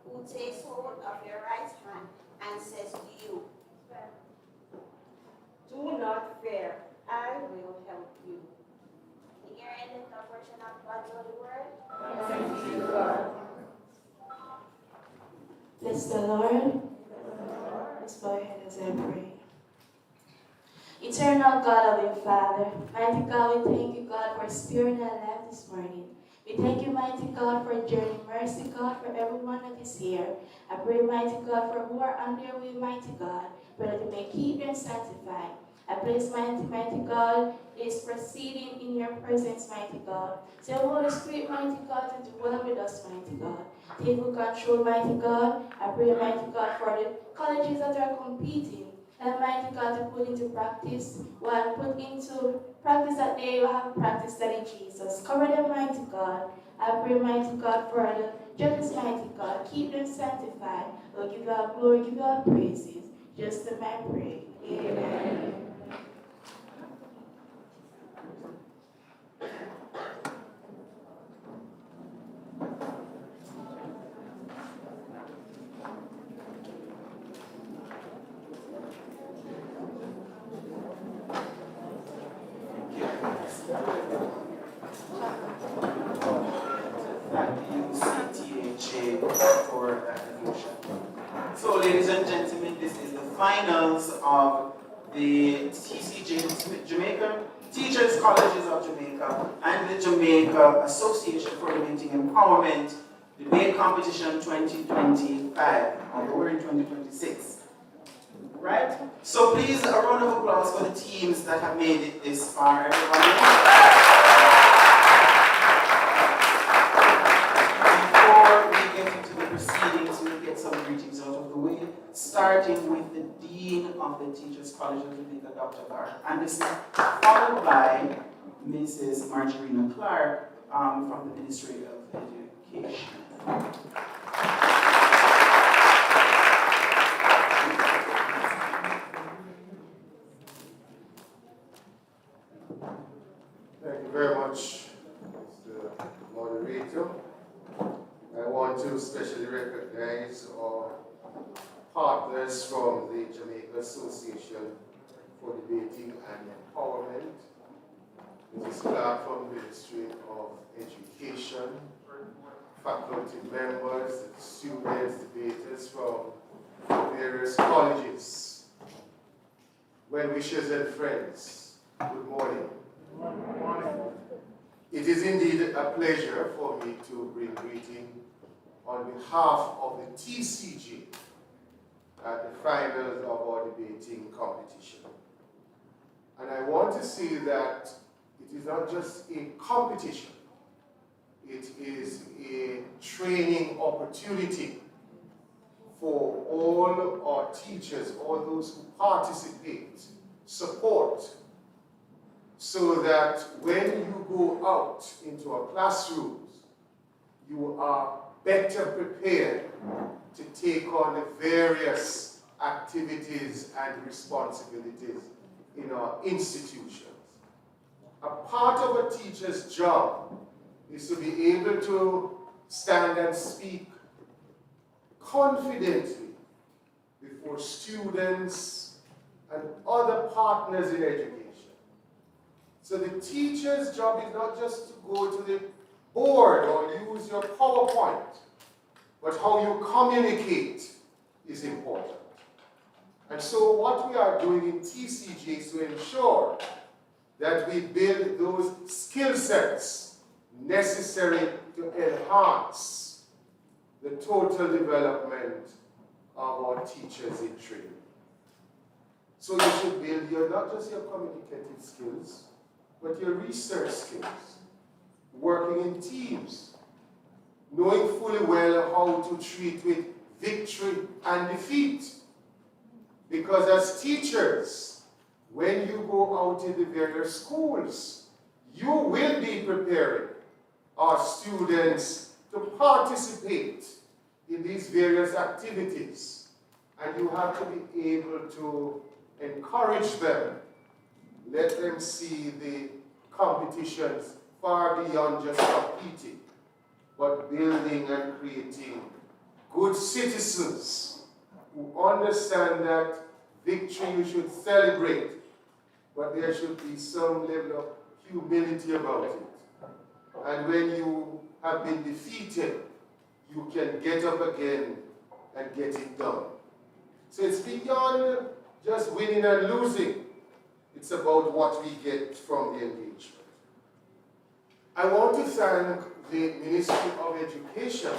who takes hold of your right hand and says to you, do not fear, I will help you. Hear in the portion of God's holy word. Thank you, God. Bless the Lord. Let's bow our heads as I pray. Eternal God, our Father, mighty God, we thank you, God, for sparing our life this morning. We thank you, mighty God, for journey mercy, God, for everyone that is here. I pray, mighty God, for who are on their way, mighty God, pray that you may keep them sanctified. I place mighty God is proceeding in your presence, mighty God. Say, Holy Spirit, mighty God, to dwell with us, mighty God. Take full control, mighty God. I pray, mighty God, for the colleges that are competing. And mighty God, to put into practice that they will have practiced that in Jesus. Cover them, mighty God. I pray, mighty God, for the judges, mighty God. Keep them sanctified. Lord, give you all glory, give you all praises. Just in my prayer. Amen. For that devotion. So, ladies and gentlemen, this is the finals of the TCJ Jamaica, Teachers Colleges of Jamaica, and the Jamaica Association for Debating Empowerment Debate Competition 2025, although we're in 2026. Right? So please, a round of applause for the teams that have made it this far, everybody. Greetings out of the way, starting with the Dean of the Teachers College of Jamaica, Dr. Garth Anderson, followed by Mrs. Margarina Clark from the Ministry of Education. Thank you very much, Mr. Moderator. I want to especially recognize our partners from the Jamaica Association for Debating and Empowerment, Mrs. Clark from the Ministry of Education, faculty members, students, debaters from various colleges, well-wishers and friends, good morning. Good morning. It is indeed a pleasure for me to bring greeting on behalf of the TCG at the finals of our debating competition. And I want to say that it is not just a competition, it is a training opportunity for all our teachers, all those who participate, support, so that when you go out into our classrooms, you are better prepared to take on the various activities and responsibilities in our institutions. A part of a teacher's job is to be able to stand and speak confidently before students and other partners in education. So the teacher's job is not just to go to the board or use your PowerPoint, but how you communicate is important. And so what we are doing in TCG is to ensure that we build those skill sets necessary to enhance the total development of our teachers in training. So you should build not just your communicative skills, but your research skills, working in teams, knowing fully well how to treat with victory and defeat. Because as teachers, when you go out in the various schools, you will be preparing our students to participate in these various activities. And you have to be able to encourage them. Let them see the competitions far beyond just competing, but building and creating good good citizens who understand that victory you should celebrate, but there should be some level of humility about it. And when you have been defeated, you can get up again and get it done. So it's beyond just winning and losing. It's about what we get from the engagement. I want to thank the Ministry of Education,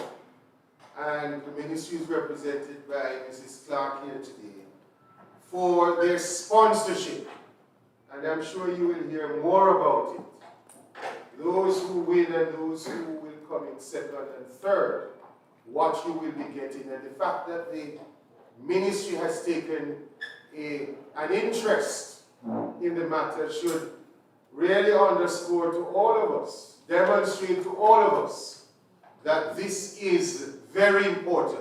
and the ministry is represented by Mrs. Clark here today, for their sponsorship. And I'm sure you will hear more about it. Those who win and those who will come in second and third, what you will be getting, and the fact that the ministry has taken an interest in the matter should really underscore to all of us, demonstrate to all of us that this is very important.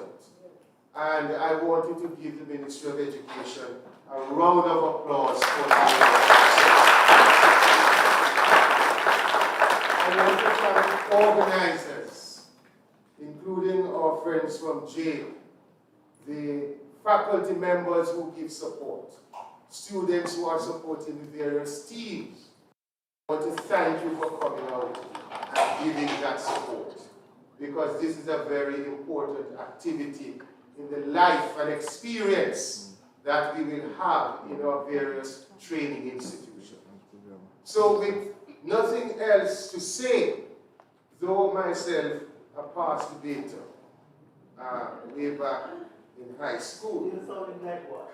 And I wanted to give the Ministry of Education a round of applause for that. I want to thank organizers, including our friends from jail, the faculty members who give support, students who are supporting the various teams. I want to thank you for coming out and giving that support, because this is a very important activity in the life and experience that we will have in our various training institutions. So with nothing else to say, though myself a past debater way back in high school, You sounded like what?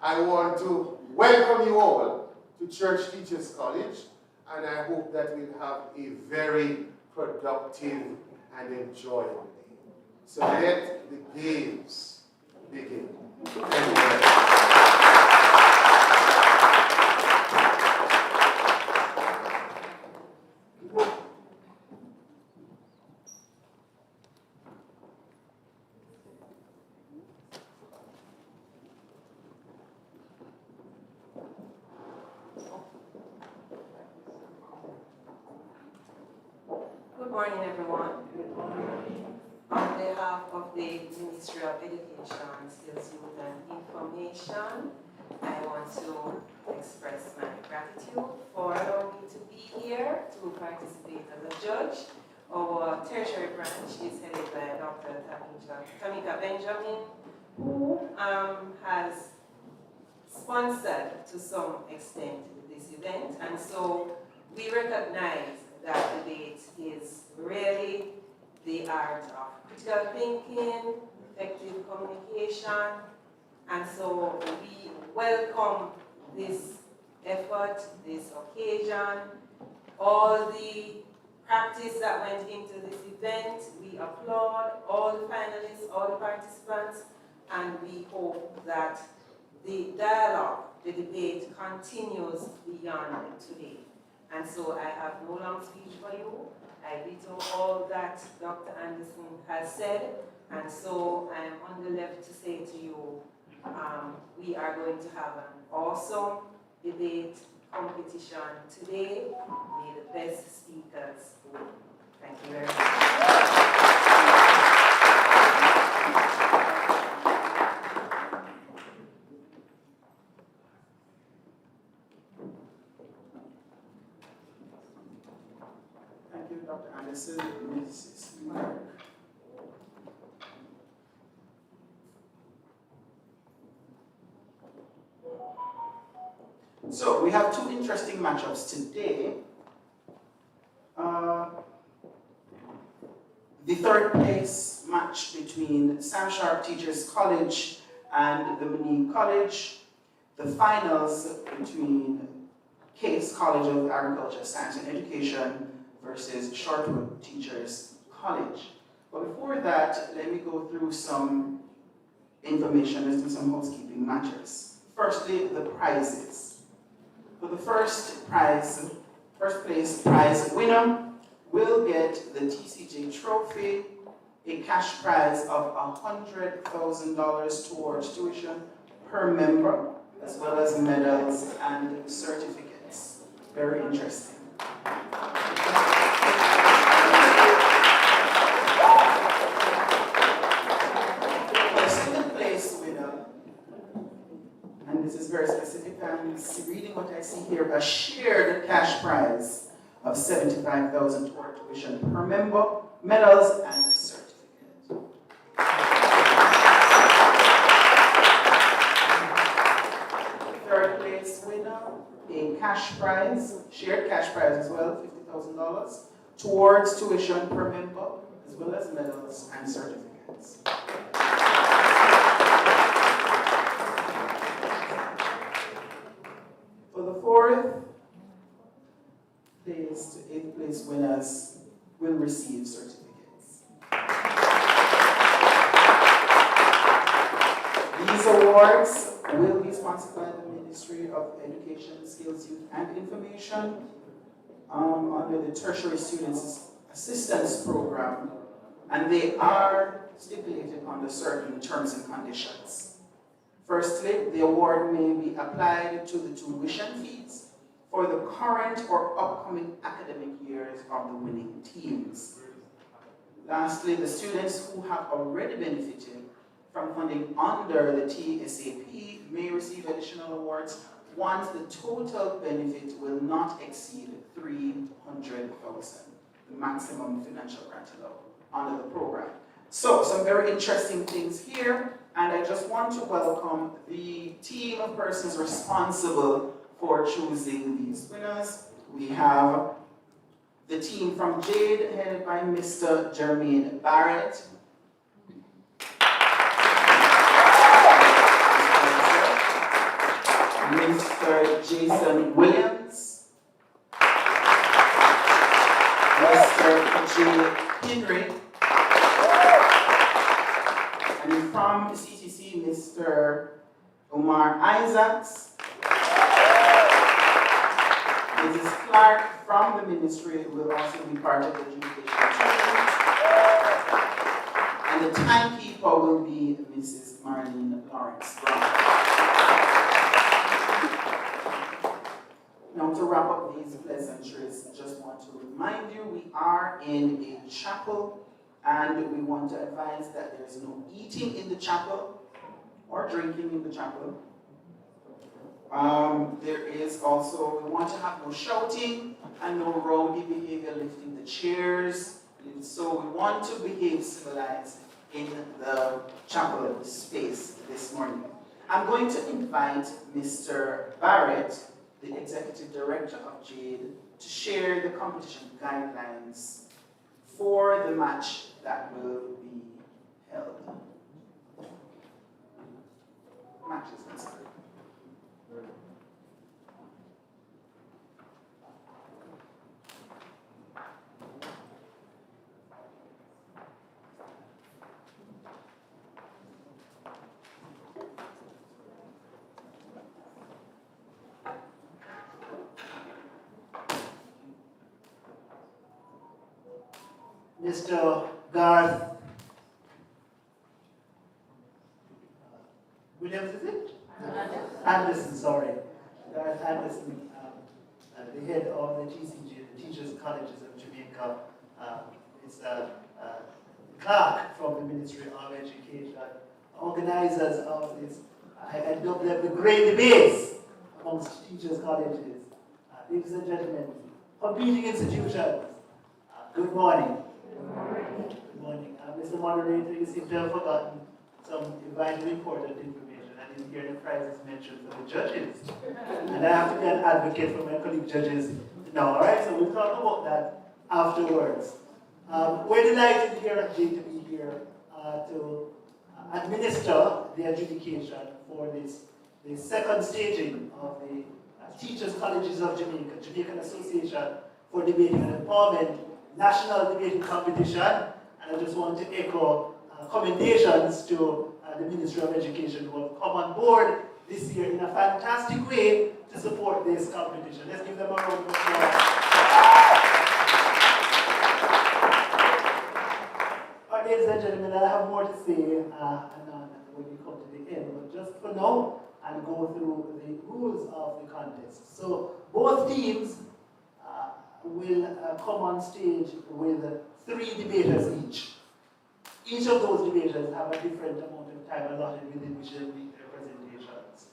I want to welcome you all to Church Teachers College, and I hope that we'll have a very productive and enjoyable day. So let the games begin. Thank you very much. Good morning, everyone. On behalf of the Ministry of Education, Skills, Youth and Information, I want to express my gratitude for allowing me to be here to participate as a judge. Our tertiary branch is headed by Dr. Tamika Benjamin, who has sponsored to some extent this event, and so we recognize that debate is really the art of critical thinking, effective communication, and so we welcome this effort, this occasion, all the practice that went into this event. We applaud all the finalists, all the participants, and we hope that the dialogue, the debate continues beyond today. And so I have no long speech for you. I veto all that Dr. Anderson has said. And so I am on the left to say to you, we are going to have an awesome debate competition today. May the best speakers win. Thank you very much. Thank you, Dr. Anderson. Mrs. Mark. So we have two interesting matchups today. The third place match between Sam Sharp Teachers College and the Monique College. The finals between Case College of Agriculture, Science and Education versus Shortwood Teachers College. But before that, let me go through some information. Let's do some housekeeping matters. Firstly, the prizes. For the first place prize winner will get the TCJ trophy, a cash prize of $100,000 towards tuition per member, as well as medals and certificates. Very interesting. $5,000 toward tuition per member, medals, and certificates. Third place winner, a cash prize, shared cash prize as well, $50,000, towards tuition per member, as well as medals and certificates. For the fourth place to eighth place winners will receive certificates. These awards will be sponsored by the Ministry of Education, Skills, Youth and Information under the Tertiary Students Assistance Program, and they are stipulated under certain terms and conditions. Firstly, the award may be applied to the tuition fees for the current or upcoming academic years of the winning teams. Lastly, the students who have already benefited from funding under the TSAP may receive additional awards once the total benefit will not exceed $300,000, the maximum financial grant allowed under the program. So, some very interesting things here, and I just want to welcome the team of persons responsible for choosing these winners. We have the team from Jade, headed by Mr. Jermaine Barrett. Mr. Jason Williams. Mr. J. Henry. And from CTC, Mr. Omar Isaacs. Mrs. Clark from the ministry will also be part of the adjudication team. And the timekeeper will be Mrs. Marlene Lawrence Brown. Now, to wrap up these pleasantries, I just want to remind you we are in a chapel, and we want to advise that there is no eating in the chapel or drinking in the chapel. There is also, we want to have no shouting and no rowdy behavior lifting the chairs. And so we want to behave civilized in the chapel space this morning. I'm going to invite Mr. Barrett, the Executive Director of Jade, to share the competition guidelines for the match that will be held. Matches, I'm sorry. Mr. Garth Williams, is it? Anderson, sorry. Garth Anderson, the head of the TCG, the Teachers Colleges of Jamaica, is a clerk from the Ministry of Education, organizers of this, I dubbed them the great debates amongst teachers' colleges. Ladies and gentlemen, competing institutions, good morning. Good morning. Mr. Moderator, you seem to have forgotten some vitally important information. I didn't hear the prizes mentioned for the judges. And I have to be an advocate for my colleague judges now, all right? So we'll talk about that afterwards. We're delighted here at Jade to be here to administer the adjudication for the second staging of the Teachers Colleges of Jamaica, Jamaican Association for Debating and Empowerment National Debating Competition, and I just want to echo commendations to the Ministry of Education who have come on board this year in a fantastic way to support this competition. Let's give them a round of applause. All right, ladies and gentlemen, I have more to say when we come to the end, but just for now, I'll go through the rules of the contest. So both teams will come on stage with 3 debaters each. Each of those debaters have a different amount of time allotted within which they'll make their presentations.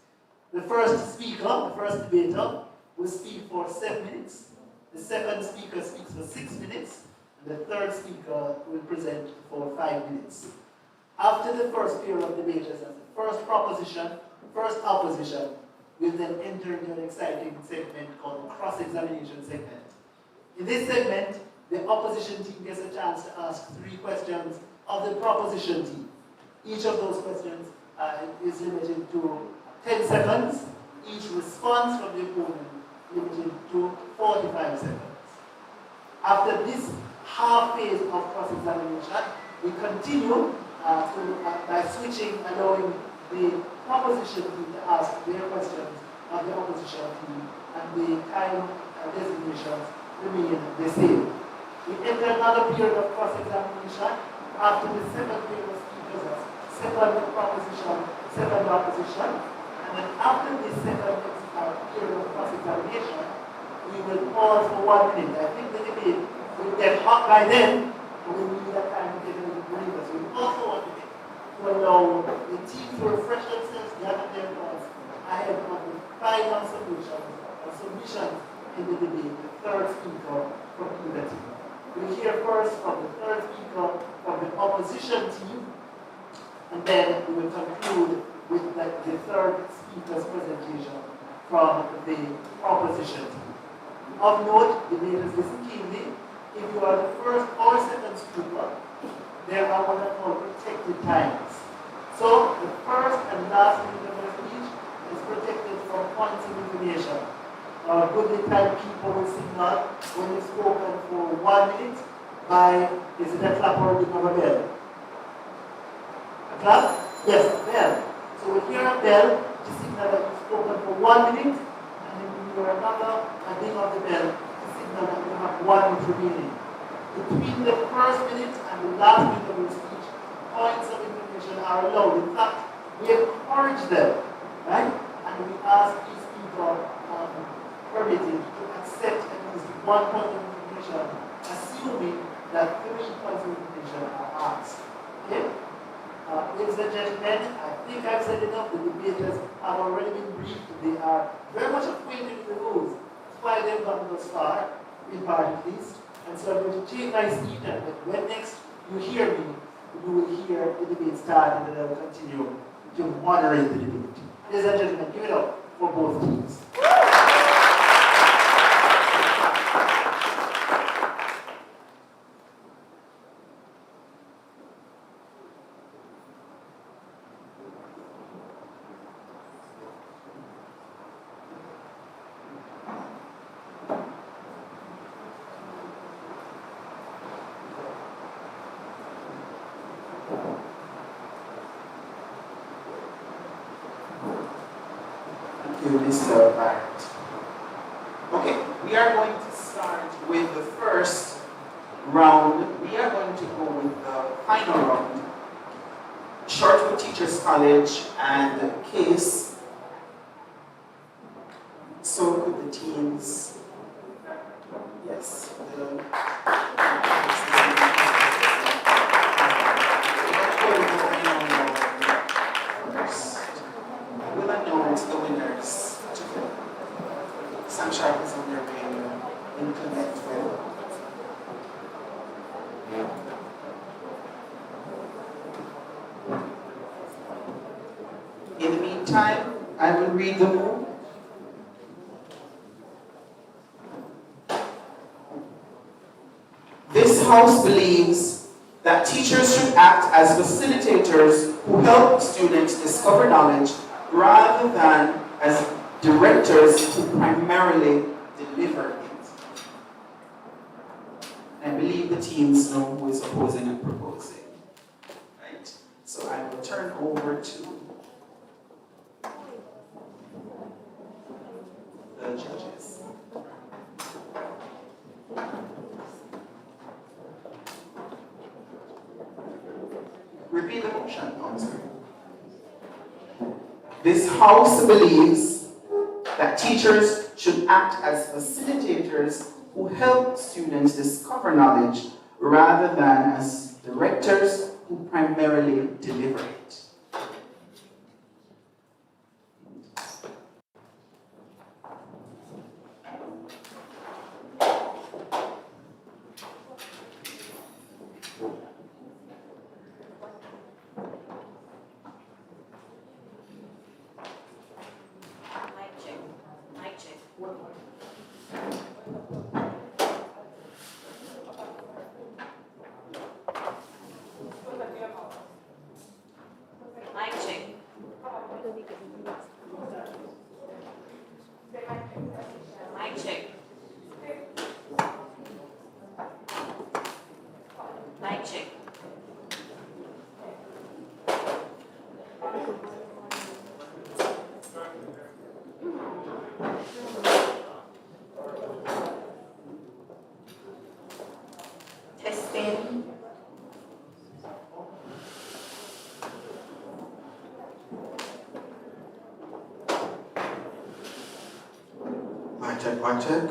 The first speaker, the first debater, will speak for 7 minutes. The second speaker speaks for 6 minutes, and the third speaker will present for 5 minutes. After the first pair of debaters, as the first proposition, first opposition, will then enter into an exciting segment called the cross-examination segment. In this segment, the opposition team gets a chance to ask 3 questions of the proposition team. Each of those questions is limited to 10 seconds. Each response from the opponent limited to 45 seconds. After this half phase of cross-examination, we continue by switching, allowing the proposition team to ask their questions of the opposition team, and the time designations remain the same. We enter another period of cross-examination after the second pair of speakers, second proposition, second opposition, and then after this second period of cross-examination, we will pause for 1 minute. I think the debate will get hot by then, but we need that time to get a little breather. So we pause for 1 minute to allow the team to refresh themselves, gather their thoughts ahead of the final submissions in the debate, the third speaker from either team. We'll hear first from the third speaker from the opposition team, and then we will conclude with the third speaker's presentation from the opposition team. Of note, debaters, listen keenly. If you are the first or second speaker, there are what are called protected times. So the first and last minute of your speech is protected from points of information. Goodly timekeeper will signal when you've spoken for 1 minute by, is it a clap or a bell? A clap? Yes, a bell. So we'll hear a bell to signal that you've spoken for 1 minute, and then we hear another ding of the bell to signal that you have 1 minute remaining. Between the first minute and the last minute of your speech, points of information are allowed. In fact, we encourage them, right? And we ask each speaker permitted to accept at least 1 point of information, assuming that 3 points of information are asked. Okay? Ladies and gentlemen, I think I've said enough. The debaters have already been briefed. They are very much acquainted with the rules. That's why they've gotten thus far, in part at least. And so I'm going to take my seat, and when next you hear me, you will hear the debate start, and then I will continue to moderate the debate. Ladies and gentlemen, give it up for both teams. Mr. Barrett. Okay, we are going to start with the first round. We are going to go with the final round. Shortwood Teachers College and Case. So could the teams, yes. We'll announce the winners. Sam Sharp is on their way in connect with. In the meantime, I will read the rule. This House believes that teachers should act as facilitators who help students discover knowledge rather than as directors who primarily deliver it. I believe the teams know who is opposing and proposing. Right? So I will turn over to the judges. Repeat the motion, Councillor. This House believes that teachers should act as facilitators who help students discover knowledge rather than as directors who primarily deliver it. Mic check.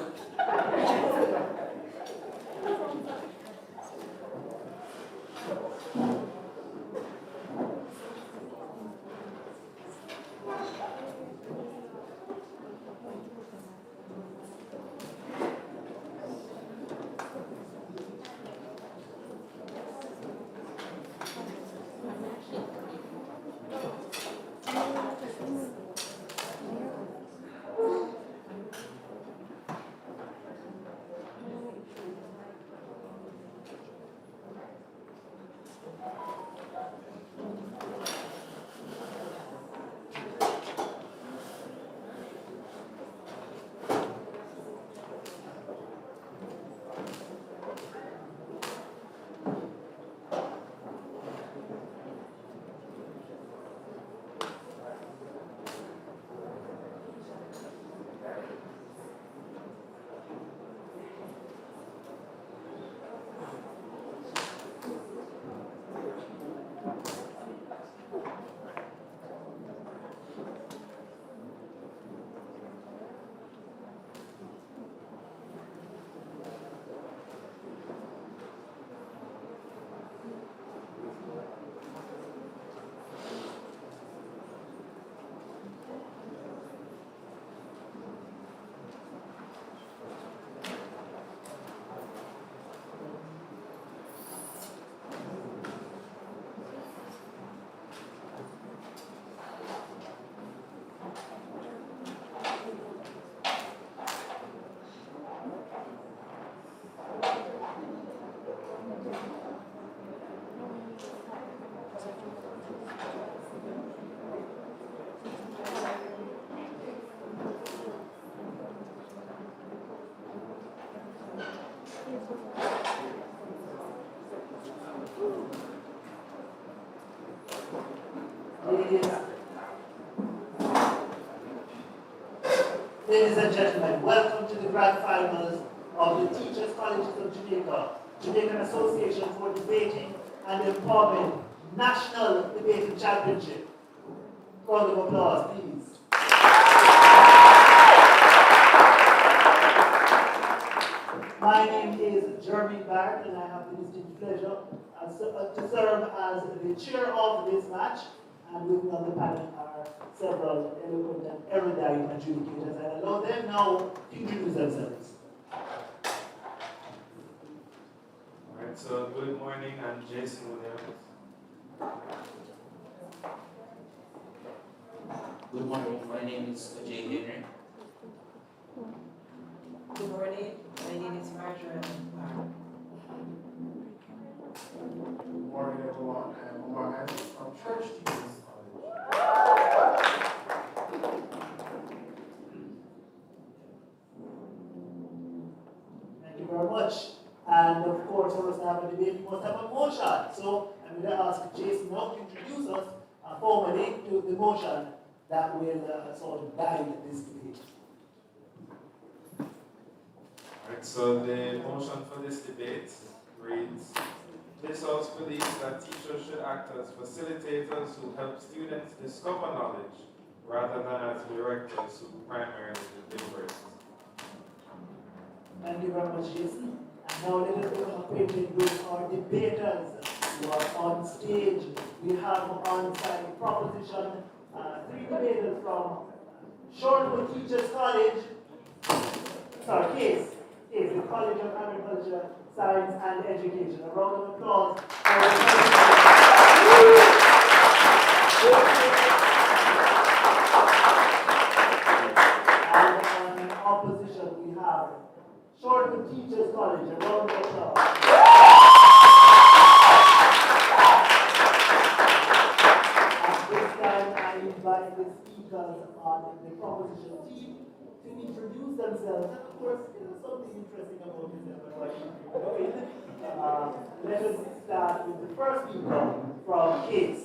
Ladies and gentlemen, welcome to the grand finals of the Teachers Colleges of Jamaica, Jamaican Association for Debating and Empowerment National Debating Championship. Round of applause, please. My name is Jeremy Barrett, and I have the distinct pleasure to serve as the chair of this match. And with me on the panel are several eloquent and erudite adjudicators, and I allow them now to introduce themselves. Alright, so good morning, I'm Jason Williams. Good morning, my name is Adjudicator. Good morning, my name is Marjorie. Good morning, everyone. I'm Omar from Church Teachers College. Thank you very much. And of course, for us to have a debate, we must have a motion. So I'm going to ask Jason now to introduce us formally to the motion that will sort of guide this debate. Alright, so the motion for this debate reads, this House believes that teachers should act as facilitators who help students discover knowledge rather than as directors who primarily deliberate. Thank you very much, Jason. And now let us become acquainted with our debaters who are on stage. We have on side proposition 3 debaters from Shortwood Teachers College, the College of Agriculture, Science and Education. A round of applause for and on opposition we have Shortwood Teachers College. A round of applause. At this time, I invite the speakers on the proposition team to introduce themselves. And of course, there's something interesting about this. Let us start with the first speaker from Case.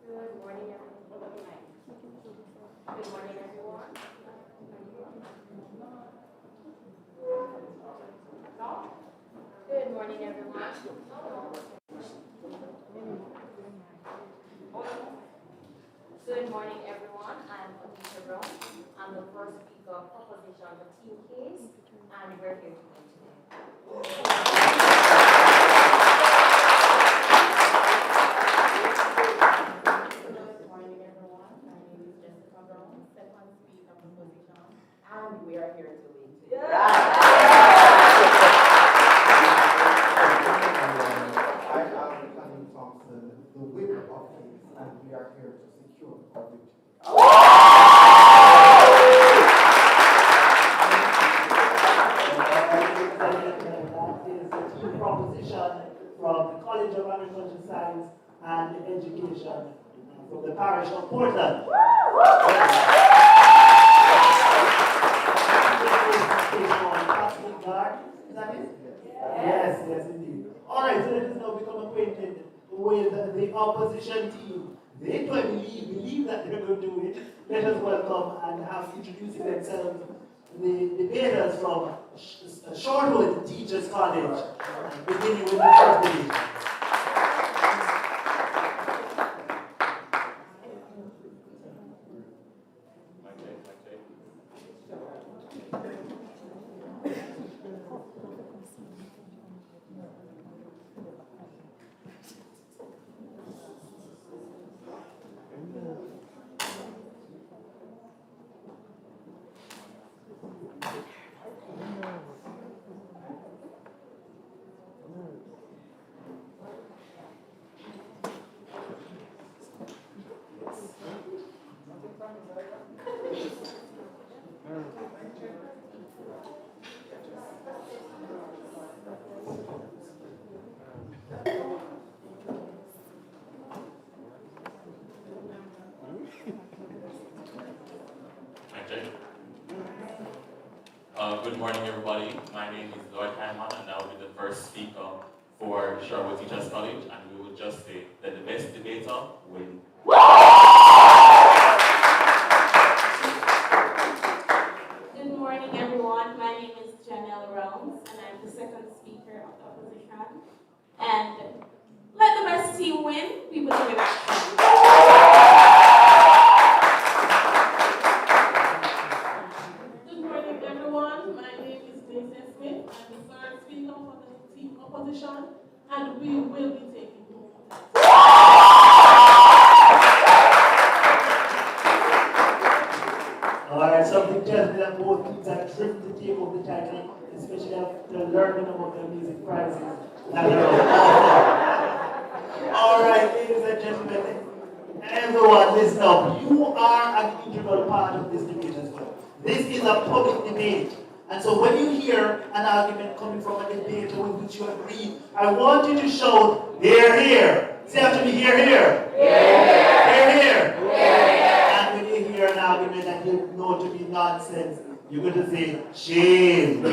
Good morning, everyone. Good morning, everyone. Good morning, everyone. of a team case, and we're here to win today. Good morning, everyone. My name is Jessica Brown, second speaker proposition, and we are here to win today. I am Canning Thompson, the winner of this, and we are here to secure our victory. That is a team proposition from the College of Agricultural Science and Education from the parish of Portland. Is that it? Yes, yes indeed. Alright, so let us now become acquainted with the opposition team. They believe that they're going to do it. Let us welcome and have introducing themselves the debaters from Shorewood Teachers College, beginning with the first debate. Good morning, everybody. My name is Lloyd Hyman, and I will be the first speaker for Sherwood Teachers College, and we will just say that the best debater wins. Good morning, everyone. My name is Janelle Rounds, and I'm the second speaker of the opposition. And let the best team win. We believe in action. Good morning, everyone. My name is Vincent Smith. I'm the third speaker for the team opposition, and we will be taking notes. Alright, something tells me that both teams are driven to take over the title, especially after learning about the music prizes that are Alright, ladies and gentlemen, everyone listen up. You are an integral part of this debate as well. This is a public debate. And so when you hear an argument coming from a debater with which you agree, I want you to shout, hear, hear. Say after me, hear, hear. Hear, hear. And when you hear an argument that you know to be nonsense, you're going to say, shame.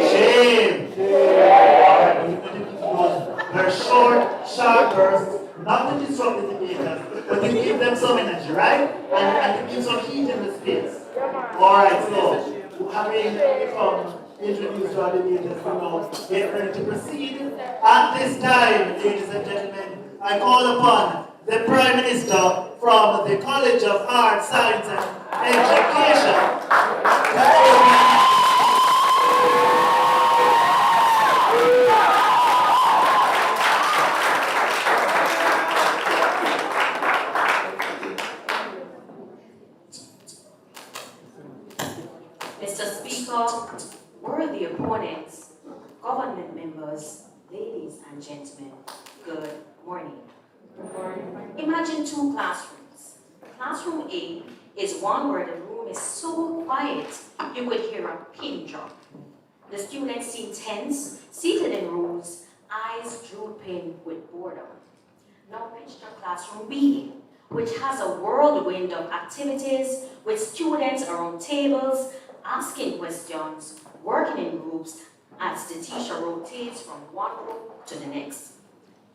Shame. Alright, you're going to give those very short, sharp bursts, not to disrupt the debaters, but to give them some energy, right? And to give some heat in the space. Alright, so having become introduced to our debaters, we now get ready to proceed. At this time, ladies and gentlemen, I call upon the Prime Minister from the College of Art, Science and Education Mr. Speaker, worthy opponents, government members, ladies and gentlemen, good morning. Imagine two classrooms. Classroom A is one where the room is so quiet you could hear a pin drop. The students seem tense, seated in rows, eyes drooping with boredom. Now picture classroom B, which has a whirlwind of activities with students around tables, asking questions, working in groups as the teacher rotates from one room to the next.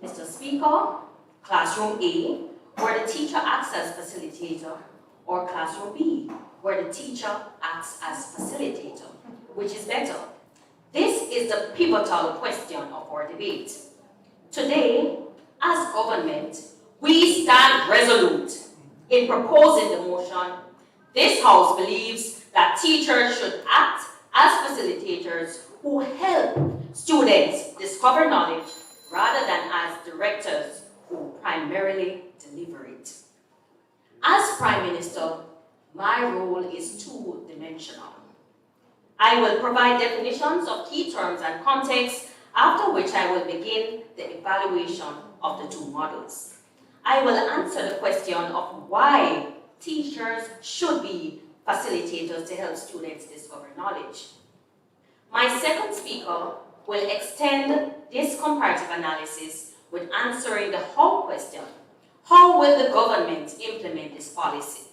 Mr. Speaker, classroom A, where the teacher acts as facilitator, or classroom B, where the teacher acts as facilitator. Which is better? This is the pivotal question of our debate. Today, as government, we stand resolute in proposing the motion. This House believes that teachers should act as facilitators who help students discover knowledge rather than as directors who primarily deliver it. As Prime Minister, my role is two-dimensional. I will provide definitions of key terms and contexts, after which I will begin the evaluation of the two models. I will answer the question of why teachers should be facilitators to help students discover knowledge. My second speaker will extend this comparative analysis with answering the how question. How will the government implement this policy?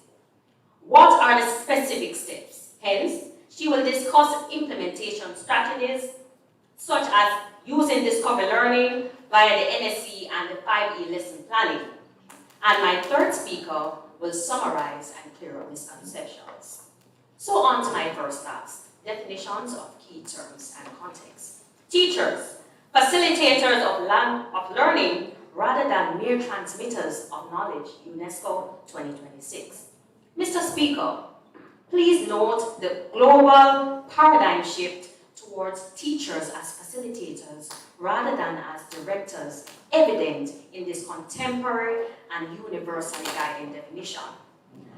What are the specific steps? Hence, she will discuss implementation strategies such as using Discover Learning via the NSC and the 5E lesson planning. And my third speaker will summarize and clear up misconceptions. So on to my first task, definitions of key terms and context. Teachers, facilitators of learning rather than mere transmitters of knowledge, UNESCO 2026. Mr. Speaker, please note the global paradigm shift towards teachers as facilitators rather than as directors, evident in this contemporary and universally guiding definition.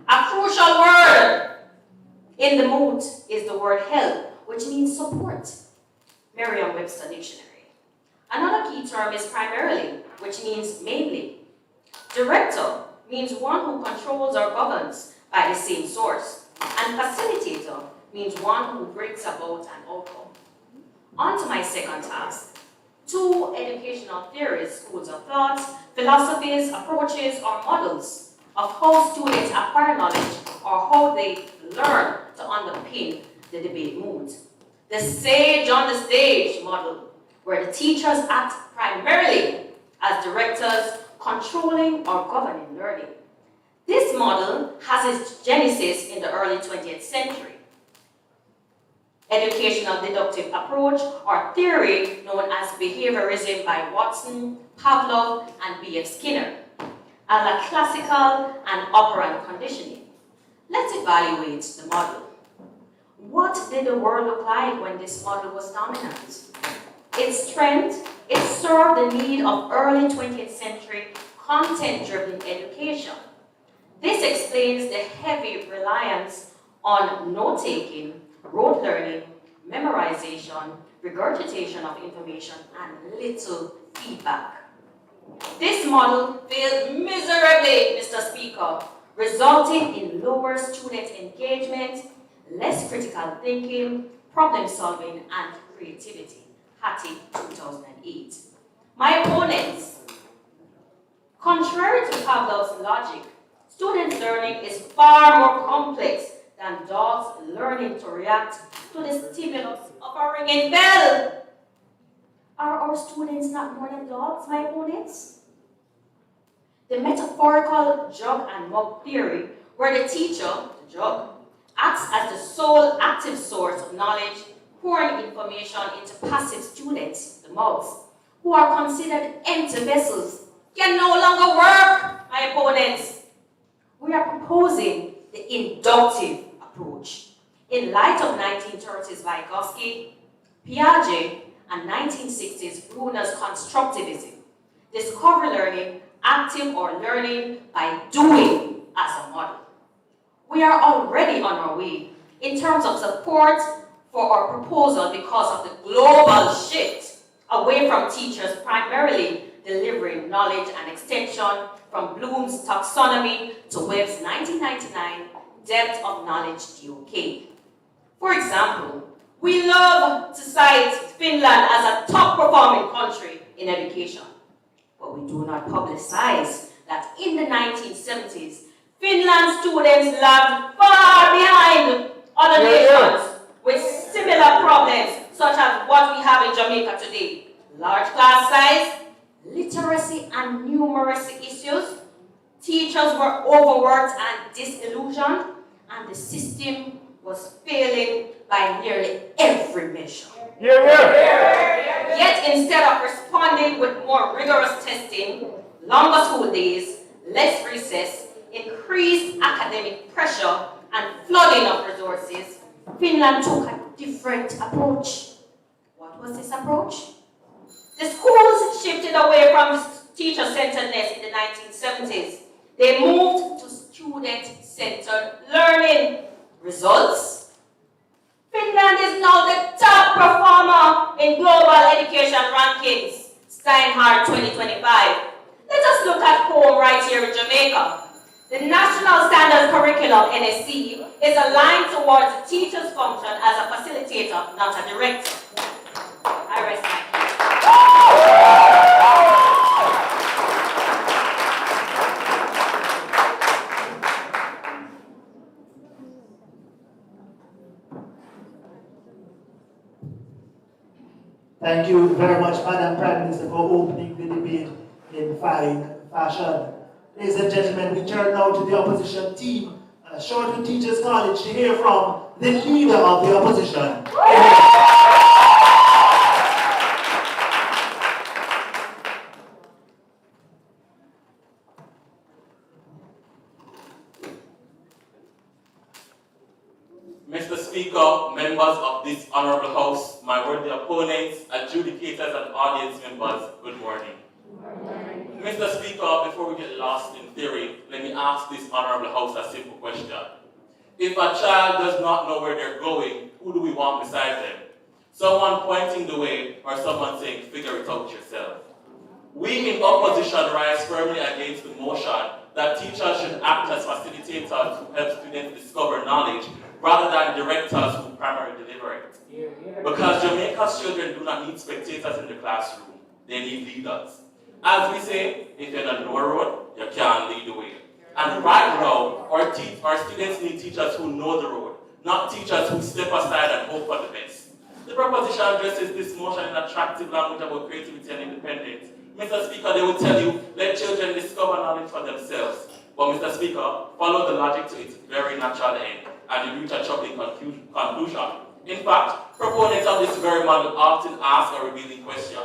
A crucial word in the mood is the word help, which means support. Merriam-Webster Dictionary. Another key term is primarily, which means mainly. Director means one who controls or governs by the same source. And facilitator means one who brings about an outcome. On to my second task. Two educational theories, schools of thought, philosophies, approaches, or models of how students acquire knowledge or how they learn to underpin the debate mood. The sage on the stage model, where the teachers act primarily as directors, controlling or governing learning. This model has its genesis in the early 20th century. Educational deductive approach or theory known as behaviorism by Watson, Pavlov, and B.F. Skinner, and la classical and operant conditioning. Let's evaluate the model. What did the world look like when this model was dominant? Its strength, it served the need of early 20th century content-driven education. This explains the heavy reliance on note-taking, rote learning, memorization, regurgitation of information, and little feedback. This model failed miserably, Mr. Speaker, resulting in lower student engagement, less critical thinking, problem solving, and creativity. Hattie, 2008. My opponents. Contrary to Pavlov's logic, student learning is far more complex than dogs learning to react to the stimulus of a ringing bell. Are our students not more than dogs, my opponents? The metaphorical jug and mug theory, where the teacher, the jug, acts as the sole active source of knowledge, pouring information into passive students, the mugs, who are considered empty vessels, can no longer work, my opponents. We are proposing the inductive approach. In light of 1930s Vygotsky, Piaget, and 1960s Bruner's constructivism, discover learning, active or learning by doing as a model. We are already on our way in terms of support for our proposal because of the global shift away from teachers primarily delivering knowledge and extension from Bloom's taxonomy to Webb's 1999 depth of knowledge DOK. For example, we love to cite Finland as a top performing country in education, but we do not publicize that in the 1970s, Finland's students lagged far behind other nations with similar problems such as what we have in Jamaica today. Large class size, literacy and numeracy issues, teachers were overworked and disillusioned, and the system was failing by nearly every measure. Yet instead of responding with more rigorous testing, longer school days, less recess, increased academic pressure, and flooding of resources, Finland took a different approach. What was this approach? The schools shifted away from teacher-centeredness in the 1970s. They moved to student-centered learning. Results? Finland is now the top performer in global education rankings. Steinhardt 2025. Let us look at home right here in Jamaica. The National Standards Curriculum, NSC, is aligned towards the teacher's function as a facilitator, not a director. I rest my Thank you very much, Madam Prime Minister, for opening the debate in fine fashion. Ladies and gentlemen, we turn now to the opposition team. Shortwood Teachers College to hear from the leader of the opposition. Mr. Speaker, members of this honorable house, my worthy opponents, adjudicators and audience members, good morning. Mr. Speaker, before we get lost in theory, let me ask this honorable house a simple question. If a child does not know where they're going, who do we want beside them? Someone pointing the way or someone saying, figure it out yourself? We in opposition rise firmly against the motion that teachers should act as facilitators who help students discover knowledge rather than directors who primarily deliver it. Because Jamaica's children do not need spectators in the classroom, they need leaders. As we say, if you're not know a road, you can't lead the way. And right now, our students need teachers who know the road, not teachers who step aside and hope for the best. The proposition addresses this motion in attractive language about creativity and independence. Mr. Speaker, they will tell you, let children discover knowledge for themselves. But Mr. Speaker, follow the logic to its very natural end, and you reach a shocking conclusion. In fact, proponents of this very model often ask a revealing question.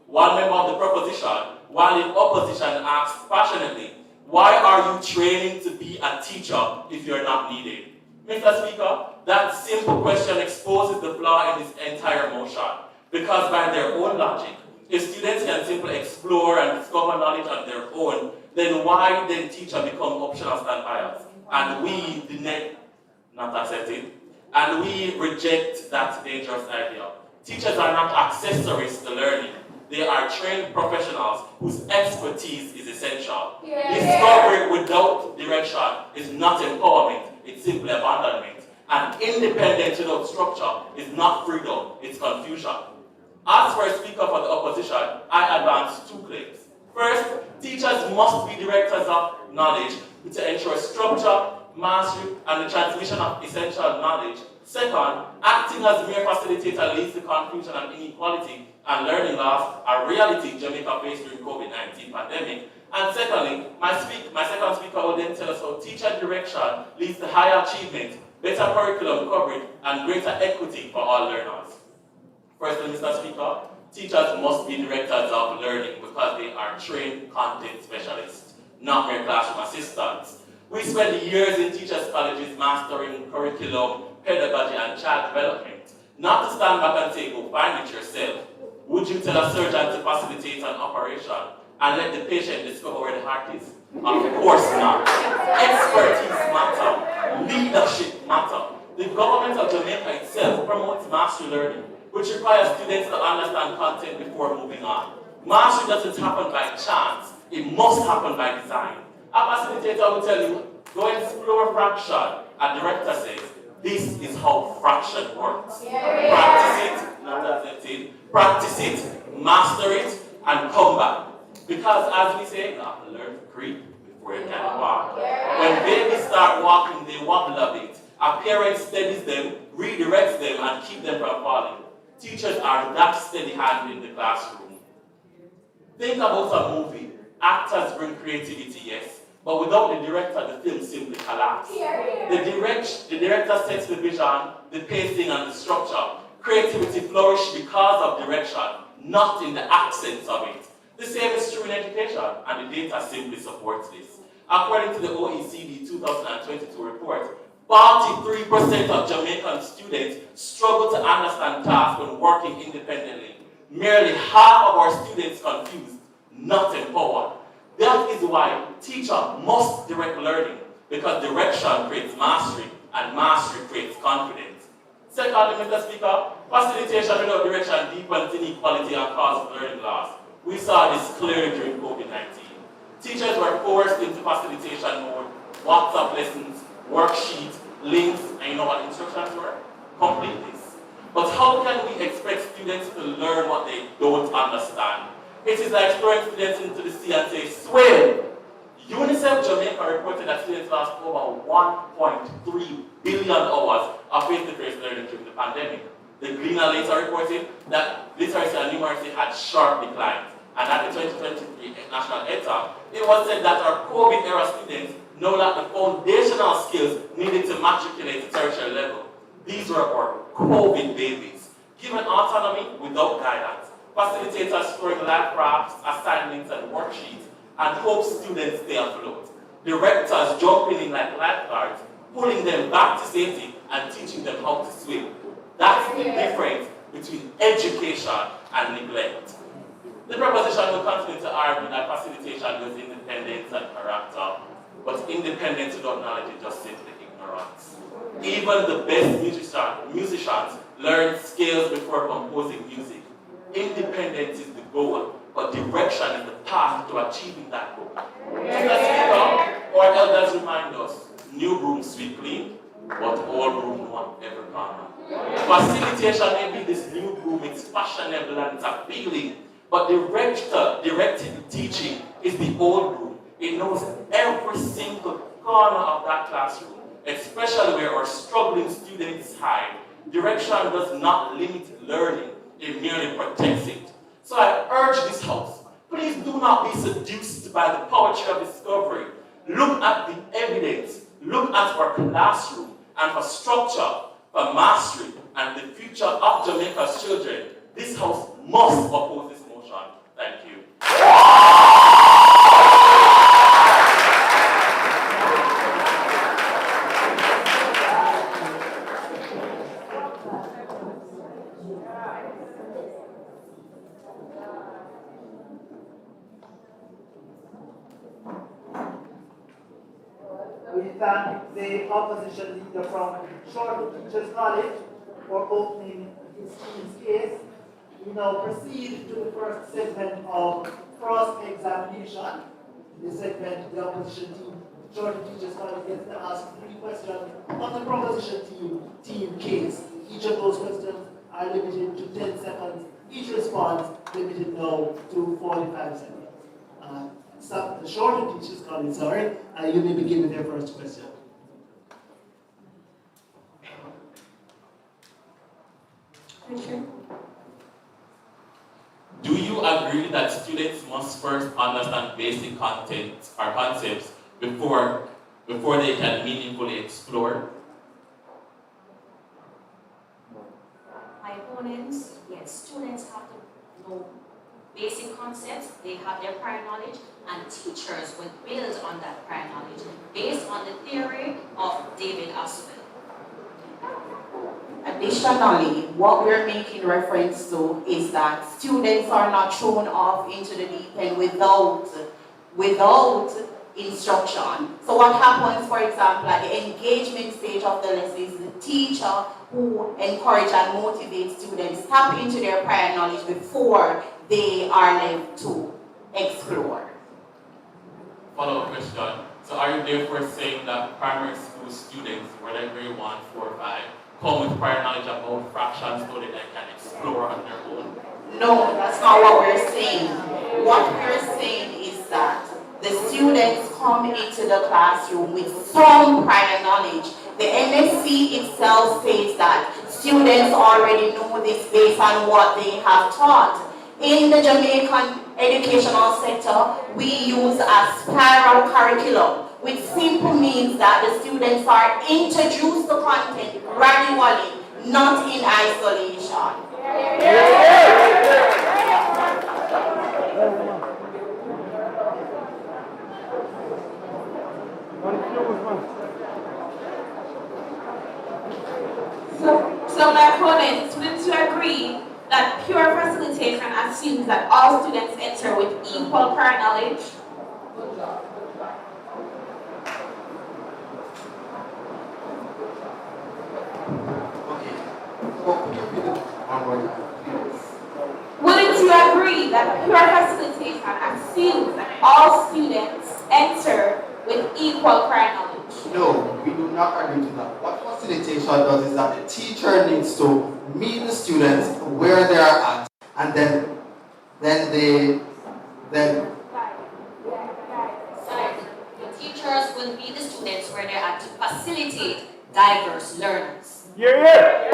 One member of the proposition, while in opposition, asks passionately, why are you training to be a teacher if you're not needed? Mr. Speaker, that simple question exposes the flaw in this entire motion. Because by their own logic, if students can simply explore and discover knowledge on their own, then why then teacher become optional standbys? And we not accept it, and we reject that dangerous idea. Teachers are not accessories to learning. They are trained professionals whose expertise is essential. Discovery without direction is not empowerment, it's simply abandonment. And independence without structure is not freedom, it's confusion. As for a speaker for the opposition, I advance two claims. First, teachers must be directors of knowledge to ensure structure, mastery, and the transmission of essential knowledge. Second, acting as mere facilitator leads to confusion and inequality and learning loss, a reality Jamaica faced during COVID-19 pandemic. And secondly, my second speaker will then tell us how teacher direction leads to higher achievement, better curriculum coverage, and greater equity for all learners. Firstly, Mr. Speaker, teachers must be directors of learning because they are trained content specialists, not mere classroom assistants. We spend years in teachers' colleges mastering curriculum, pedagogy, and child development. Not to stand back and say, go find it yourself. Would you tell a surgeon to facilitate an operation and let the patient discover where the heart is? Of course not. Expertise matter. Leadership matter. The government of Jamaica itself promotes mastery learning, which requires students to understand content before moving on. Mastery doesn't happen by chance. It must happen by design. A facilitator will tell you, go explore fraction. A director says, this is how fraction works. Practice it, not as it, practice it, master it, and come back. Because as we say, you have to learn to creep before you can walk. When babies start walking, they wobble a bit. A parent steadies them, redirects them, and keeps them from falling. Teachers are that steady hand in the classroom. Think about a movie. Actors bring creativity, yes, but without the director, the film simply collapses. The director sets the vision, the pacing, and the structure. Creativity flourishes because of direction, not in the accents of it. The same is true in education, and the data simply supports this. According to the OECD 2022 report, 43% of Jamaican students struggle to understand tasks when working independently. Nearly half of our students confused, not empowered. That is why teacher must direct learning, because direction creates mastery, and mastery creates confidence. Secondly, Mr. Speaker, facilitation without direction deepens inequality and causes learning loss. We saw this clearly during COVID-19. Teachers were forced into facilitation mode, WhatsApp lessons, worksheets, links, and you know what instructions were? Complete this. But how can we expect students to learn what they don't understand? It is like throwing students into the sea and say, swim! UNICEF Jamaica reported that students lost over 1.3 billion hours of face-to-face learning during the pandemic. The Gleaner later reported that literacy and numeracy had sharp declines. And at the 2023 National ETA, it was said that our COVID-era students know that the foundational skills needed to matriculate to tertiary level. These were our COVID babies, given autonomy without guidance. Facilitators storing lab crafts, assignments, and worksheets, and hope students stay afloat. Directors jumping in like lifeguards, pulling them back to safety and teaching them how to swim. That's the difference between education and neglect. The proposition will continue to argue that facilitation was independence and character, but independence without knowledge is just simply ignorance. Even the best musicians learn scales before composing music. Independence is the goal, but direction is the path to achieving that goal. Mr. Speaker, our elders remind us, new room sweep clean, but old room no one ever corner. Facilitation may be this new room, it's fashionable and it's appealing, but directed teaching is the old room. It knows every single corner of that classroom, especially where our struggling students hide. Direction does not limit learning, it merely protects it. So I urge this house, please do not be seduced by the poetry of discovery. Look at the evidence, look at our classroom, and for structure, for mastery, and the future of Jamaica's children. This house must oppose this motion. Thank you. We thank the opposition leader from Short Teachers College for opening his team's case. We now proceed to the first segment of cross-examination. In this segment, the opposition team, Short Teachers College, gets to ask 3 questions on the proposition team case. Each of those questions are limited to 10 seconds. Each response limited now to 45 seconds. The Shorter Teachers College, sorry, you may begin with your first question. Do you agree that students must first understand basic content or concepts before they can meaningfully explore? My opponents, yes, students have to know basic concepts, they have their prior knowledge, and teachers will build on that prior knowledge based on the theory of David Oswald. Additionally, what we're making reference to is that students are not thrown off into the deep end without instruction. So what happens, for example, at the engagement stage of the lesson is the teacher who encourage and motivate students tap into their prior knowledge before they are left to explore. Follow-up question. So are you therefore saying that primary school students, whether grade 1, 4, 5, come with prior knowledge about fractions so that they can explore on their own? No, that's not what we're saying. What we're saying is that the students come into the classroom with some prior knowledge. The MSc itself says that students already know this based on what they have taught. In the Jamaican educational sector, we use a spiral curriculum, which simply means that the students are introduced to content gradually, not in isolation. opponents, wouldn't you agree that pure facilitation assumes that all students enter with equal prior knowledge? Wouldn't you agree that pure facilitation assumes that all students enter with equal prior knowledge? No, we do not agree to that. What facilitation does is that the teacher needs to meet the students where they are at, and then the teachers will meet the students where they're at to facilitate diverse learners. Yes,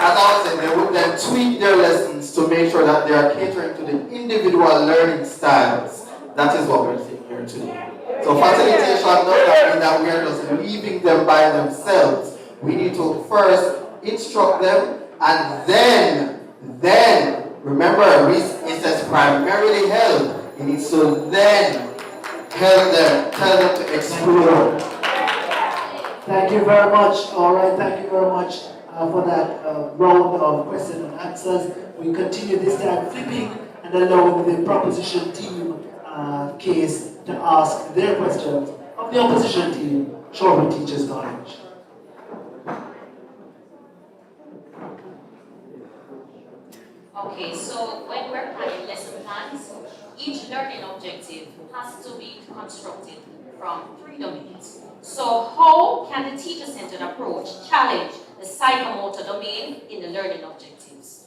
as I was saying, they would then tweak their lessons to make sure that they are catering to the individual learning styles. That is what we're saying here today. So facilitation does not mean that we are just leaving them by themselves. We need to first instruct them, and then remember, it says primarily help. It needs to then help them, tell them to explore. Thank you very much. All right, thank you very much for that round of questions and answers. We continue this time flipping and allowing the proposition team case to ask their questions of the opposition team, Sherwood Teachers College. Okay, so when we're planning lesson plans, each learning objective has to be constructed from 3 domains. So how can the teacher-centered approach challenge the psychomotor domain in the learning objectives?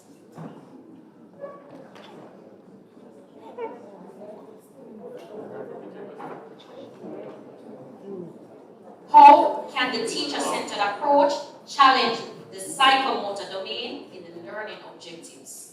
How can the teacher-centered approach challenge the psychomotor domain in the learning objectives?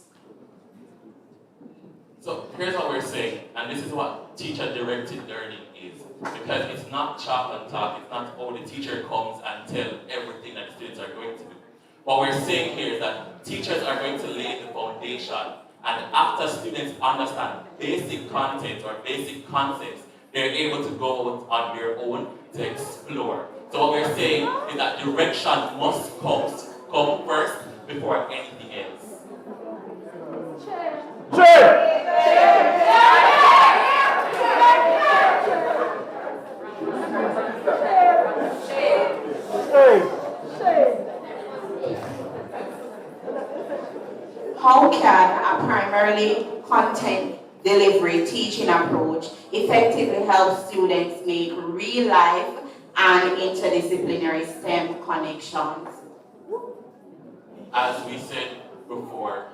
So here's what we're saying, and this is what teacher-directed learning is. Because it's not chalk and talk, it's not how the teacher comes and tell everything that the students are going to do. What we're saying here is that teachers are going to lay the foundation, and after students understand basic content or basic concepts, they're able to go out on their own to explore. So what we're saying is that direction must come first before anything else. How can a primarily content delivery teaching approach effectively help students make real life and interdisciplinary STEM connections? As we said before,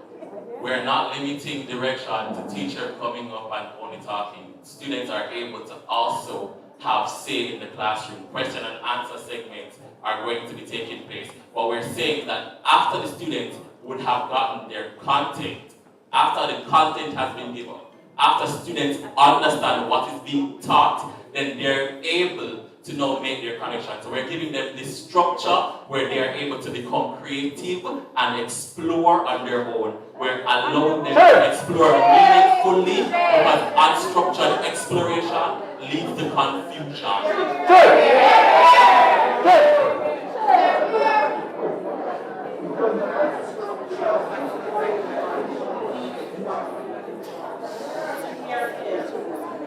we're not limiting direction to teacher coming up and only talking. Students are able to also have say in the classroom. Question and answer segments are going to be taking place. What we're saying is that after the students would have gotten their content, after the content has been given, after students understand what is being taught, then they're able to now make their connection. So we're giving them this structure where they are able to become creative and explore on their own. We're allowing them to explore meaningfully, because unstructured exploration leads to confusion.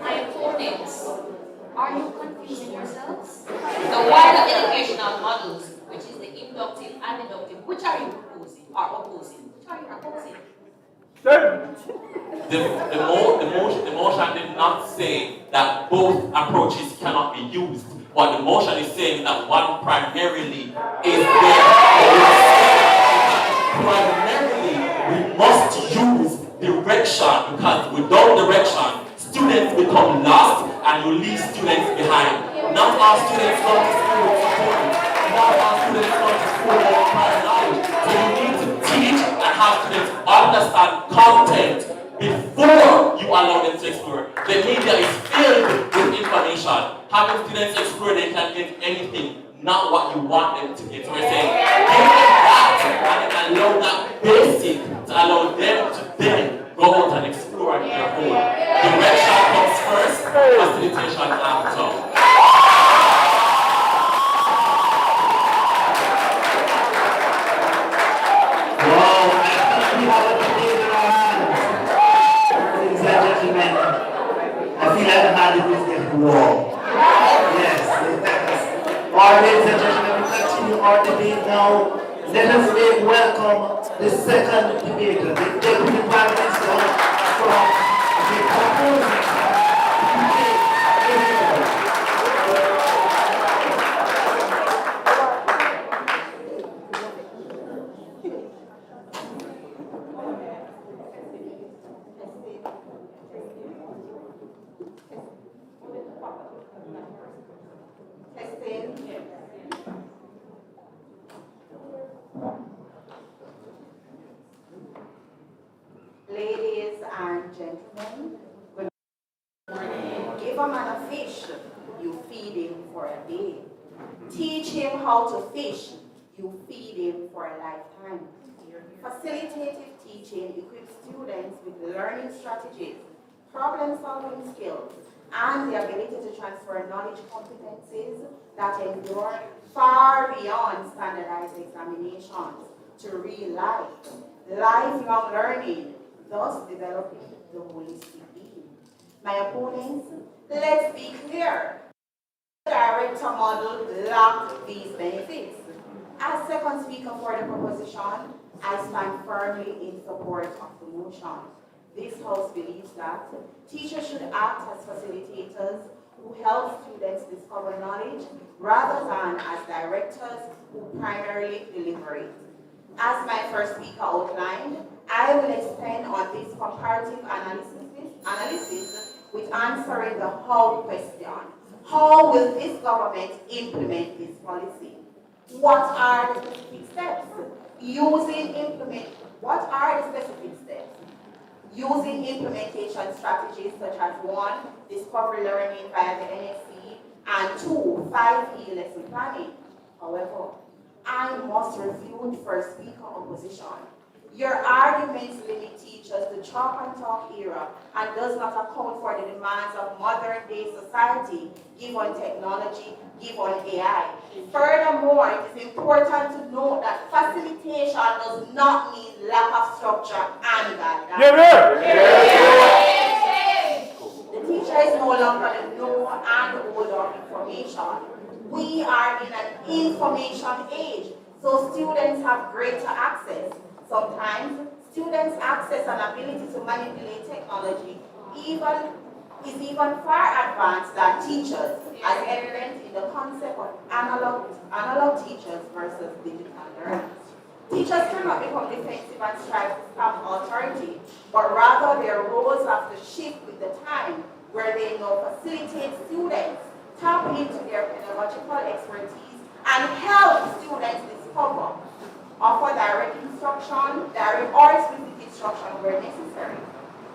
My opponents, are you confusing yourselves? The wider educational models, which is the inductive and deductive, which are you proposing or opposing? Which are you opposing? The motion did not say that both approaches cannot be used. What the motion is saying is that one primarily is there. Primarily, we must use direction, because without direction, students become lost and you leave students behind. Not all students come to school with support. Not all students come to school with prior knowledge. So you need to teach and have students understand content before you allow them to explore. The media is filled with information. Having students explore, they can get anything, not what you want them to get. So we're saying, give them that and allow that basic to allow them to then go out and explore on their own. Direction comes first, facilitation after. wall. Yes. All right, ladies and gentlemen, we continue our debate now. Let us make welcome the second debater, the Deputy Prime Minister from the opposing Ladies and gentlemen, good morning. Give a man a fish, you feed him for a day. Teach him how to fish, you feed him for a lifetime. Facilitative teaching equips students with learning strategies, problem-solving skills, and the ability to transfer knowledge competencies that endure far beyond standardized examinations to real life. Lifelong learning, thus developing the holistic being. My opponents, let's be clear. The director model lacked these benefits. As second speaker for the proposition, I stand firmly in support of the motion. This House believes that teachers should act as facilitators who help students discover knowledge rather than as directors who primarily deliver it. As my first speaker outlined, I will extend on this comparative analysis with answering the how question. How will this government implement this policy? What are the specific steps? What are the specific steps? Using implementation strategies such as 1, discovery learning via the NSC, and 2, 5E lesson planning. However, I must refute first speaker opposition. Your arguments limit teachers to chalk and talk era and does not account for the demands of modern day society given technology, given AI. Furthermore, it is important to note that facilitation does not mean lack of structure and guidance. The teacher is no longer the know and hold of information. We are in an information age, so students have greater access. Sometimes, students' access and ability to manipulate technology is even far advanced than teachers, as evident in the concept of analog teachers versus digital learners. Teachers cannot become defensive and strive to stamp authority, but rather their roles have to shift with the time, where they now facilitate students, tap into their pedagogical expertise, and help students discover, offer direct instruction, direct or explicit instruction where necessary.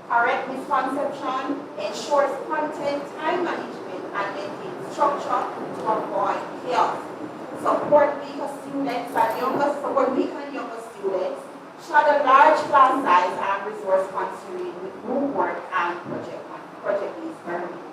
Correct misconception, ensures content, time management, and maintain structure to avoid chaos. Support weaker and younger students, shadow large class size and resource constraint with homework and project-based learning.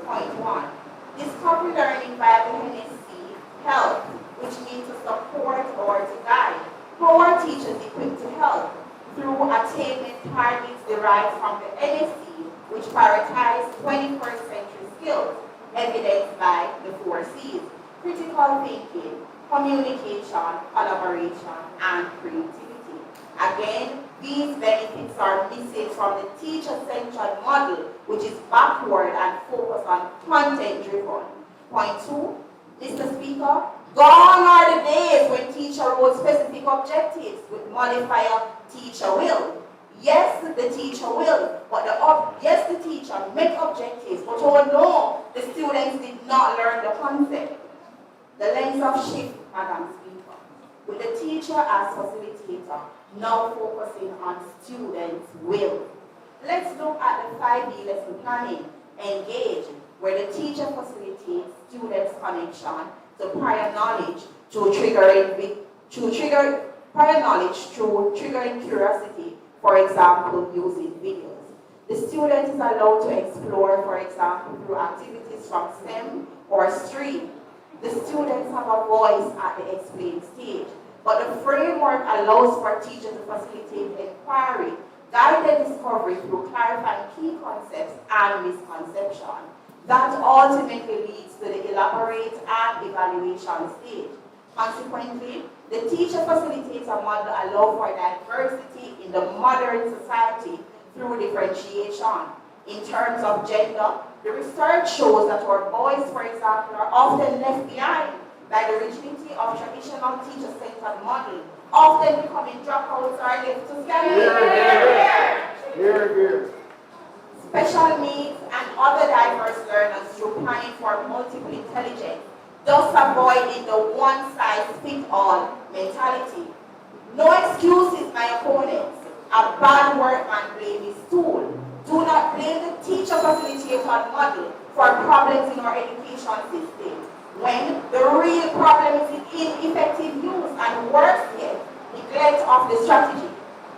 Point 1. Discovery learning via the NSC help, which means to support or to guide. How are teachers equipped to help? Through attainment targets derived from the NSC, which prioritize 21st century skills, evidenced by the 4 C's: critical thinking, communication, collaboration, and creativity. Again, these benefits are missing from the teacher-centered model, which is backward and focused on content-driven. Point 2, Mr. Speaker, gone are the days when teacher wrote specific objectives with modifier teacher will. Yes, the teacher will, but the teacher met objectives, but oh no, the students did not learn the concept. The lens of shift, Madam Speaker, with the teacher as facilitator, now focusing on students' will. Let's look at the 5E lesson planning, engage, where the teacher facilitates students' connection to prior knowledge through triggering curiosity, for example, using videos. The student is allowed to explore, for example, through activities from STEM or STREAM. The students have a voice at the explain stage, but the framework allows for teachers to facilitate inquiry, guided discovery through clarifying key concepts and misconception. That ultimately leads to the elaborate and evaluation stage. Consequently, the teacher-facilitator model allows for diversity in the modern society through differentiation. In terms of gender, the research shows that our boys, for example, are often left behind by the rigidity of traditional teacher-centered model, often becoming dropouts or left to Here. special needs and other diverse learners through planning for multiple intelligence, thus avoiding the one-size-fits-all mentality. No excuses, my opponents. A bad workman blame his tool. Do not blame the teacher-facilitator model for problems in our education system, when the real problem is in ineffective use and worse yet, neglect of the strategy.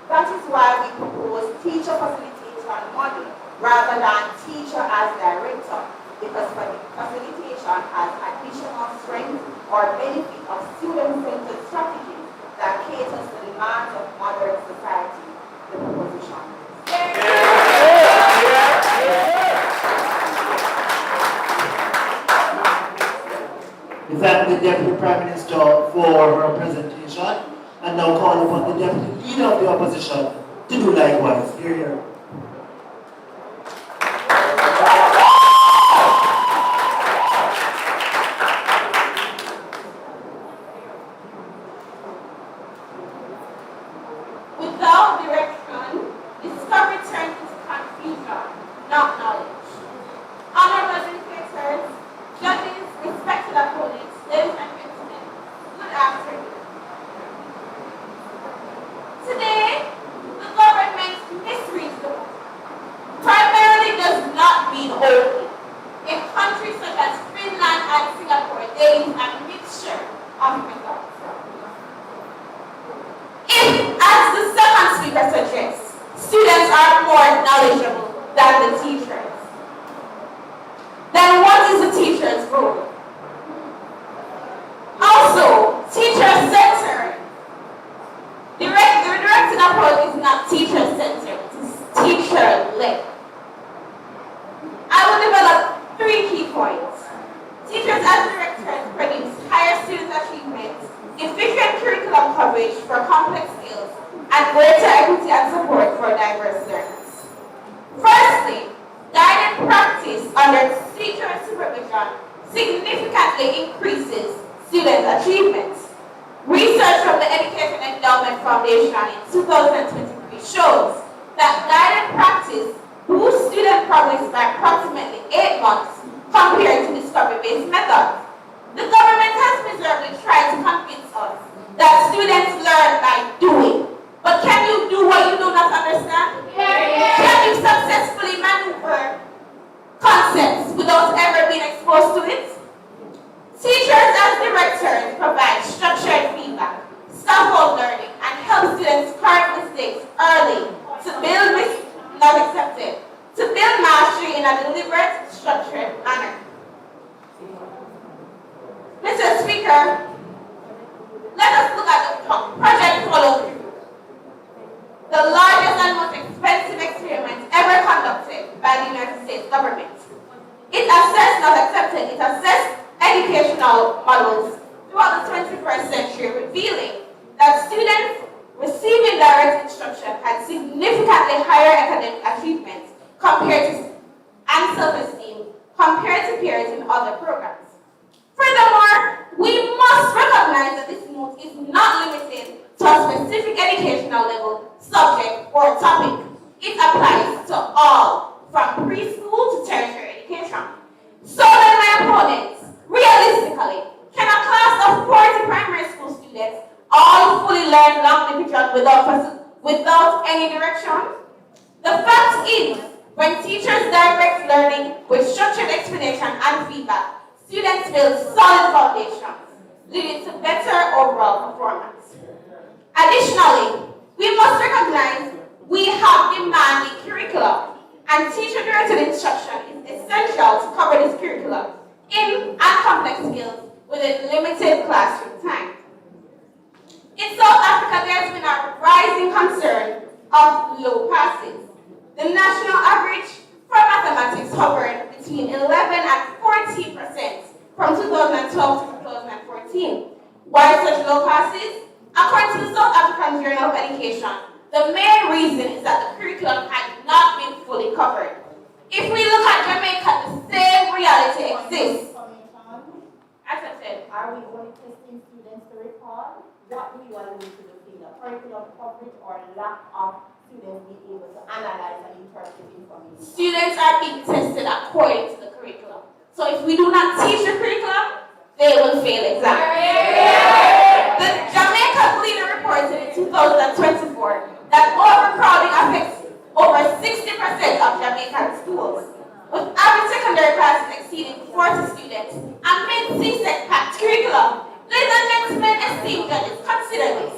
That is why we propose teacher-facilitator model rather than teacher as director, because facilitation has additional strength or benefit of student-centered strategies that caters to the demands of modern society. The proposition. We thank the Deputy Prime Minister for her presentation and now call upon the Deputy Leader of the Opposition to do likewise. Hear, hear. Without direction, discovery turns into confusion, not knowledge. Honorable educators, judges, respected opponents, ladies and gentlemen, good afternoon. Today, the government misreads the book. Primarily does not mean only. In countries such as Finland and Singapore, there is a mixture of methods. If, as the second speaker suggests, students are more knowledgeable than the teachers, then what is the teacher's role? Also, teacher-centered. The directing approach is not teacher-centered, it is teacher-led. I will develop 3 key points. Teachers as directors produce higher student achievement, efficient curriculum coverage for complex skills, and greater equity and support for diverse learners. Firstly, guided practice under teacher supervision significantly increases student achievement. Research from the Education Endowment Foundation in 2023 shows that guided practice boosts student progress by approximately 8 months compared to discovery-based methods. The government has miserably tried to convince us that students learn by doing. But can you do what you do not understand? Can you successfully maneuver concepts without ever being exposed to it? Teachers as directors provide structured feedback, scaffold learning, and help students correct mistakes early to build not accepted, to build mastery in a deliberate, structured manner. Mr. Speaker, let us look at the project follow-through, the largest and most expensive experiment ever conducted by the United States government. It assessed, not accepted, it assessed educational models throughout the 21st century, revealing that students receiving direct instruction had significantly higher academic achievements and self-esteem compared to peers in other programs. Furthermore, we must recognize that this note is not limited to a specific educational level, subject, or topic. It applies to all, from preschool to tertiary education. So then, my opponents, realistically, can a class of 40 primary school students all fully learn long division without any direction? The fact is, when teachers direct learning with structured explanation and feedback, students build solid foundations, leading to better overall performance. Additionally, we must recognize we have demanding curriculum, and teacher-directed instruction is essential to cover this curriculum in and complex skills within limited classroom time. In South Africa, there's been a rising concern of low passes. The national average for mathematics hovered between 11 and 14% from 2012 to 2014. Why such low passes? According to the South African Journal of Education, the main reason is that the curriculum had not been fully covered. If we look at Jamaica, the same reality exists. As I said, are we only testing students to recall? What do you allude to the thing of curriculum coverage or lack of students being able to analyze and interpret information? Students are being tested according to the curriculum. So if we do not teach the curriculum, they will fail exams. The Jamaica Leader reported in 2024 that overcrowding affects over 60% of Jamaican schools, with average secondary classes exceeding 40 students and mid-C-sec packed curriculum. Ladies and gentlemen, esteemed judges, consider this.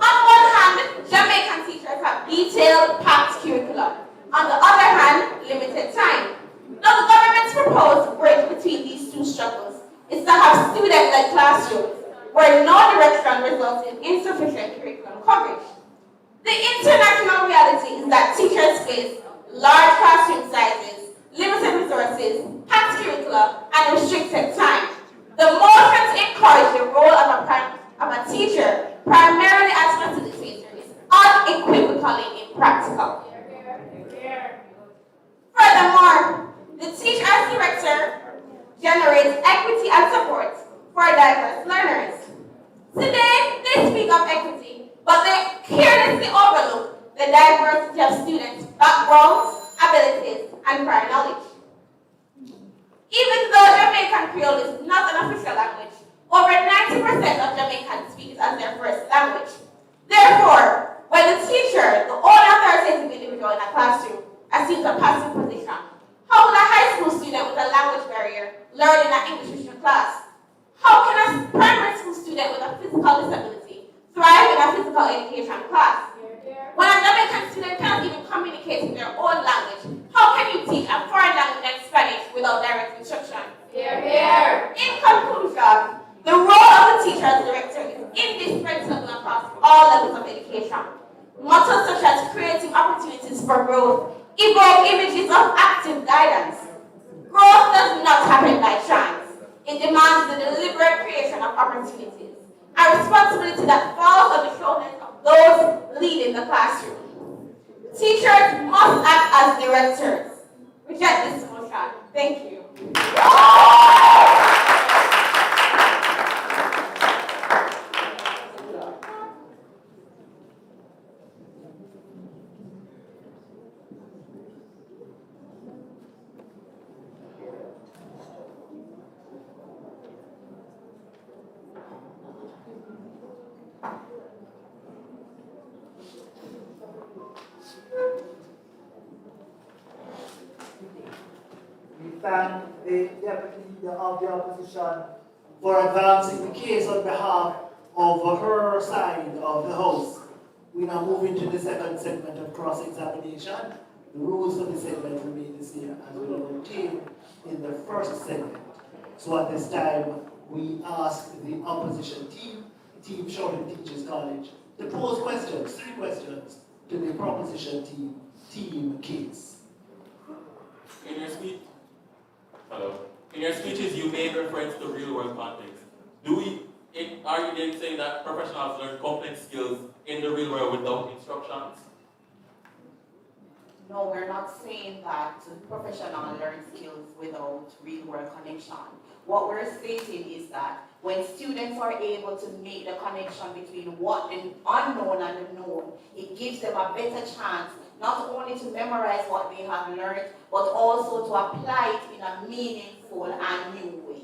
On one hand, Jamaican teachers have detailed packed curriculum. On the other hand, limited time. Now, the government's proposed bridge between these two struggles is to have student-led classrooms where no direction results in insufficient curriculum coverage. The international reality is that teachers face large classroom sizes, limited resources, packed curricula, and restricted time. The motion to encourage the role of a teacher, primarily as facilitator, is unequivocally impractical. Furthermore, the teacher as director generates equity and support for diverse learners. Today, they speak of equity, but they carelessly overlook the diversity of students' backgrounds, abilities, and prior knowledge. Even though Jamaican Creole is not an official language, over 90% of Jamaicans speak it as their first language. Therefore, when the teacher, the only authoritative individual in a classroom, assumes a passive position, how will a high school student with a language barrier learn in an English literature class? How can a primary school student with a physical disability thrive in a physical education class? When a Jamaican student cannot even communicate in their own language, how can you teach a foreign language like Spanish without direct instruction? In conclusion, the role of the teacher as director is indispensable across all levels of education. Mottos such as creating opportunities for growth evoke images of active guidance. Growth does not happen by chance. It demands the deliberate creation of opportunities, a responsibility that falls on the shoulders of those leading the classroom. Teachers must act as directors. Reject this motion. Thank you. We thank the Deputy Leader of the Opposition for advancing the case on behalf of her side of the House. We now move into the second segment of cross-examination. The rules for the segment remain the same as we obtained in the first segment. So at this time, we ask the opposition team Shorten Teachers College, to pose questions, 3 questions, to the proposition team case. In your speech, in your speeches, you made reference to real-world context. Are you then saying that professionals learn complex skills in the real world without instructions? No, we're not saying that professionals learn skills without real-world connection. What we're stating is that when students are able to make the connection between what the unknown and the known, it gives them a better chance not only to memorize what they have learned, but also to apply it in a meaningful and new way.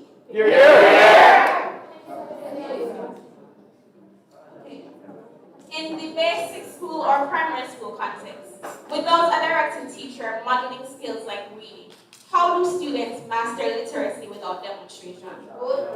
In the basic school or primary school context, without a directing teacher modeling skills like reading, how do students master literacy without demonstration?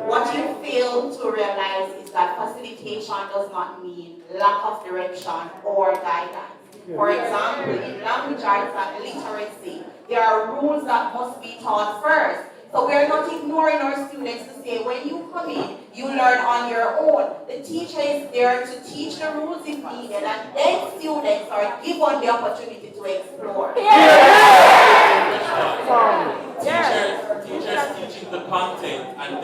What you fail to realize is that facilitation does not mean lack of direction or guidance. For example, in language arts and literacy, there are rules that must be taught first. So we are not ignoring our students to say, when you come in, you learn on your own. The teacher is there to teach the rules if needed, and then students are given the opportunity to explore.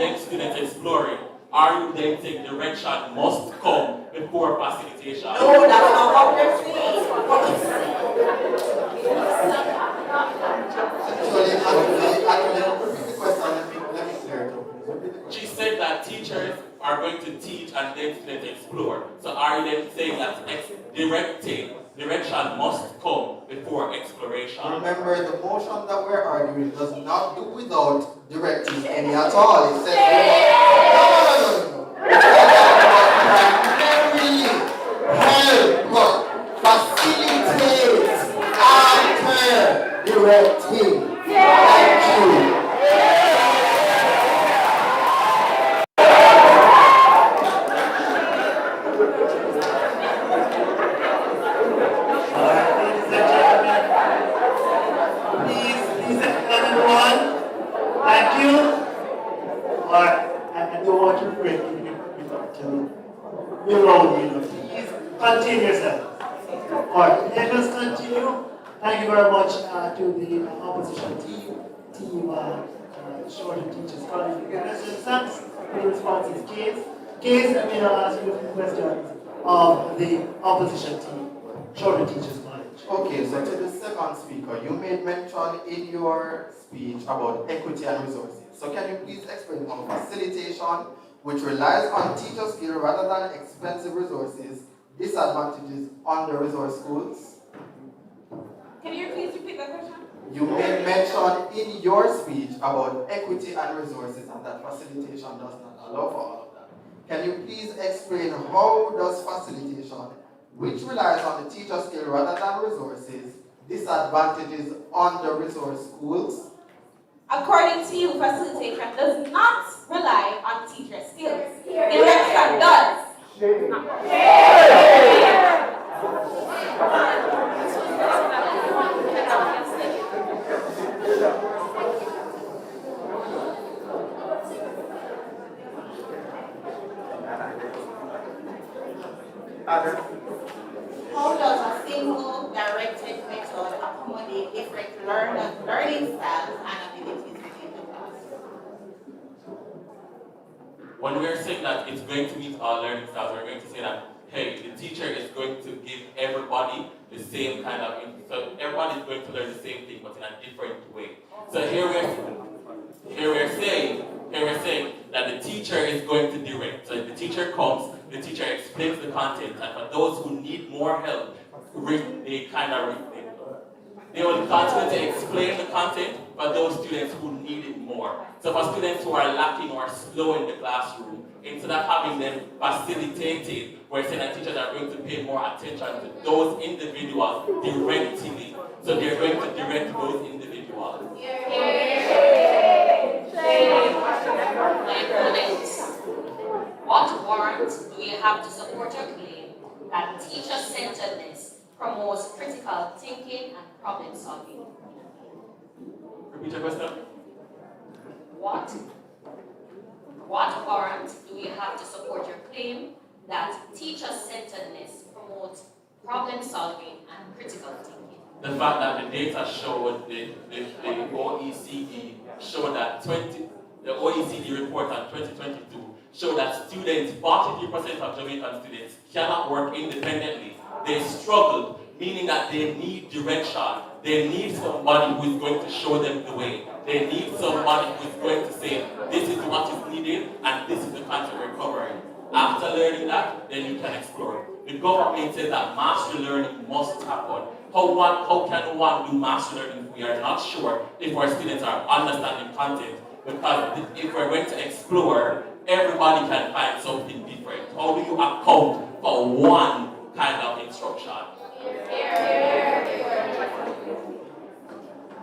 then students exploring, are you then saying direction must come before facilitation? No, that's not what we're saying. Repeat the question, let me clear it up. She said that teachers are going to teach and then students explore. So are you then saying that direction must come before exploration? Remember, the motion that we're arguing does not do without directing any at all. It says, no. Primarily help, facilitate, after directing. Thank you. Thank you. Alright, I don't want to break you to below you. Please continue yourself. Alright, let us continue. Thank you very much to the opposition team, Shorter Teachers College. Thanks for the responses. Case, I'm going to ask you a few questions of the opposition team, Shorter Teachers College. Okay, so to the second speaker, you made mention in your speech about equity and resources. So can you please explain how facilitation, which relies on teacher skill rather than expensive resources, disadvantages under-resourced schools? Can you please repeat that question? You made mention in your speech about equity and resources and that facilitation does not allow for all of that. Can you please explain how does facilitation, which relies on the teacher skill rather than resources, disadvantages under-resourced schools? According to you, facilitation does not rely on teacher skills. Direction does. How does a single directed method accommodate different learning styles and abilities within the classroom? When we are saying that it's going to meet our learning styles, we're going to say that, hey, the teacher is going to give everybody the same kind of, so everybody is going to learn the same thing, but in a different way. So here we're saying that the teacher is going to direct. So if the teacher comes, the teacher explains the content, and for those who need more help, they will continue to explain the content for those students who need it more. So for students who are lacking or slow in the classroom, instead of having them facilitated, we're saying that teachers are going to pay more attention to those individuals directly. So they're going to direct those individuals. What warrant do you have to support your claim that teacher-centeredness promotes critical thinking and problem solving? Repeat your question. What warrant do you have to support your claim that teacher-centeredness promotes problem solving and critical thinking? The fact that the data showed, the OECD showed that the OECD report on 2022 showed that students, 43% of Jamaican students cannot work independently. They struggle, meaning that they need direction. They need somebody who is going to show them the way. They need somebody who is going to say, this is what is needed and this is the content we're covering. After learning that, then you can explore. The government says that mastery learning must happen. How can one do mastery learning if we are not sure if our students are understanding content? Because if we're going to explore, everybody can find something different. How do you account for one kind of instruction?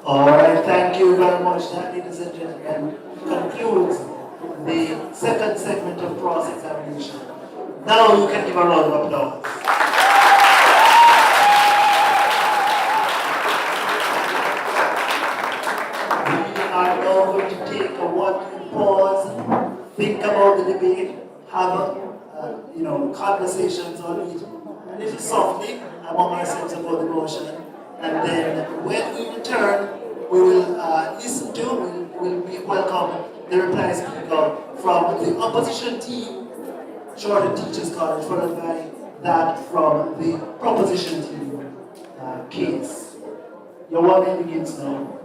Alright, thank you very much. That, ladies and gentlemen, concludes the second segment of cross-examination. Now you can give a round of applause. We are now going to take a 1 minute pause, think about the debate, have conversations on it, a little softly among ourselves about the motion, and then when we return, we will listen to, we'll welcome the reply speaker from the opposition team, Shorter Teachers College, followed by that from the proposition team case. Your warning begins now.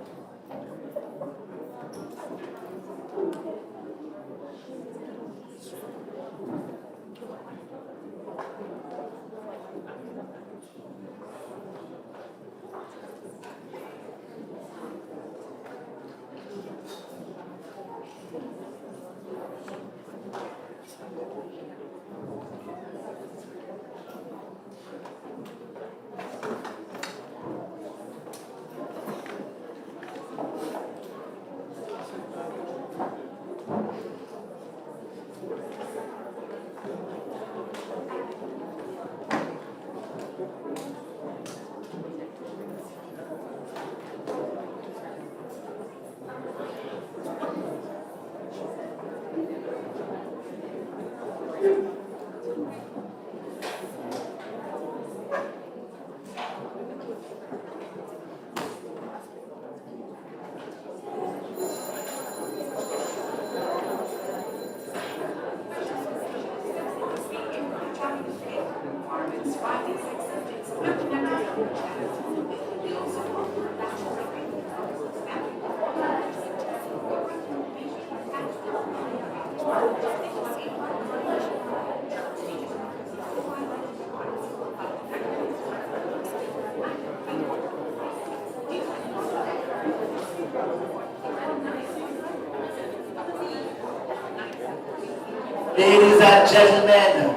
Ladies and gentlemen,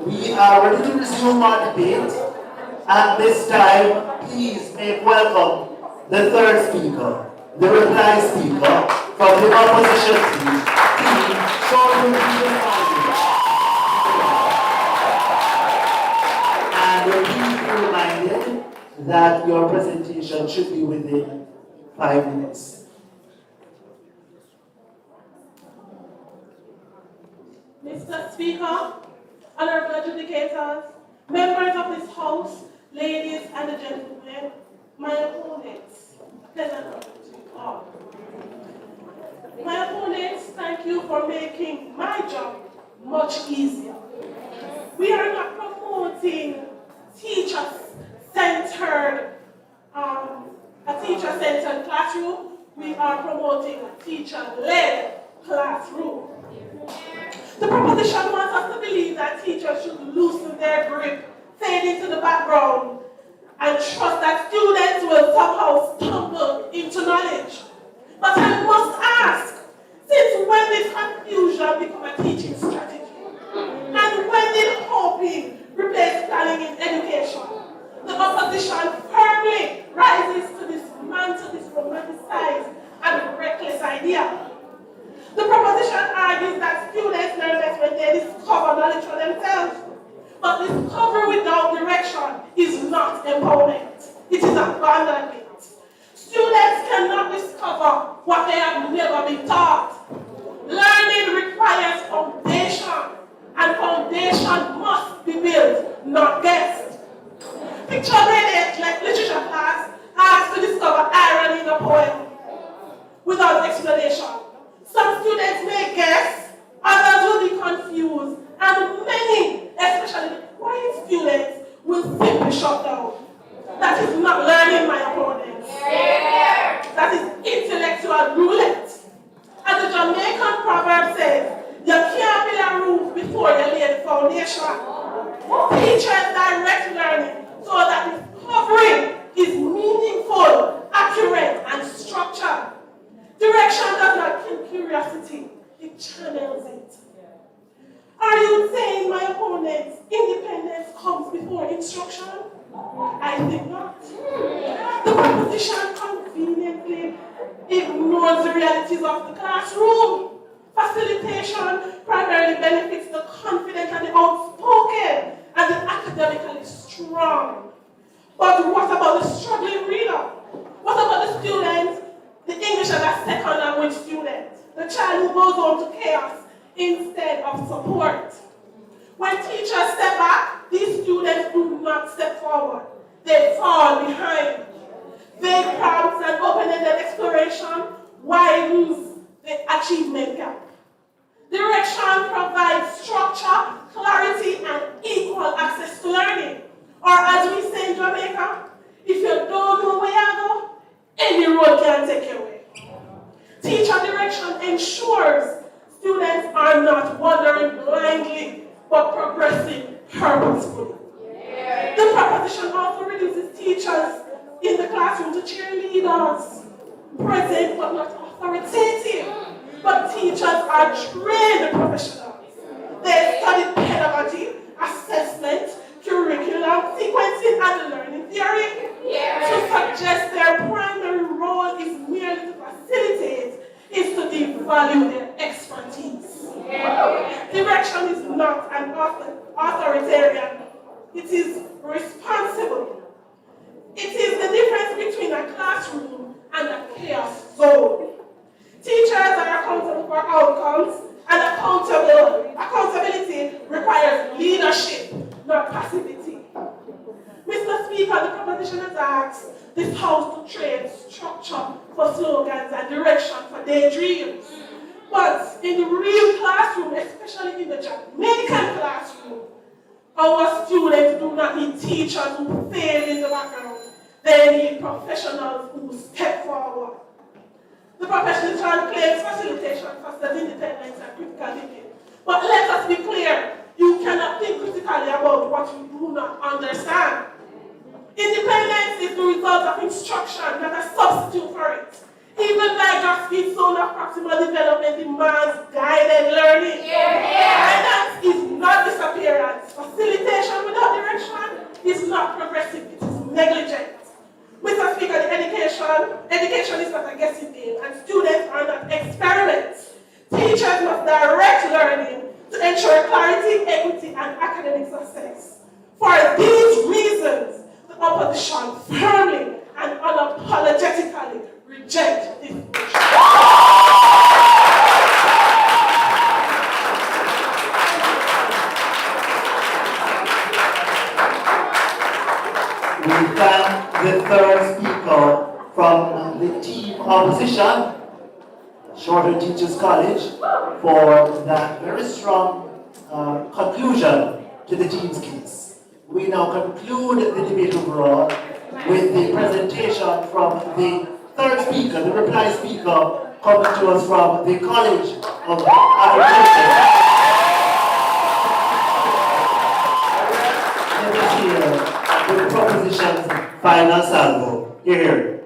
we are ready to resume our debate. And this time, please make welcome the third speaker, the reply speaker from the opposition team, Shorter Teachers College. And please be reminded that your presentation should be within 5 minutes. Mr. Speaker, honorable adjudicators, members of this House, ladies and gentlemen, my opponents, pleasant to all. My opponents, thank you for making my job much easier. We are not promoting teacher-centered, a teacher-centered classroom. We are promoting a teacher-led classroom. The proposition wants us to believe that teachers should loosen their grip, fade into the background, and trust that students will somehow stumble into knowledge. But I must ask, since when did confusion become a teaching strategy? And when did hoping replace planning in education? The opposition firmly rises to dismantle this romanticized and reckless idea. The proposition argues that students learn best when they discover knowledge for themselves. But discovery without direction is not empowerment. It is abandonment. Students cannot discover what they have never been taught. Learning requires foundation, and foundation must be built, not guessed. Picture grade 8 literature class asked to discover irony in a poem without explanation. Some students may guess, others will be confused, and many, especially the quiet students, will simply shut down. That is not learning, my opponents. That is intellectual roulette. As the Jamaican proverb says, you can't build a roof before you lay the foundation. Teachers direct learning so that discovery is meaningful, accurate, and structured. Direction does not kill curiosity, it channels it. Are you saying, my opponents, independence comes before instruction? I think not. The proposition conveniently ignores the realities of the classroom. Facilitation primarily benefits the confident and the outspoken and the academically strong. But what about the struggling reader? What about the students, the English as a second language student, the child who goes home to chaos instead of support? When teachers step back, these students do not step forward. They fall behind. Vague prompts and open-ended exploration widens the achievement gap. Direction provides structure, clarity, and equal access to learning. Or as we say in Jamaica, if you don't know where you go, any road can take you away. Teacher direction ensures students are not wandering blindly, but progressing purposefully. The proposition also reduces teachers in the classroom to cheerleaders, present but not authoritative. But teachers are trained professionals. They study pedagogy, assessment, curriculum, sequencing, and learning theory. To suggest their primary role is merely to facilitate is to devalue their expertise. Direction is not an authoritarian. It is responsible. It is the difference between a classroom and a chaos zone. Teachers are accountable for outcomes, and accountability requires leadership, not passivity. Mr. Speaker, the proposition has asked this House to trade structure for slogans and direction for daydreams. But in the real classroom, especially in the Jamaican classroom, our students do not need teachers who fail in the background. They need professionals who step forward. The profession claims facilitation fosters independence and critical thinking. But let us be clear, you cannot think critically about what you do not understand. Independence is the result of instruction, not a substitute for it. Even Vygotsky's zone of proximal development demands guided learning. Guidance is not disappearance. Facilitation without direction is not progressive, it is negligent. Mr. Speaker, education is not a guessing game, and students are not experiments. Teachers must direct learning to ensure clarity, equity, and academic success. For these reasons, the opposition firmly and unapologetically reject this motion. We thank the third speaker from the team opposition, Shorter Teachers College, for that very strong conclusion to the team's case. We now conclude the debate overall with the presentation from the third speaker, the reply speaker, coming to us from the College of Agriculture. Let us hear the proposition's final salvo. Here.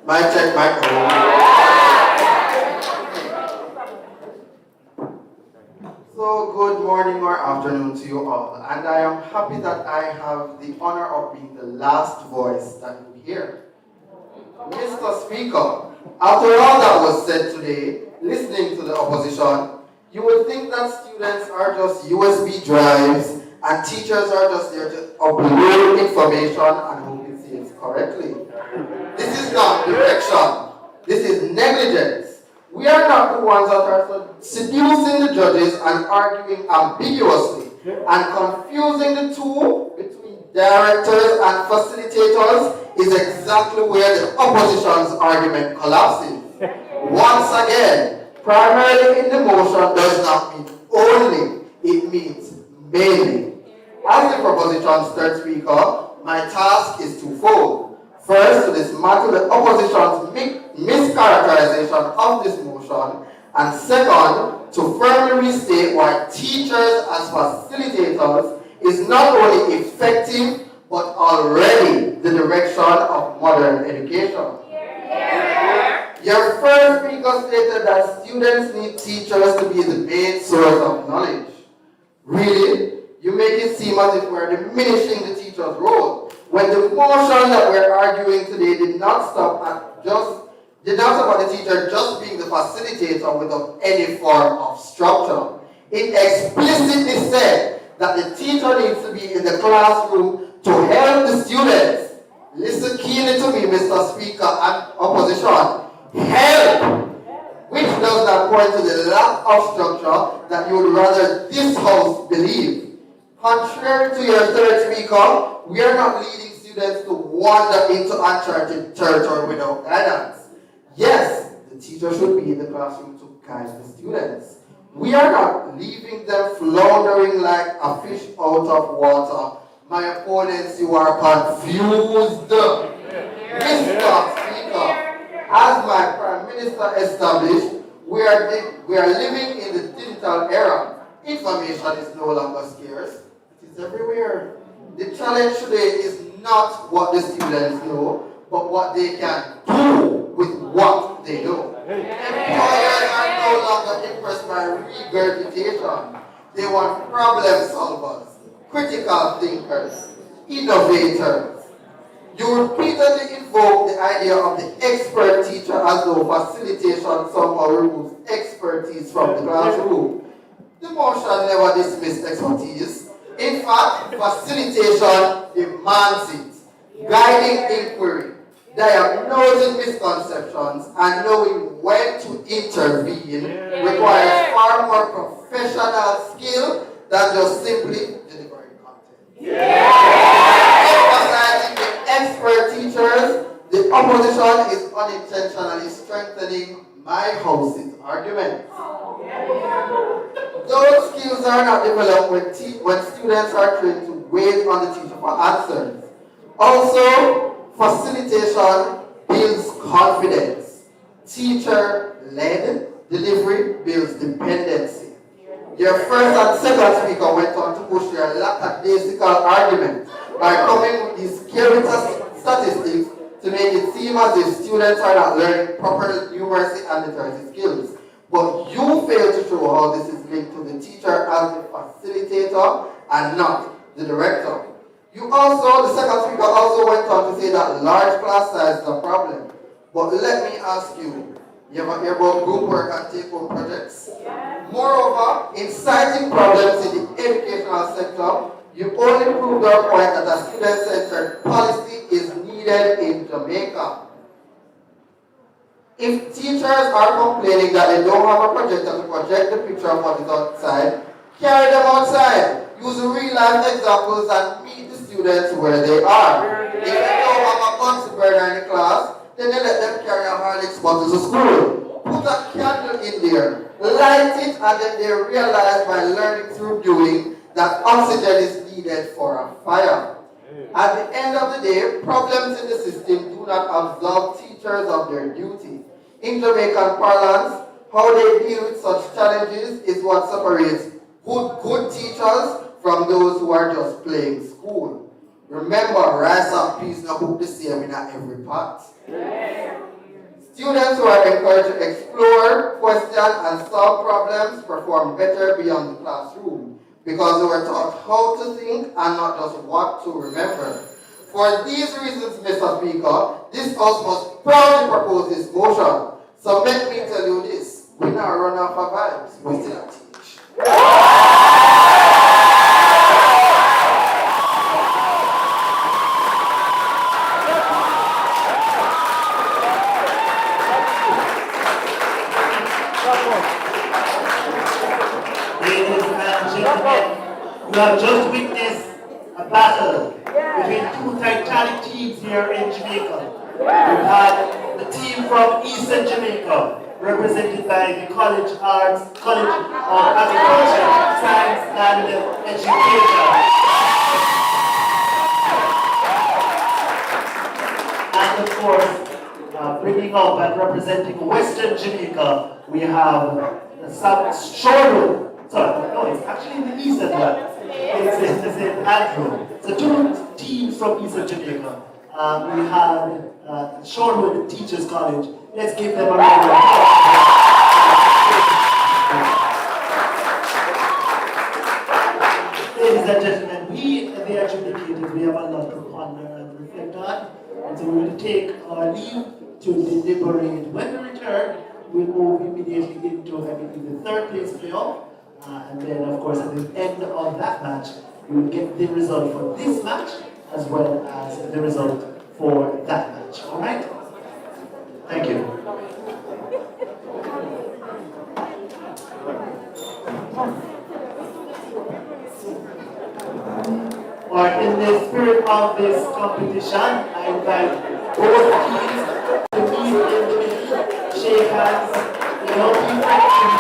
Mic check, microphone. So good morning or afternoon to you all, and I am happy that I have the honor of being the last voice that you hear. Mr. Speaker, after all that was said today, listening to the opposition, you would think that students are just USB drives and teachers are just there to upload information and hope it saves correctly. This is not direction. This is negligence. We are not the ones that are seducing the judges and arguing ambiguously and confusing the two between directors and facilitators is exactly where the opposition's argument collapses. Once again, primarily in the motion does not mean only, it means mainly. As the proposition's third speaker, my task is twofold. First, to dismantle the opposition's mischaracterization of this motion, and second, to firmly restate why teachers as facilitators is not only effective, but already the direction of modern education. Your first speaker stated that students need teachers to be the main source of knowledge. Really? You make it seem as if we're diminishing the teacher's role, when the motion that we're arguing today did not stop at the teacher just being the facilitator without any form of structure. It explicitly said that the teacher needs to be in the classroom to help the students. Listen keenly to me, Mr. Speaker and opposition. Help! Which does not point to the lack of structure that that you would rather this house believe. Contrary to your third speaker, we are not leading students to wander into uncharted territory without guidance. Yes, the teacher should be in the classroom to guide the students. We are not leaving them floundering like a fish out of water. My opponents, you are confused. Mr. Speaker, as my Prime Minister established, we are living in the digital era. Information is no longer scarce. It is everywhere. The challenge today is not what the students know, but what they can do with what they know. Employers are no longer impressed by regurgitation. They want problem solvers, critical thinkers, innovators. You repeatedly invoke the idea of the expert teacher as though facilitation somehow removes expertise from the classroom. The motion never dismissed expertise. In fact, facilitation demands it. Guiding inquiry, diagnosing misconceptions, and knowing when to intervene requires far more professional skill than just simply delivering content. Emphasizing the expert teachers, the opposition is unintentionally strengthening my house's argument. Those skills are not developed when students are trained to wait on the teacher for answers. Also, facilitation builds confidence. Teacher-led delivery builds dependency. Your first and second speaker went on to push their lackadaisical argument by coming with these scary statistics to make it seem as if students are not learning proper numeracy and literacy skills. But you fail to show how this is linked to the teacher as the facilitator and not the director. The second speaker also went on to say that large class size is a problem. But let me ask you ever hear about group work and take-home projects? Moreover, in citing problems in the educational sector, you only proved our point that a student-centered policy is needed in Jamaica. If teachers are complaining that they don't have a projector to project the picture of what is outside, carry them outside. Use real-life examples and meet the students where they are. If they don't have a Bunsen burner in the class, then they let them carry a Horlicks bottle to school. Put a candle in there, light it, and then they realize by learning through doing that oxygen is needed for a fire. At the end of the day, problems in the system do not absolve teachers of their duty. In Jamaican parlance, how they deal with such challenges is what separates good teachers from those who are just playing school. Remember, rice and peas not cook the same in every pot. Students who are encouraged to explore, question, and solve problems perform better beyond the classroom because they were taught how to think and not just what to remember. For these reasons, Mr. Speaker, this House must proudly propose this motion. So let me tell you this, we not run off of vibes, we still teach. Ladies and gentlemen, you have just witnessed a battle between two titanic teams here in Jamaica. We've had the team from Eastern Jamaica, represented by the College of Agriculture, Science and Education. And of course, bringing up and representing Western Jamaica, we have Shorewood. Sorry, no, it's actually the Eastern one. It's in Andrew. So two teams from Eastern Jamaica. We have Shorewood Teachers College. Let's give them a round of applause. Ladies and gentlemen, we, the Adjudicators, we have a lot to ponder and reflect on. And so we will take our leave to deliberate. When we return, we'll move immediately into, I believe, the third place playoff. And then, of course, at the end of that match, we will get the result for this match as well as the result for that match. All right? Thank you. of this competition, I invite both teams to meet in the middle, shake hands, keep action.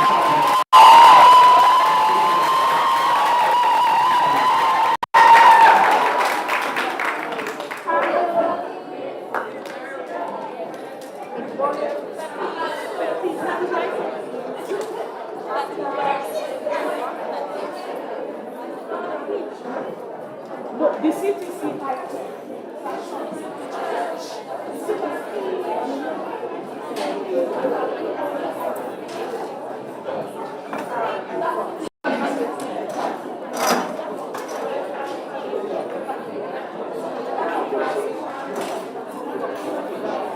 The CTC.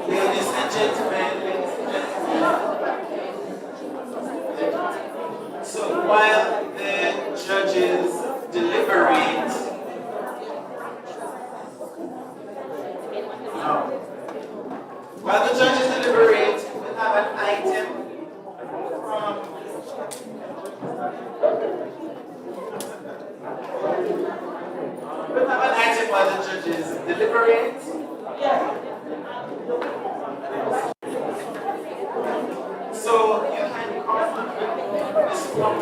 Ladies and gentlemen, so while the judges deliberate, while the judges deliberate, we have an item from while the judges deliberate. So you can come this one.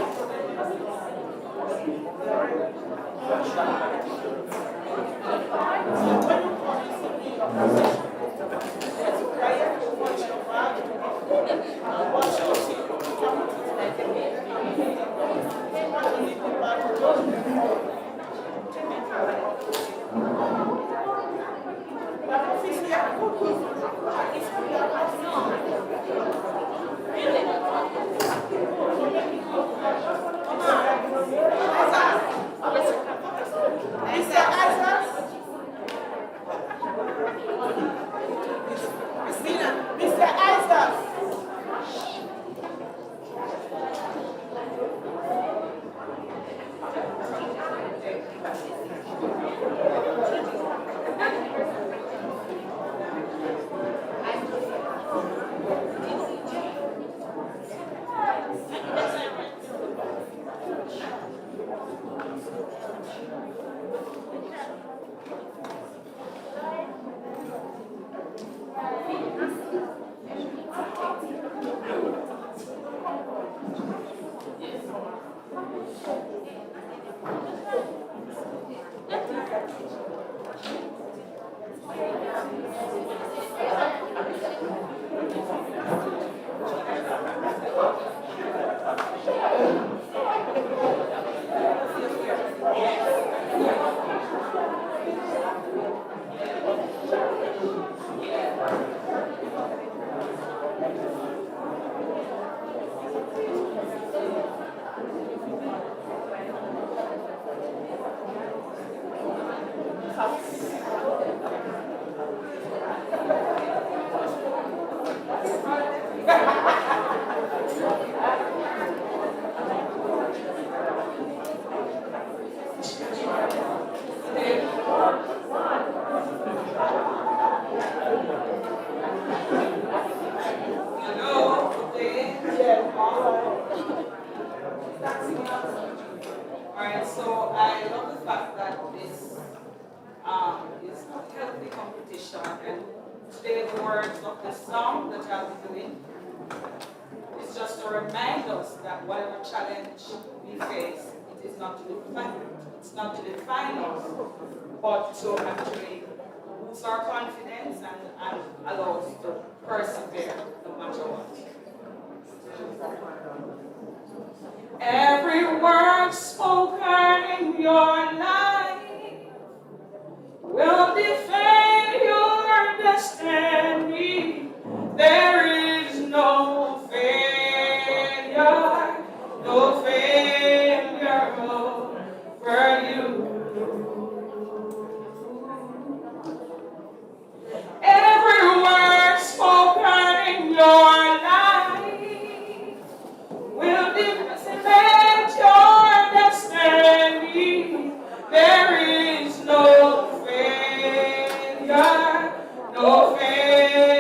Alright, so I love the fact that this is a healthy competition, and today the words of the song that I'll be doing is just to remind us that whatever challenge we face, it is not to define us, but to actually boost our confidence and allow us to persevere no matter what. Every word spoken in your life will defend your destiny. There is no failure over you. Every word spoken in your life will defend your destiny. There is no failure over you.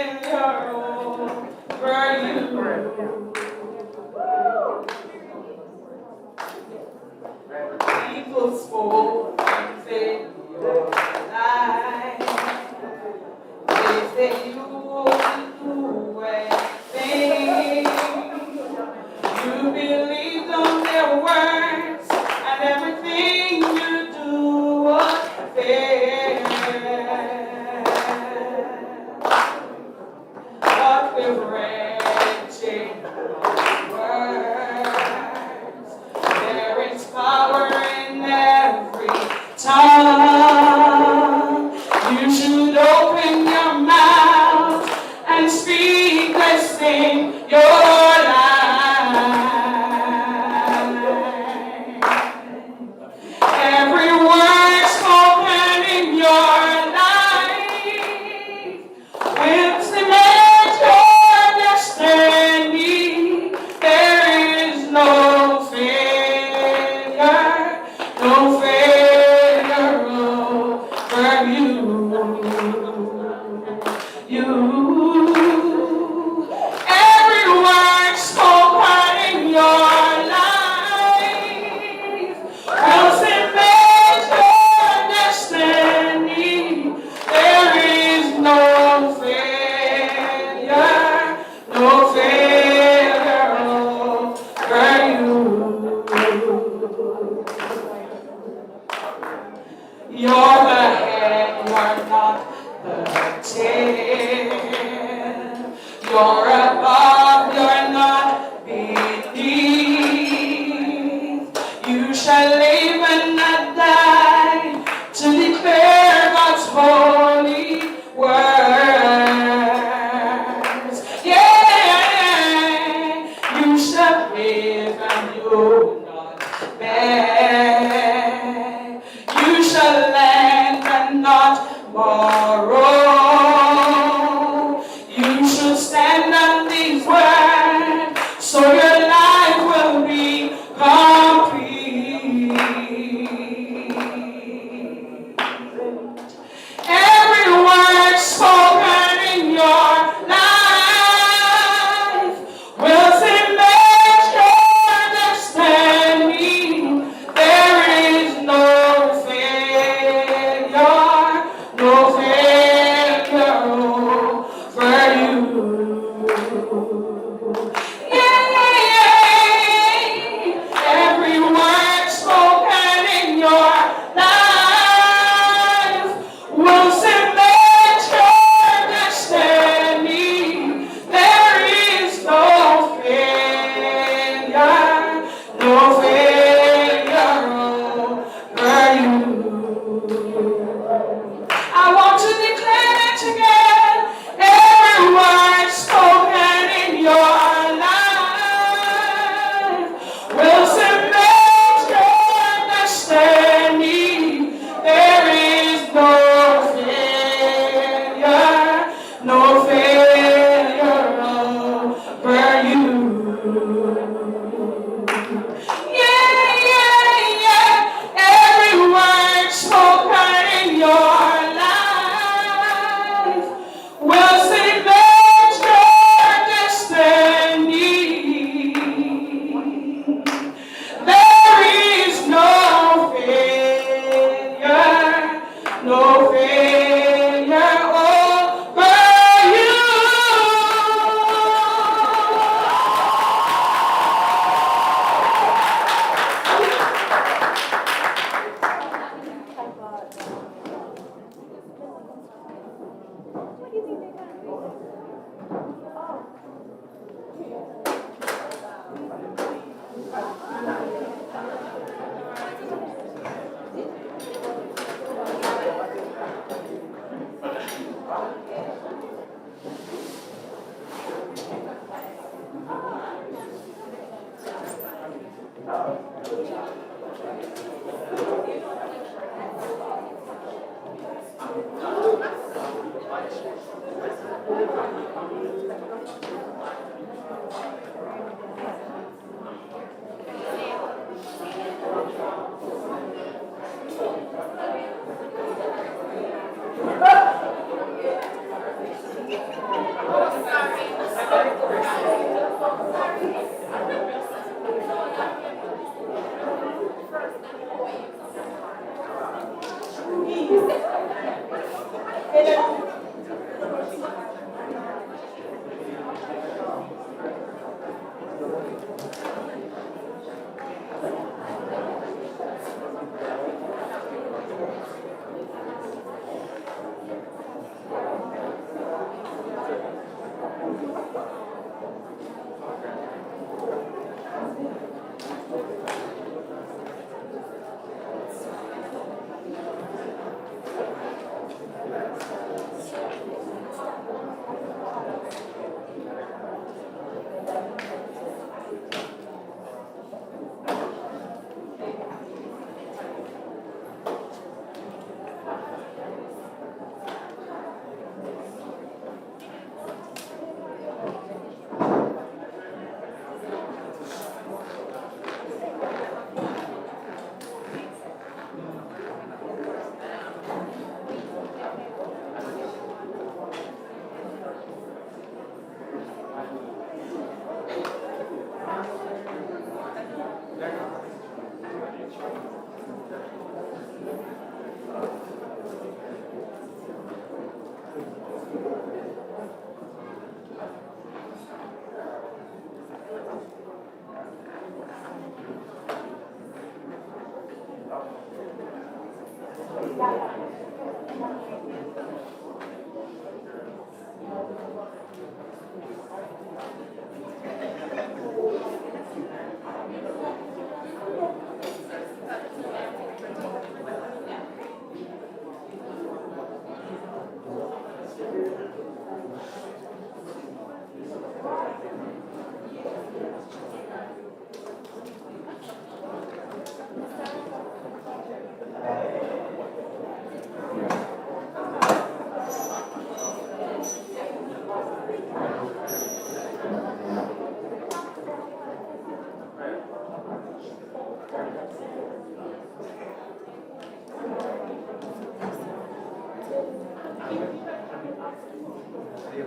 People spoke and said your life. They used to do anything. You believed on their words, and everything you do was fair. But with wretched words, there is power in every tongue. You should open your mouth and speak this in your life. Every word spoken in your life will cement your destiny. There is no failure over you. Every word spoken in your life will cement your destiny. There is no failure over you. You're the head, you're not the tail. You're above, you're not beneath. You shall live and not die to declare God's holy words. Yeah, you shall live and you'll not beg. You shall lend and not borrow. You should stand on these words, so your life will be complete. Every word spoken in your life will cement your destiny. There is no failure for you. Every word spoken in your life will cement your destiny. There is no failure for you. I want to declare it again. Every word spoken in your life will cement your destiny. There is no failure for you. Every word spoken in your life will cement your destiny. There is no failure over you. You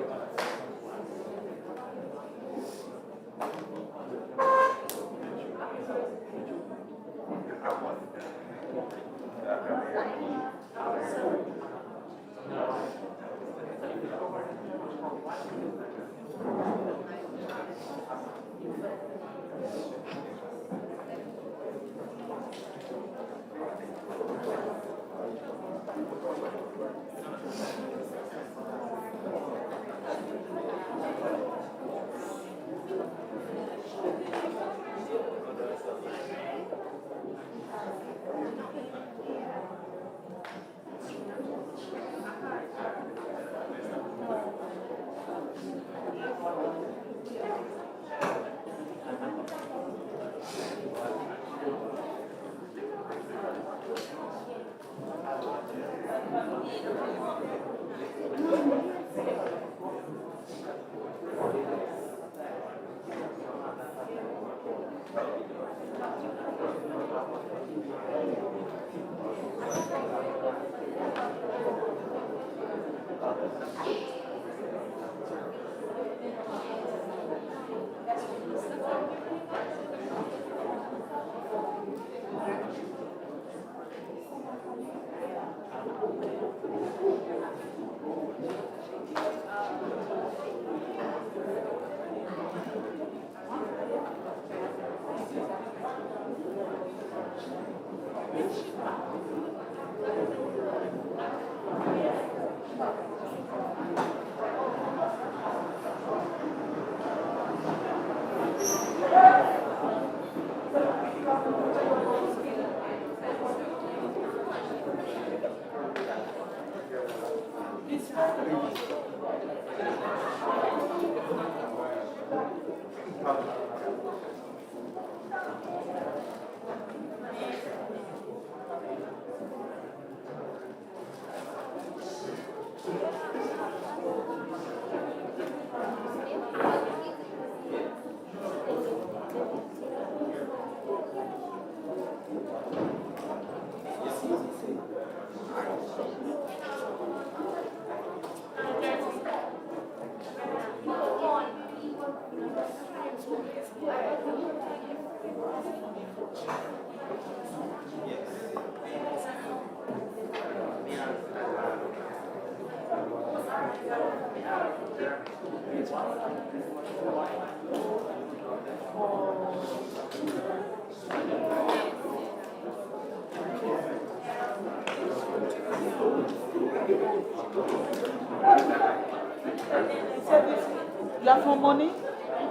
have more money?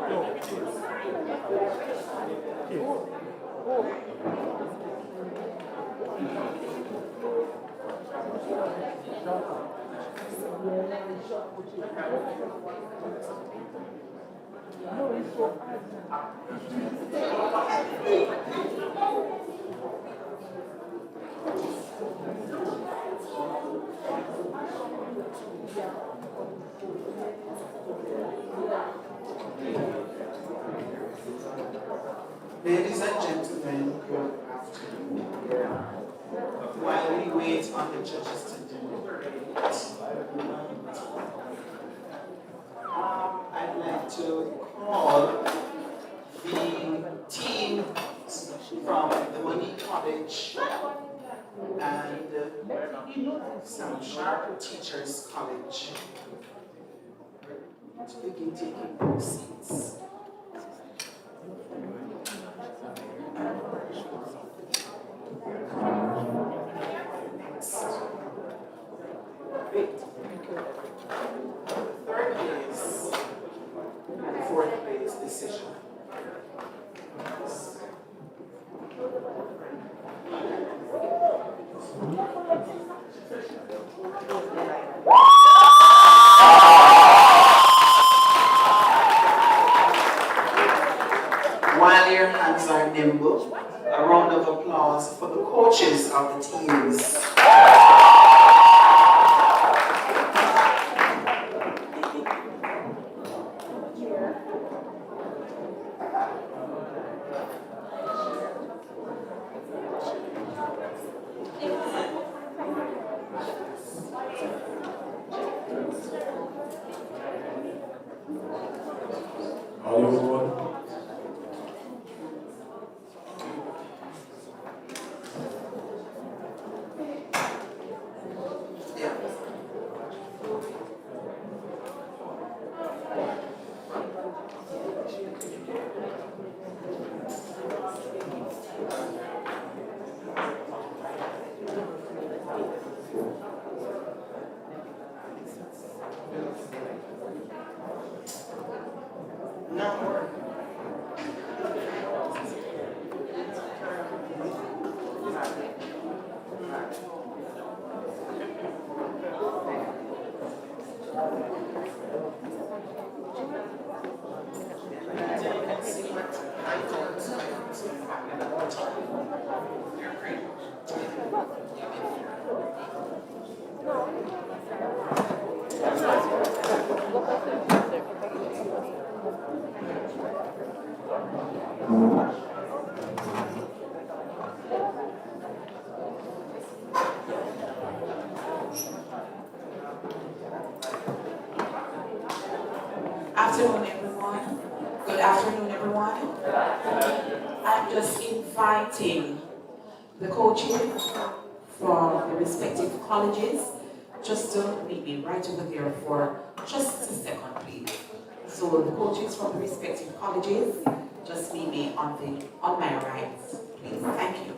No, it's so Ladies and gentlemen, good afternoon. While we wait on the judges to deliberate, I'd like to call the team from the Money College and Sam Sharp Teachers College to begin taking their seats. Third place, fourth place decision. good morning. Afternoon, everyone. Good afternoon, everyone. I'm just inviting the coaches from the respective colleges just to meet me right over there for just a second, please. So the coaches from the respective colleges, just meet me on my right, please. Thank you.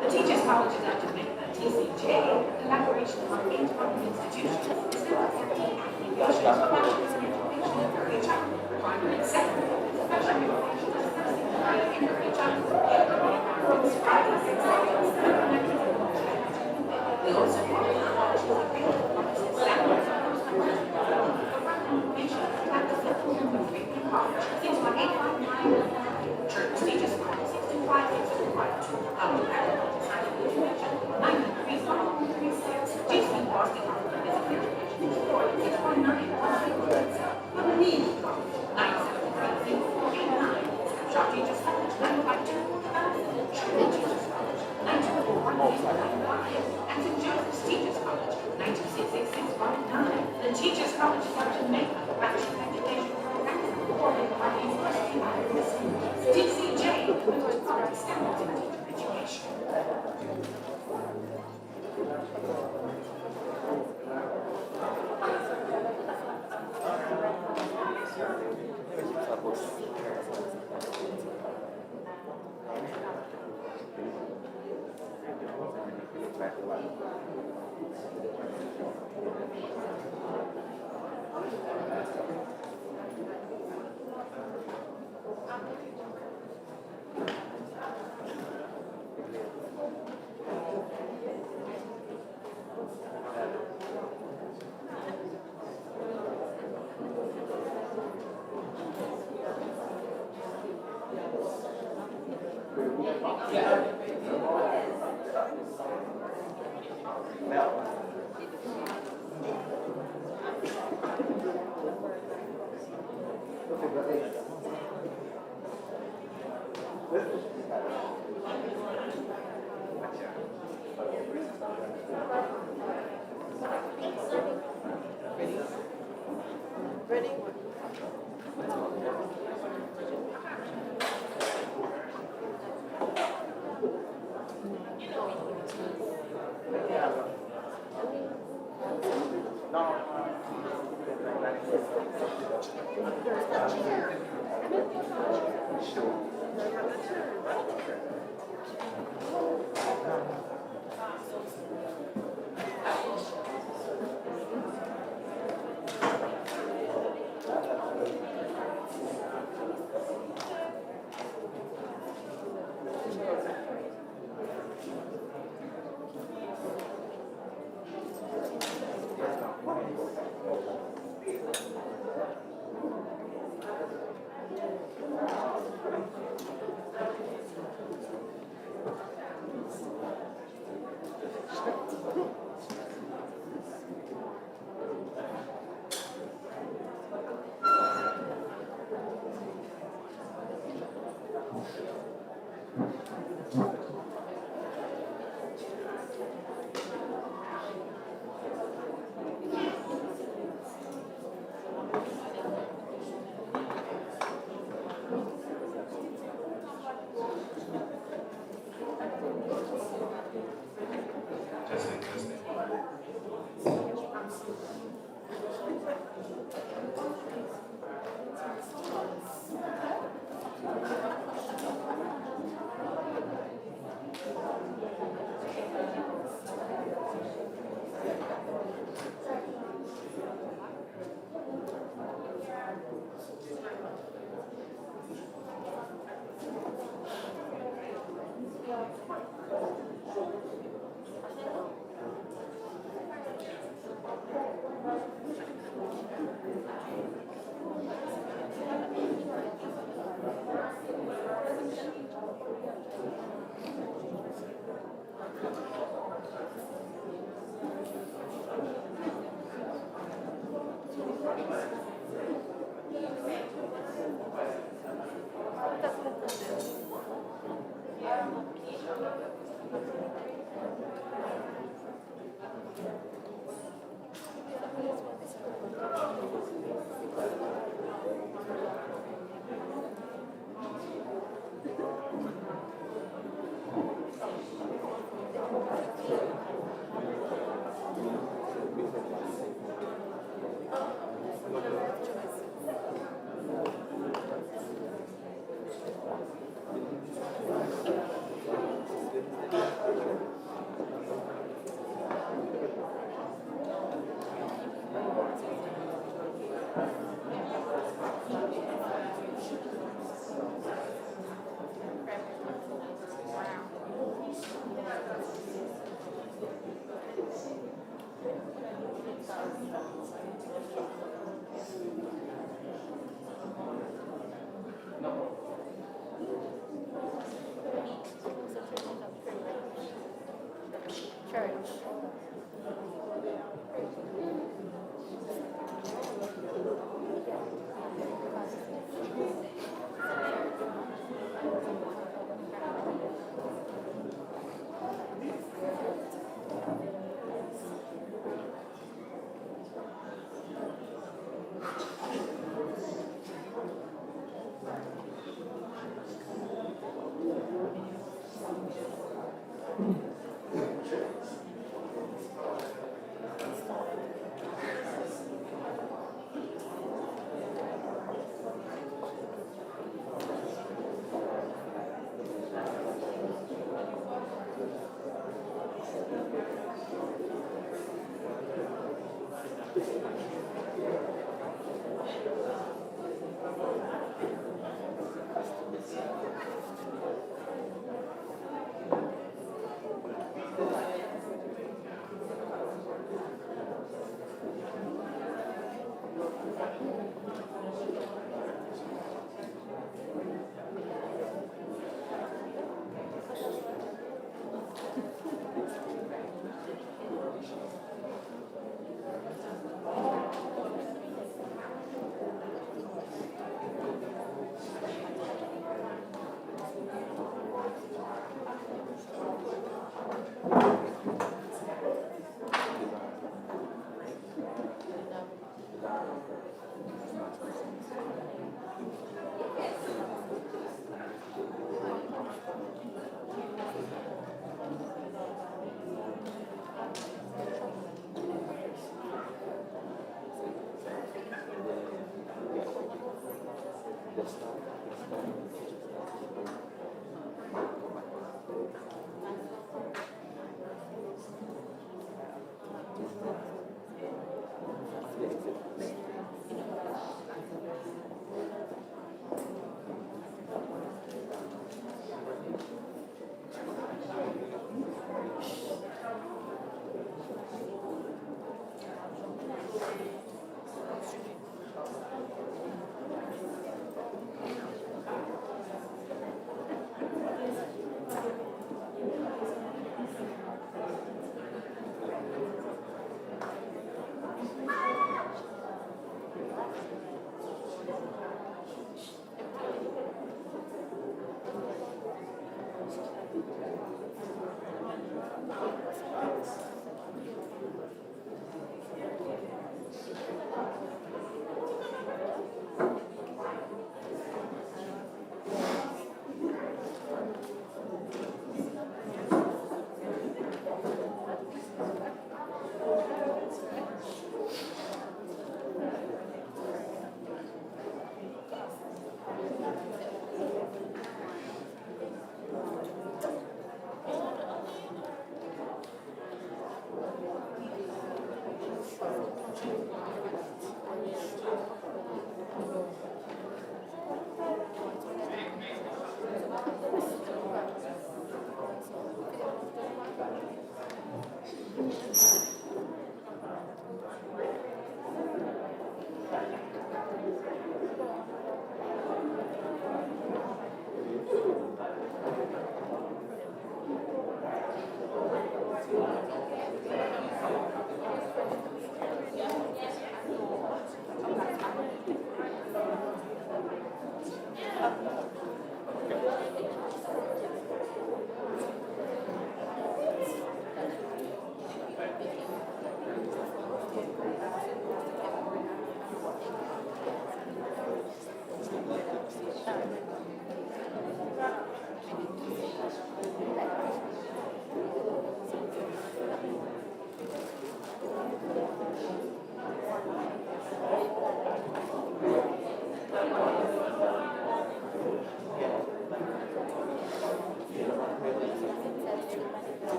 The Teachers College is at Jamaica, TCJ, collaboration among 8 public institutions, is conducting activations for bachelor's education in early childhood, primary and secondary, special education assessing in early childhood, it's Friday, 6 a.m. We also want to launch the Saturday, Saturday, at the Fifth College, 61859, Church Teachers College, 625, 625, GC Boston College, Shop Teachers College, 952, Teachers College, 924, and St. Joseph's Teachers College, 9266619. The Teachers College of Jamaica, Bachelor Education Program, supported by the University of Wisconsin, TCJ, with standards in teacher education. Church.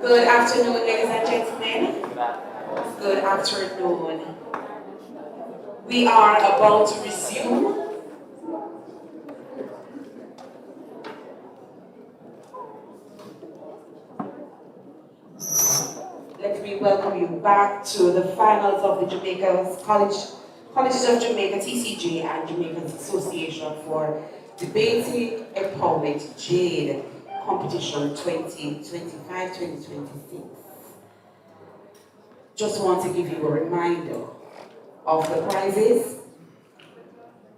Good afternoon, ladies and gentlemen. Good afternoon. We are about to resume. Let me welcome you back to the finals of the Colleges of Jamaica, TCJ, and Jamaican Association for Debating Empowerment Jade Competition 2025-2026. Just want to give you a reminder of the prizes.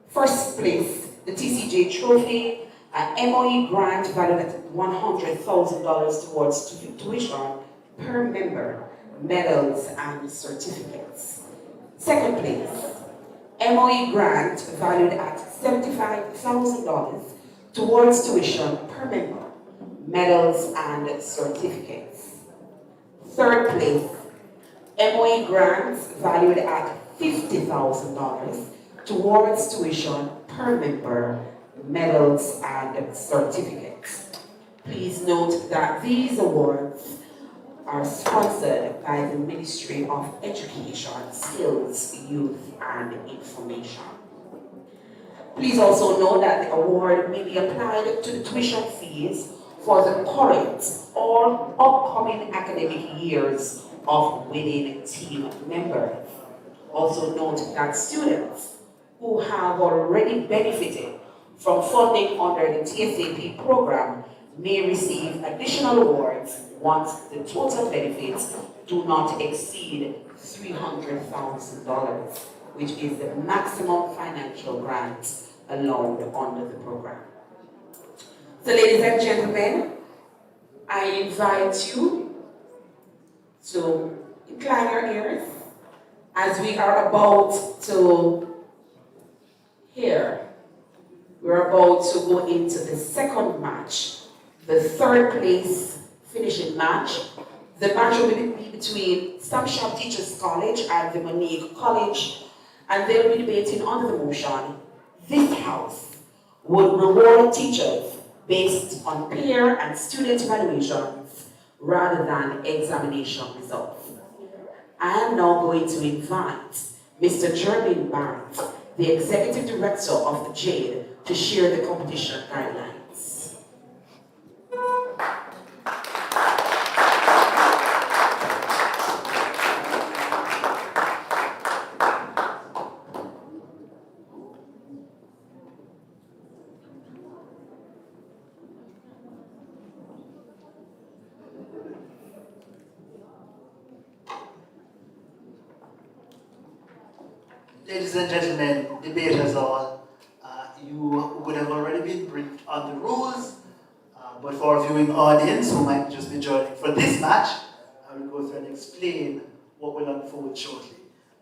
First place, the TCJ Trophy, an MOE grant valued at $100,000 towards tuition per member, medals and certificates. Second place, MOE grant valued at $75,000 towards tuition per member, medals and certificates. Third place, MOE grants valued at $50,000 towards tuition per member, medals and certificates. Please note that these awards are sponsored by the Ministry of Education, Skills, Youth and Information. Please also know that the award may be applied to the tuition fees for the current or upcoming academic years of winning team members. Also note that students who have already benefited from funding under the TSAP program may receive additional awards once the total benefits do not exceed $300,000, which is the maximum financial grant allowed under the program. So ladies and gentlemen, I invite you to incline your ears as we are about to hear. We're about to go into the second match, the third place finishing match. The match will be between Sam Sharp Teachers College and the Monique College, and they'll be debating under the motion, this house would reward teachers based on peer and student evaluations rather than examination results. I am now going to invite Mr. Jermaine Barrett, the Executive Director of the JADE, to share the competition guidelines. Ladies and gentlemen, debaters all, you would have already been briefed on the rules, but for our viewing audience who might just be joining for this match, I will go through and explain what will unfold shortly.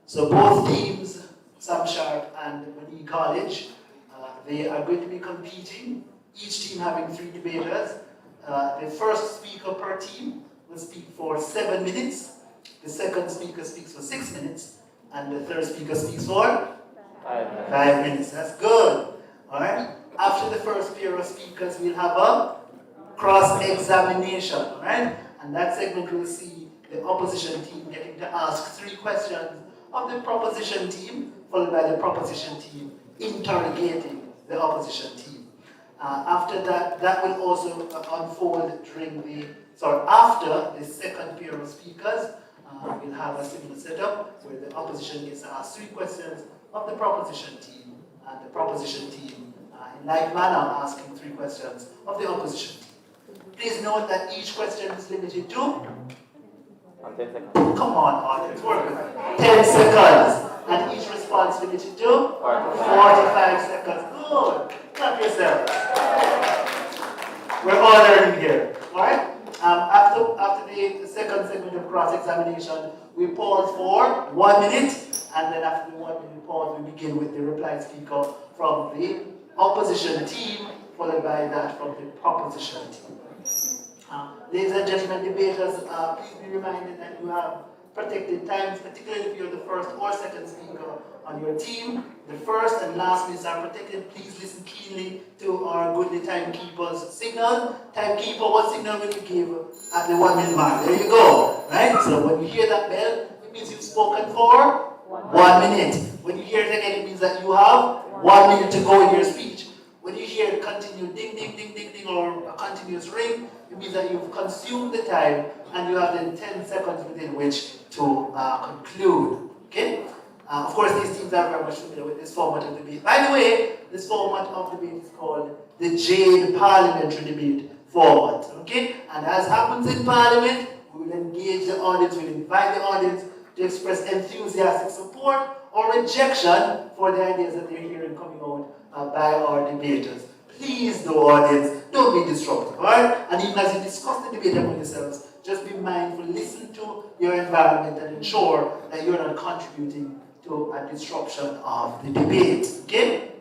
So both teams, Sam Sharp and Monique College, they are going to be competing, each team having 3 debaters. The first speaker per team will speak for 7 minutes, the second speaker speaks for 6 minutes, and the third speaker speaks for 5 minutes. That's good. All right. After the first pair of speakers, we'll have a cross-examination. All right. And that segment will see the opposition team getting to ask 3 questions of the proposition team, followed by the proposition team interrogating the opposition team. After that, that will also unfold after the second pair of speakers. We'll have a similar setup where the opposition gets to ask 3 questions of the proposition team, and the proposition team, in like manner, asking 3 questions of the opposition team. Please note that each question is limited to 10 seconds. Come on, audience, work with it. 10 seconds, and each response limited to 45 seconds. Good. Clap yourselves. We're all learning here, all right? After the second segment of cross-examination, we pause for 1 minute, and then after the 1 minute pause, we begin with the reply speaker from the opposition team, followed by that from the proposition team. Ladies and gentlemen, debaters, please be reminded that you have protected times, particularly if you're the first or second speaker on your team. The first and last minutes are protected. Please listen keenly to our goodly timekeeper's signal. Timekeeper, what signal will you give at the 1 minute mark? There you go. Right? So when you hear that bell, it means you've spoken for 1 minute. When you hear it again, it means that you have 1 minute to go in your speech. When you hear it continue ding, ding, ding, ding, ding, or a continuous ring, it means that you've consumed the time and you have then 10 seconds within which to conclude. Okay? Of course, these teams are very much familiar with this format of debate. By the way, this format of debate is called the Jade Parliamentary Debate format. Okay? And as happens in Parliament, we will engage the audience, we will invite the audience to express enthusiastic support or rejection for the ideas that they're hearing coming out by our debaters. Please, though, audience, don't be disruptive, alright? And even as you discuss the debate among yourselves, just be mindful, listen to your environment and ensure that you're not contributing to a disruption of the debate, okay?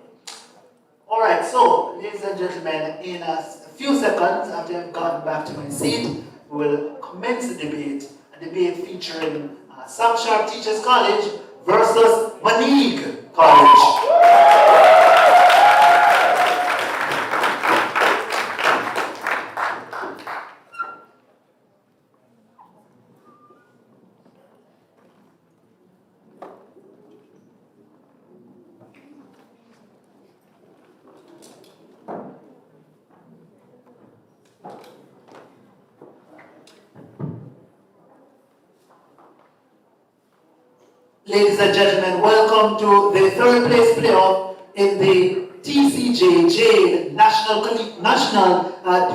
Alright, so, ladies and gentlemen, in a few seconds after I've gotten back to my seat, we will commence the debate, a debate featuring Sam Sharp Teachers College versus Maneague College. Ladies and gentlemen, welcome to the third place playoff in the TCJ Jade National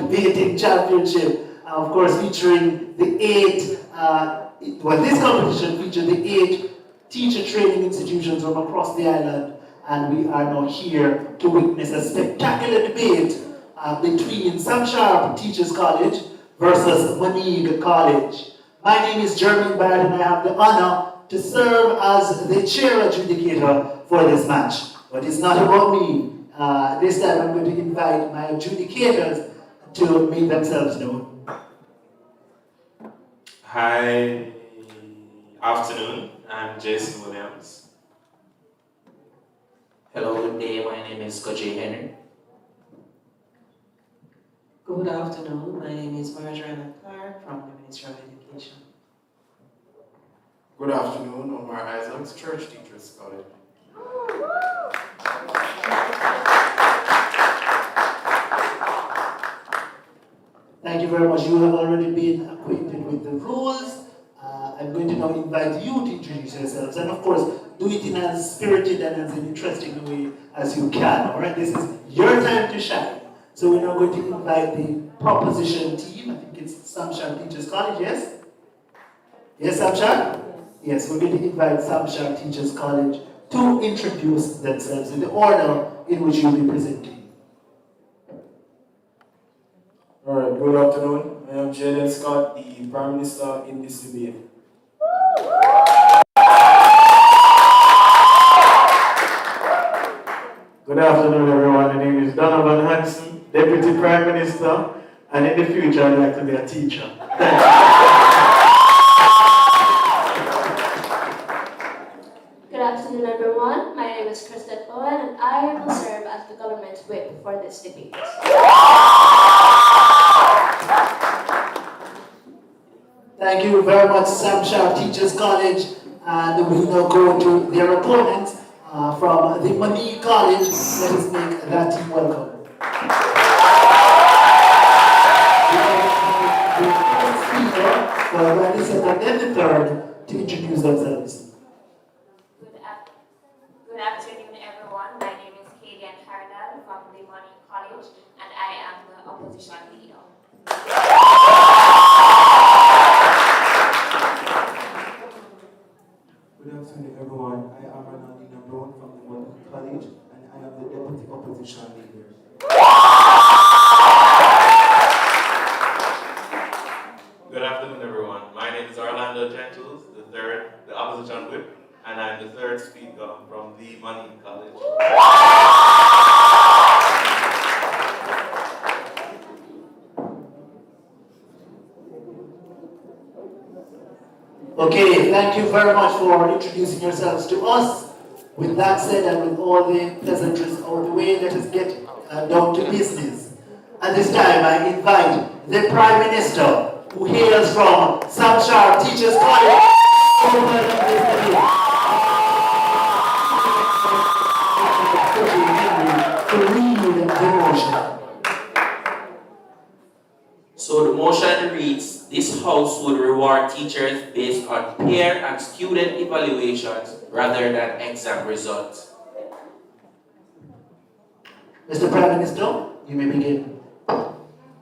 Debating Championship. Of course, featuring the this competition featured the 8 teacher training institutions from across the island, and we are now here to witness a spectacular debate between Sam Sharp Teachers College versus Maneague College. My name is Jeremy Barrett, and I have the honor to serve as the chair adjudicator for this match. But it's not about me. This time I'm going to invite my adjudicators to make themselves known. Hi, afternoon. I'm Jason Williams. Hello, good day. My name is Koji Henry. Good afternoon. My name is Marjorie Clark from the Ministry of Education. Good afternoon, Omar Isaacs, Church Teachers College. Thank you very much. You have already been acquainted with the rules. I'm going to now invite you to introduce yourselves, and of course, do it in as spirited and as an interesting way as you can. All right, this is your time to shine. So we're now going to invite the proposition team. I think it's Sam Sharp Teachers College, yes? Yes, Sam Sharp? Yes, we're going to invite Sam Sharp Teachers College to introduce themselves in the order in which you'll be presenting. Alright, good afternoon. I am Jaden Scott, the Prime Minister in this debate. Good afternoon, everyone. My name is Donovan Hanson, Deputy Prime Minister, and in the future I'd like to be a teacher. Thank you. Good afternoon, everyone. My name is Kristen Owen, and I will serve as the government whip for this debate. Thank you very much, Sam Sharp Teachers College. And we now go to their opponents from the Maneague College. Let us make that team welcome. The speaker for the second and the third to introduce themselves. Good afternoon, everyone. My name is Kadian Hardal from the Maneague College, and I am the opposition leader. Good afternoon, everyone. I am Ranaldina Brown from the Maneague College, and I am the deputy opposition leader. Good afternoon, everyone. My name is Orlando Gentles, the opposition whip, and I'm the third speaker from the Maneague College. Okay, thank you very much for introducing yourselves to us. With that said, and with all the pleasantries out of the way, let us get down to business. At this time, I invite the Prime Minister, who hails from Sam Sharp Teachers College, to read the motion. So the motion reads, this House would reward teachers based on peer and student evaluations rather than exam results. Mr. Prime Minister, you may begin.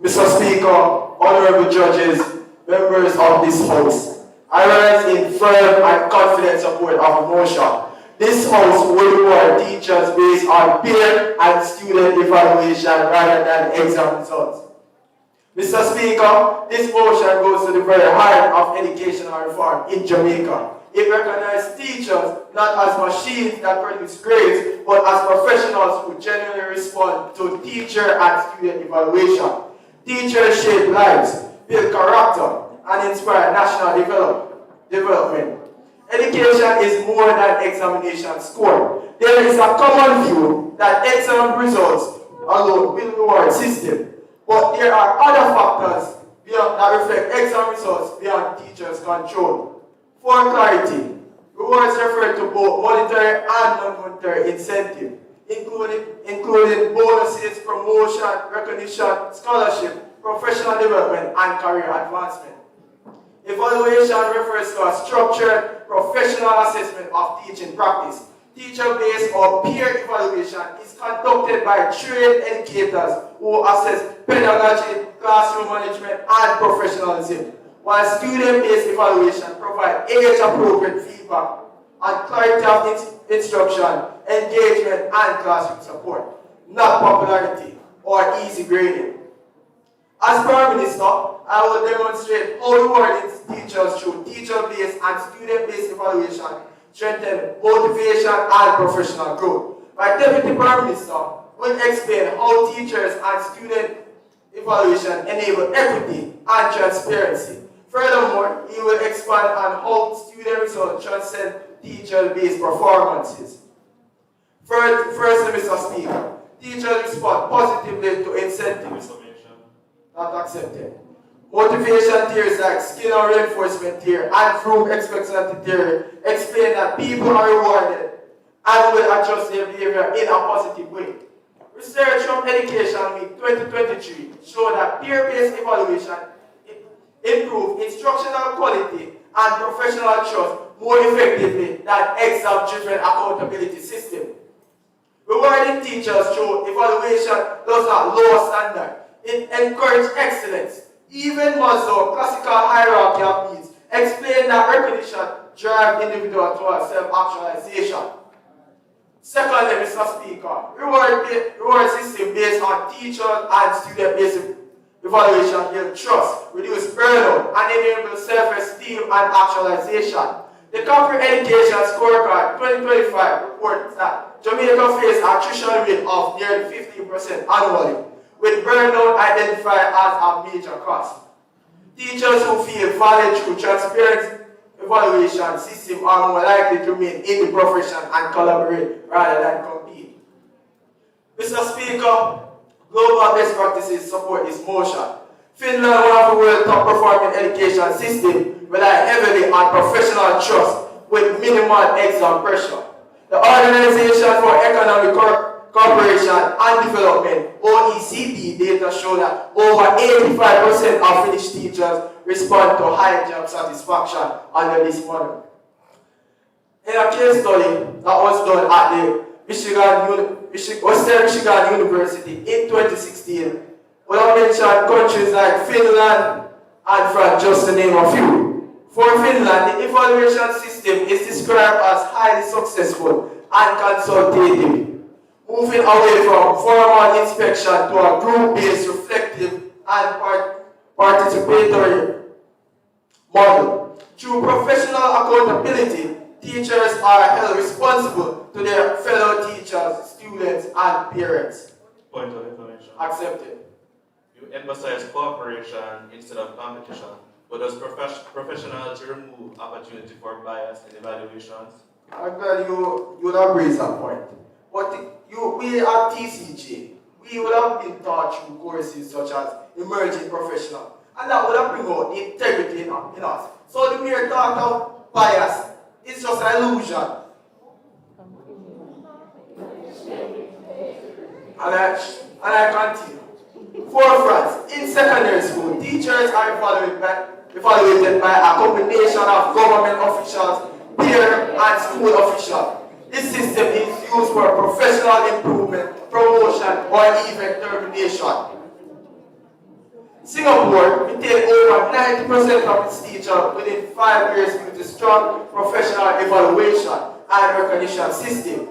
Mr. Speaker, honorable judges, members of this House, I rise in firm and confident support of a motion. This House will reward teachers based on peer and student evaluation rather than exam results. Mr. Speaker, this motion goes to the very heart of educational reform in Jamaica. It recognizes teachers not as machines that produce grades, but as professionals who genuinely respond to teacher and student evaluation. Teachers shape lives, build character, and inspire national development. Education is more than examination score. There is a common view that exam results alone will reward system. But there are other factors that reflect exam results beyond teachers' control. For clarity, rewards refer to both monetary and non-monetary incentive, including bonuses, promotion, recognition, scholarship, professional development, and career advancement. Evaluation refers to a structured professional assessment of teaching practice. Teacher-based or peer evaluation is conducted by trained educators who assess pedagogy, classroom management, and professionalism, while student-based evaluation provides age-appropriate feedback and clarity of instruction, engagement, and classroom support, not popularity or easy grading. As Prime Minister, I will demonstrate how rewarding teachers through teacher-based and student-based evaluation strengthen motivation and professional growth. My Deputy Prime Minister will explain how teachers and student evaluation enable equity and transparency. Furthermore, he will expand on how student results transcend teacher-based performances. Firstly, Mr. Speaker, teachers respond positively to incentives. Not accepted. Motivation theories like skill and reinforcement theory and group expectancy theory explain that people are rewarded and will adjust their behavior in a positive way. Research from Education Week 2023 showed that peer-based evaluation improves instructional quality and professional trust more effectively than exam-driven accountability system. Rewarding teachers through evaluation does not lower standard. It encourages excellence. Even Maslow, classical hierarchy of needs, explain that recognition drives individuals towards self-actualization. Secondly, Mr. Speaker, reward system based on teacher and student-based evaluation build trust, reduce burnout, and enable self-esteem and actualization. The Corporate Education Scorecard 2025 reports that Jamaica faces an attrition rate of nearly 15% annually, with burnout identified as a major cost. Teachers who feel valued through transparent evaluation system are more likely to remain in the profession and collaborate rather than compete. Mr. Speaker, global best practices support this motion. Finland, one of the world's top performing education systems, rely heavily on professional trust with minimal exam pressure. The Organization for Economic Cooperation and Development, OECD, data show that over 85% of Finnish teachers respond to high job satisfaction under this model. In a case study that was done at the Western Michigan University in 2016, we have mentioned countries like Finland and France, just to name a few. For Finland, the evaluation system is described as highly successful and consultative, moving away from formal inspection to a group-based, reflective, and participatory model. Through professional accountability, teachers are held responsible to their fellow teachers, students, and parents. Point of information. Accepted. You emphasize cooperation instead of competition, but does professionality remove opportunity for bias in evaluations? I'm glad you would have raised that point. But we at TCJ, we would have been taught through courses such as emerging professional, and that would have bring out the integrity in us. So the mere thought of bias is just an illusion. And I continue. Forefront, in secondary school, teachers are evaluated by a combination of government officials, peer and school officials. This system is used for professional improvement, promotion, or even termination. Singapore retained over 90% of its teachers within 5 years due to strong professional evaluation and recognition system.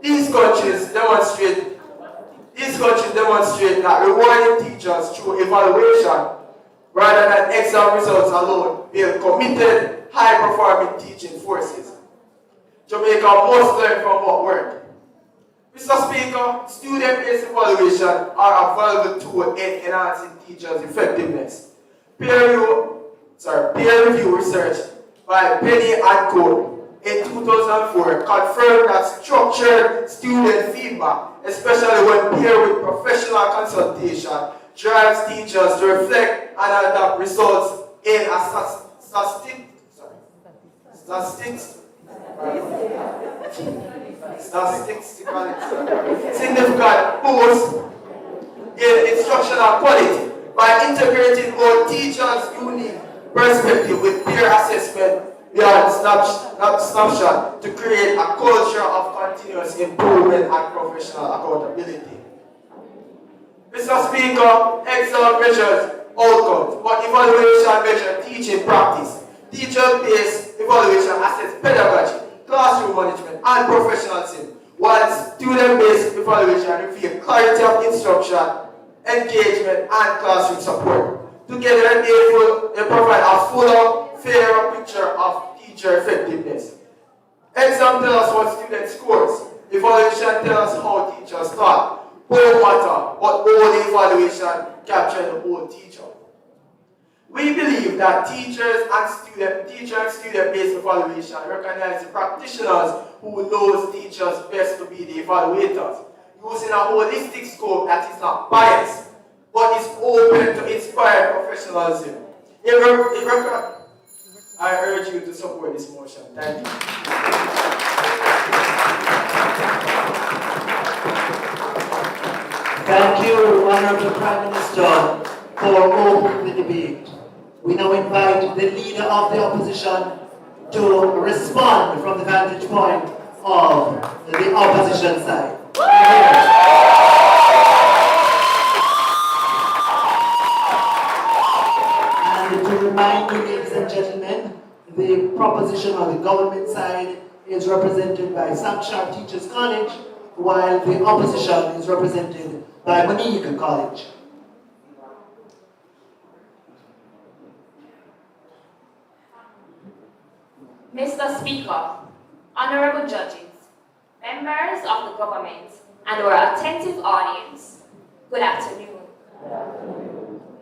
These countries demonstrate that rewarding teachers through evaluation rather than exam results alone build committed, high-performing teaching forces. Jamaica must learn from what worked. Mr. Speaker, student-based evaluation are a valuable tool in enhancing teachers' effectiveness. Peer review research by Penny and Co. in 2004 confirmed that structured student feedback, especially when paired with professional consultation, drives teachers to reflect and adapt results in a statistically significant boost in instructional quality by integrating both teachers' unique perspective with peer assessment beyond snapshot to create a culture of continuous improvement and professional accountability. Mr. Speaker, exam measures outcomes, but evaluation measures teaching practice. Teacher-based evaluation assess pedagogy, classroom management, and professionalism, while student-based evaluation reveal clarity of instruction, engagement, and classroom support. Together, they provide a fuller, fairer picture of teacher effectiveness. Exam tell us what student scores. Evaluation tell us how teachers taught. Both matter, but all the evaluation capture the whole teacher. We believe that teacher and student-based evaluation recognize the practitioners who knows teachers best to be the evaluators, using a holistic scope that is not biased, but is open to inspire professionalism. I urge you to support this motion. Thank you. Thank you, Honorable Prime Minister, for opening the debate. We now invite the Leader of the Opposition to respond from the vantage point of the opposition side. And to remind you, ladies and gentlemen, the proposition on the government side is represented by Sankshar Teachers College, while the opposition is represented by Monica College. Mr. Speaker, honorable judges, members of the government, and our attentive audience, good afternoon.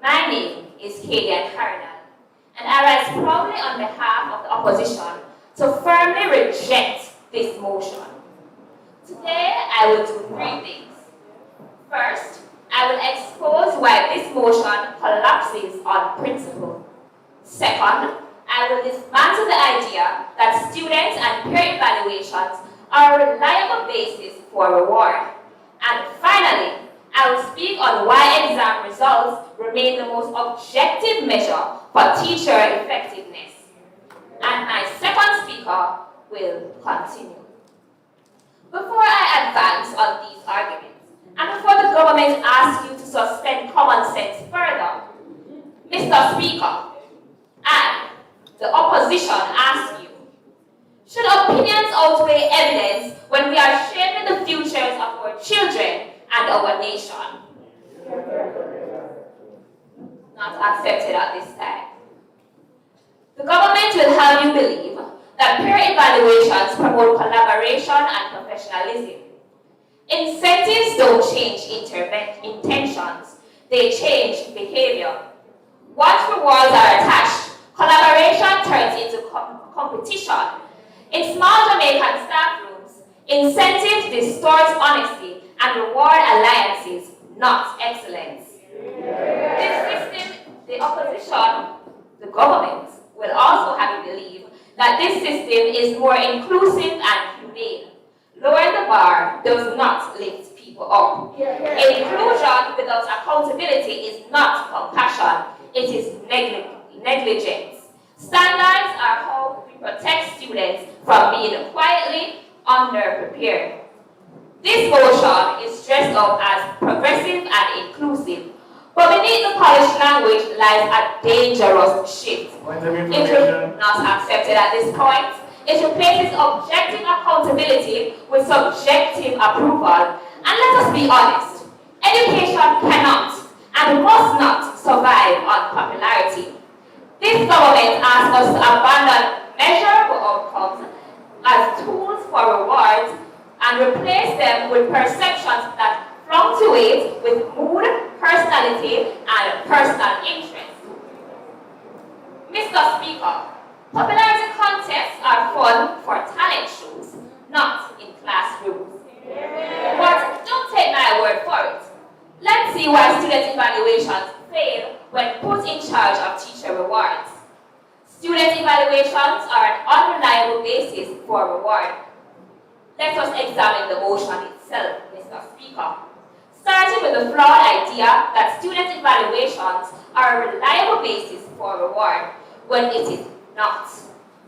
My name is Kadian Harnell, and I rise proudly on behalf of the opposition to firmly reject this motion. Today, I will do 3 things. First, I will expose why this motion collapses on principle. Second, I will dismantle the idea that students and peer evaluations are a reliable basis for reward. And finally, I will speak on why exam results remain the most objective measure for teacher effectiveness. And my second speaker will continue. Before I advance on these arguments, and before the government asks you to suspend common sense further, Mr. Speaker, I, the opposition, ask you, should opinions outweigh evidence when we are shaping the futures of our children and our nation? Not accepted at this time. The government will have you believe that peer evaluations promote collaboration and professionalism. Incentives don't change intentions, they change behavior. Once rewards are attached, collaboration turns into competition. In small Jamaican staff rooms, incentives distort honesty and reward alliances, not excellence. This system, the opposition, the government, will also have you believe that this system is more inclusive and humane. Lowering the bar does not lift people up. Inclusion without accountability is not compassion, it is negligence. Standards are how we protect students from being quietly underprepared. This motion is dressed up as progressive and inclusive, but beneath the polished language lies a dangerous shift. It is not accepted at this point. It replaces objective accountability with subjective approval. And let us be honest, education cannot and must not survive on popularity. This government asks us to abandon measurable outcomes as tools for rewards and replace them with perceptions that fluctuate with mood, personality, and personal interest. Mr. Speaker, popularity contests are fun for talent shows, not in classrooms. But don't take my word for it. Let's see why student evaluations fail when put in charge of teacher rewards. Student evaluations are an unreliable basis for reward. Let us examine the motion itself, Mr. Speaker. Starting with the flawed idea that student evaluations are a reliable basis for reward, when it is not.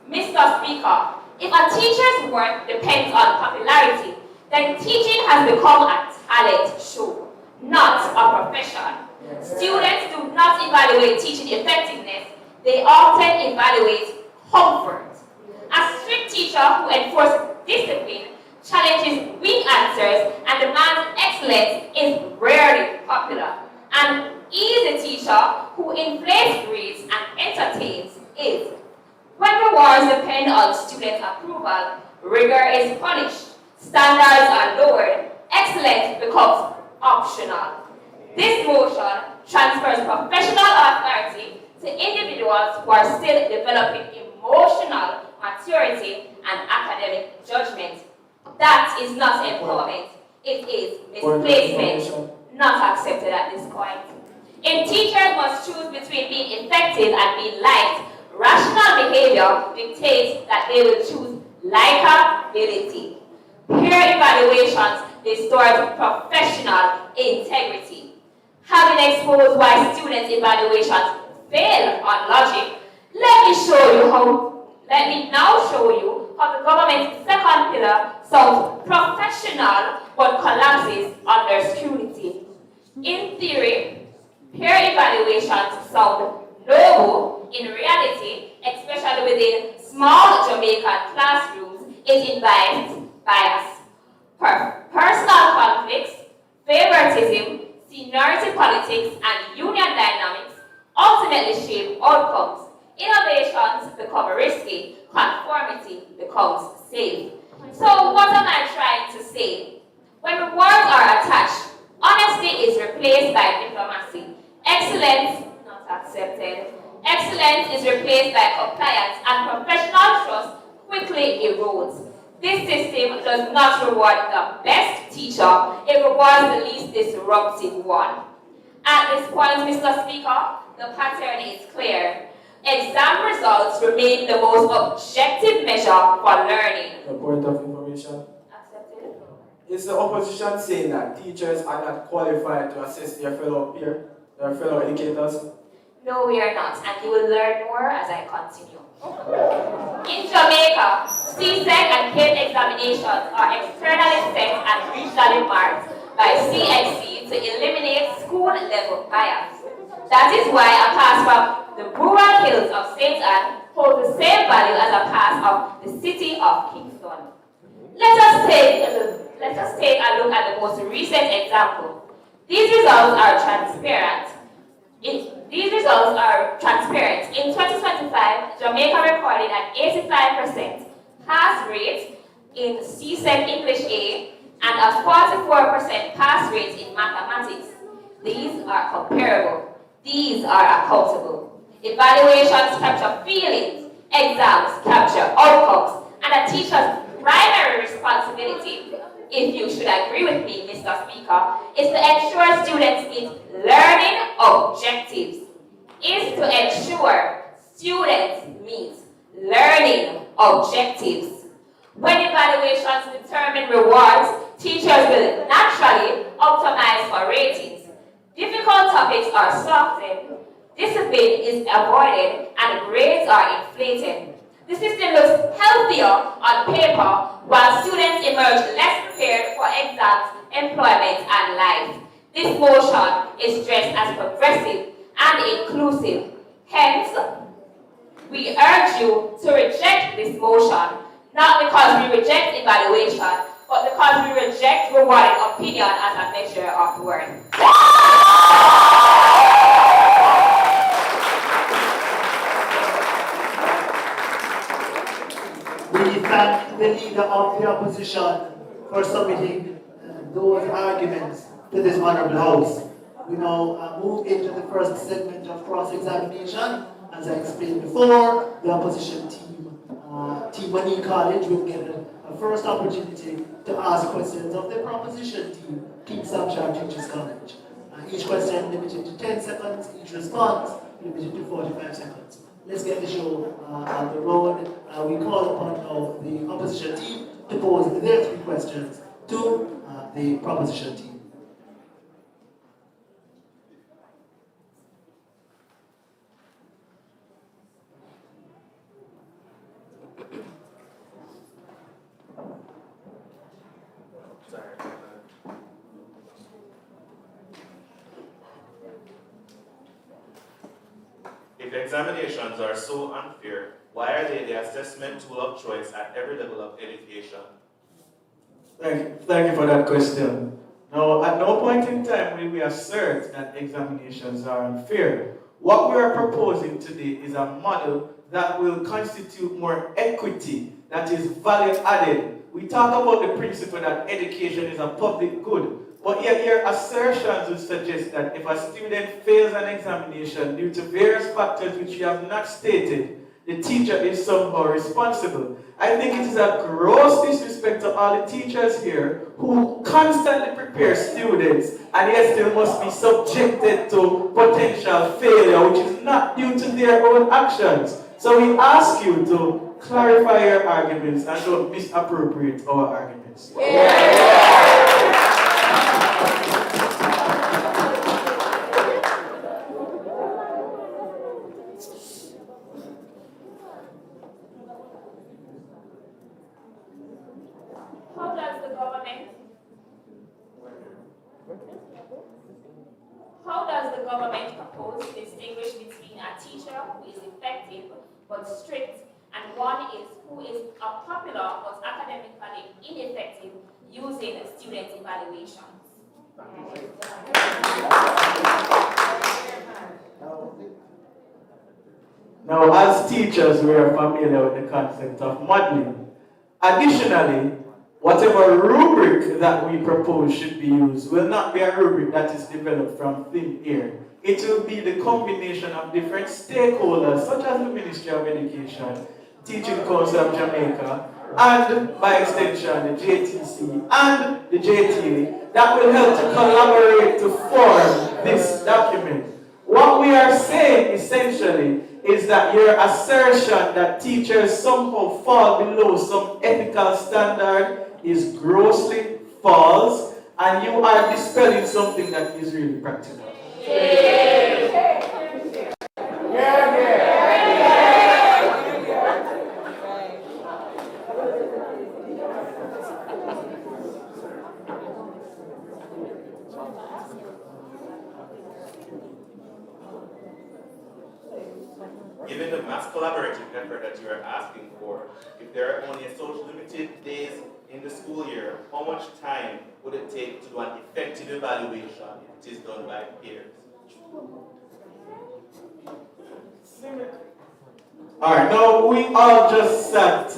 Mr. Speaker, if a teacher's work depends on popularity, then teaching has become a talent show, not a profession. Students do not evaluate teaching effectiveness, they often evaluate comfort. A strict teacher who enforces discipline, challenges weak answers, and demands excellence is rarely popular. An easy teacher who inflates grades and entertains is. When rewards depend on student approval, rigor is punished, standards are lowered, excellence becomes optional. This motion transfers professional authority to individuals who are still developing emotional maturity and academic judgment. That is not empowerment, it is misplacement, not accepted at this point. If teachers must choose between being effective and being liked, rational behavior dictates that they will choose likability. Peer evaluations distort professional integrity. Having exposed why student evaluations fail on logic, let me now show you how the government's second pillar sounds professional but collapses under scrutiny. In theory, peer evaluations sound noble. In reality, especially within small Jamaican classrooms, it invites bias. Personal conflicts, favoritism, seniority politics, and union dynamics ultimately shape outcomes. Innovations become risky, conformity becomes safe. So what am I trying to say? When rewards are attached, honesty is replaced by diplomacy. Excellence, not accepted. Excellence is replaced by compliance, and professional trust quickly erodes. This system does not reward the best teacher, it rewards the least disruptive one. At this point, Mr. Speaker, the pattern is clear. Exam results remain the most objective measure for learning. A point of information. Accepted? Is the opposition saying that teachers are not qualified to assess their fellow educators? No, we are not, and you will learn more as I continue. In Jamaica, CSEC and CAPE examinations are externally set and regionally marked by CXC to eliminate school-level bias. That is why a pass from the rural hills of St. Anne holds the same value as a pass of the city of Kingston. Let us take a look at the most recent example. These results are transparent. In 2025, Jamaica recorded an 85% pass rate in CSEC English A and a 44% pass rate in mathematics. These are comparable. These are accountable. Evaluations capture feelings, exams capture outcomes, and and a teacher's primary responsibility, if you should agree with me, Mr. Speaker, is to ensure students meet learning objectives. Is to ensure students meet learning objectives. When evaluations determine rewards, teachers will naturally optimize for ratings. Difficult topics are softened, discipline is avoided, and grades are inflated. The system looks healthier on paper, while students emerge less prepared for exams, employment, and life. This motion is dressed as progressive and inclusive. Hence, we urge you to reject this motion, not because we reject evaluation, but because we reject rewarding opinion as a measure of worth. We thank the leader of the opposition for submitting those arguments to this honorable house. We now move into the first segment of cross-examination. As I explained before, the opposition team, Team Money College, will get a first opportunity to ask questions of the proposition team, Team Subject Teachers College. Each question limited to 10 seconds, each response limited to 45 seconds. Let's get the show on the road. We call upon now the opposition team to pose their 3 questions to the proposition team. If examinations are so unfair, why are they the assessment tool of choice at every level of education? Thank you for that question. Now, at no point in time will we assert that examinations are unfair. What we are proposing today is a model that will constitute more equity, that is value added. We talk about the principle that education is a public good, but yet your assertions would suggest that if a student fails an examination due to various factors which you have not stated, the teacher is somehow responsible. I think it is a gross disrespect to all the teachers here who constantly prepare students and yet still must be subjected to potential failure which is not due to their own actions. So we ask you to clarify your arguments and don't misappropriate our arguments. How does the government propose to distinguish between a teacher who is effective but strict and one who is popular but academically ineffective using student evaluations? Now, as teachers, we are familiar with the concept of modeling. Additionally, whatever rubric that we propose should be used will not be a rubric that is developed from thin air. It will be the combination of different stakeholders, such as the Ministry of Education, Teaching Council of Jamaica, and by extension, the JTC and the JTA, that will help to collaborate to form this document. What we are saying essentially is that your assertion that teachers somehow fall below some ethical standard is grossly false, and you are dispelling something that is really practical. Given the mass collaborative effort that you are asking for, if there are only so limited days in the school year, how much time would it take to do an effective evaluation if it is done by peers? Alright, now we all just sat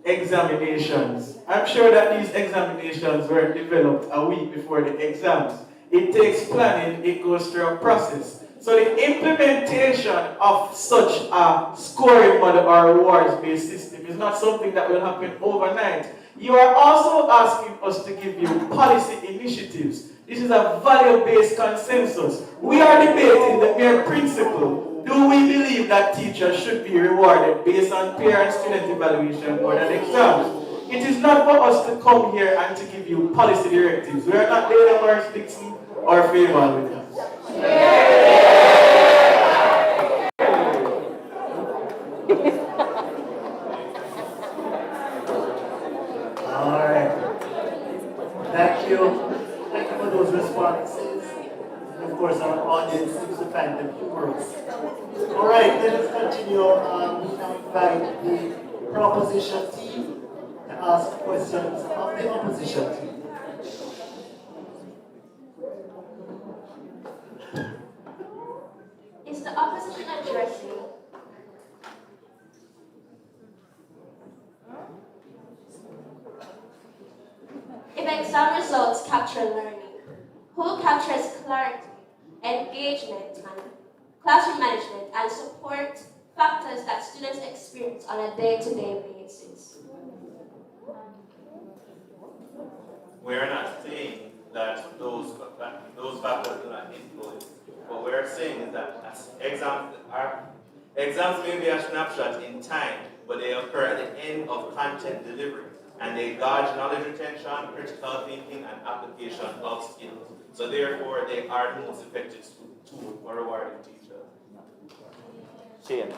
examinations. I'm sure that these examinations were developed a week before the exams. It takes planning, it goes through a process. So the implementation of such a scoring model or rewards-based system is not something that will happen overnight. You are also asking us to give you policy initiatives. This is a value-based consensus. We are debating the mere principle. Do we believe that teachers should be rewarded based on peer and student evaluation more than exams? It is not for us to come here and to give you policy directives. We are not Dana Morris Dixon or Fayetteville Williams. Alright. Thank you. Thank you for those responses. And of course, our audience seems to find them humorous. Alright, let us continue. We now invite the proposition team to ask questions of the opposition team. Is the opposition addressing? If exam results capture learning, who captures clarity, engagement, and classroom management and support factors that students experience on a day-to-day basis? We are not saying that those factors do not influence. What we are saying is that exams may be a snapshot in time, but they occur at the end of content delivery, and they gauge knowledge retention, critical thinking, and application of skills. So therefore, they are the most effective tool for rewarding teachers. Shane.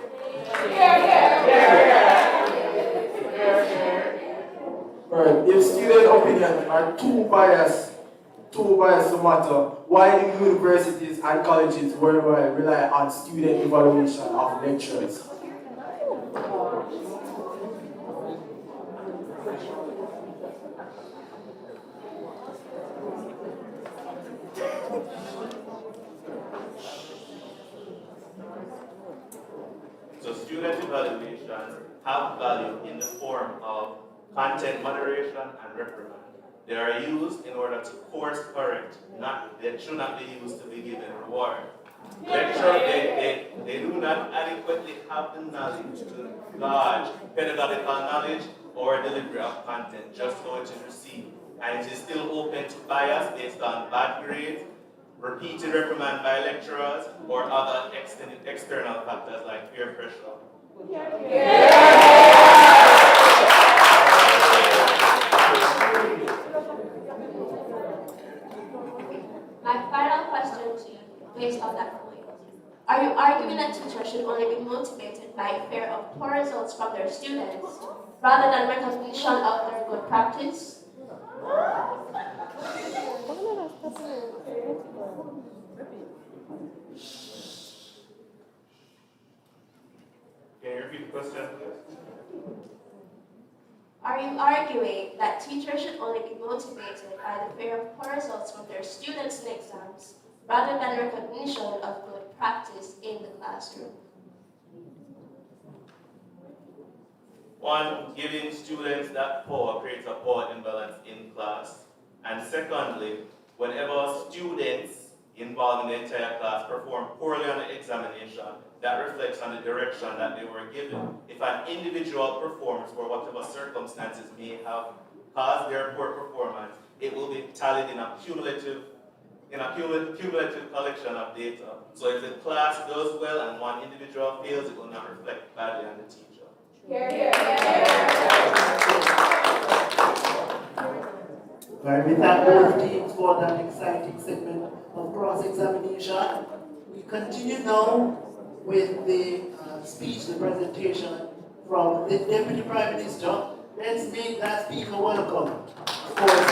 Right. If student opinions are too biased to matter, why do universities and colleges worldwide rely on student evaluation of lectures? So student evaluations have value in the form of content moderation and reprimand. They are used in order to course correct, they should not be used to be given reward. They do not adequately have the knowledge to gauge pedagogical knowledge or delivery of content, just how it is received. And it is still open to bias based on bad grades, repeated reprimand by lecturers, or other external factors like peer pressure. My final question to you, based on that point, are you arguing that teachers should only be motivated by fear of poor results from their students, rather than recognition of their good practice? Can you repeat the question? Are you arguing that teachers should only be motivated by the fear of poor results from their students in exams, rather than recognition of good practice in the classroom? One, giving students that power creates a power imbalance in class. And secondly, whenever students involved in the entire class perform poorly on the examination, that reflects on the direction that they were given. If an individual performs for whatever circumstances may have caused their poor performance, it will be tallied in a cumulative collection of data. So if the class does well and one individual fails, it will not reflect badly on the teacher. Right, we thank both teams for that exciting segment of cross-examination. We continue now with the speech, the presentation from the Deputy Prime Minister. Let's make that speaker welcome. Of course,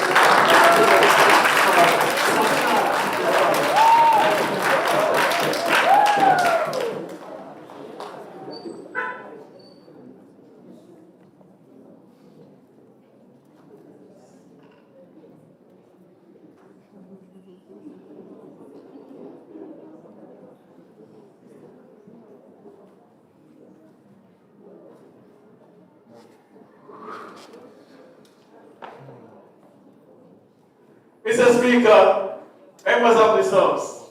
Mr. Speaker, members of this House,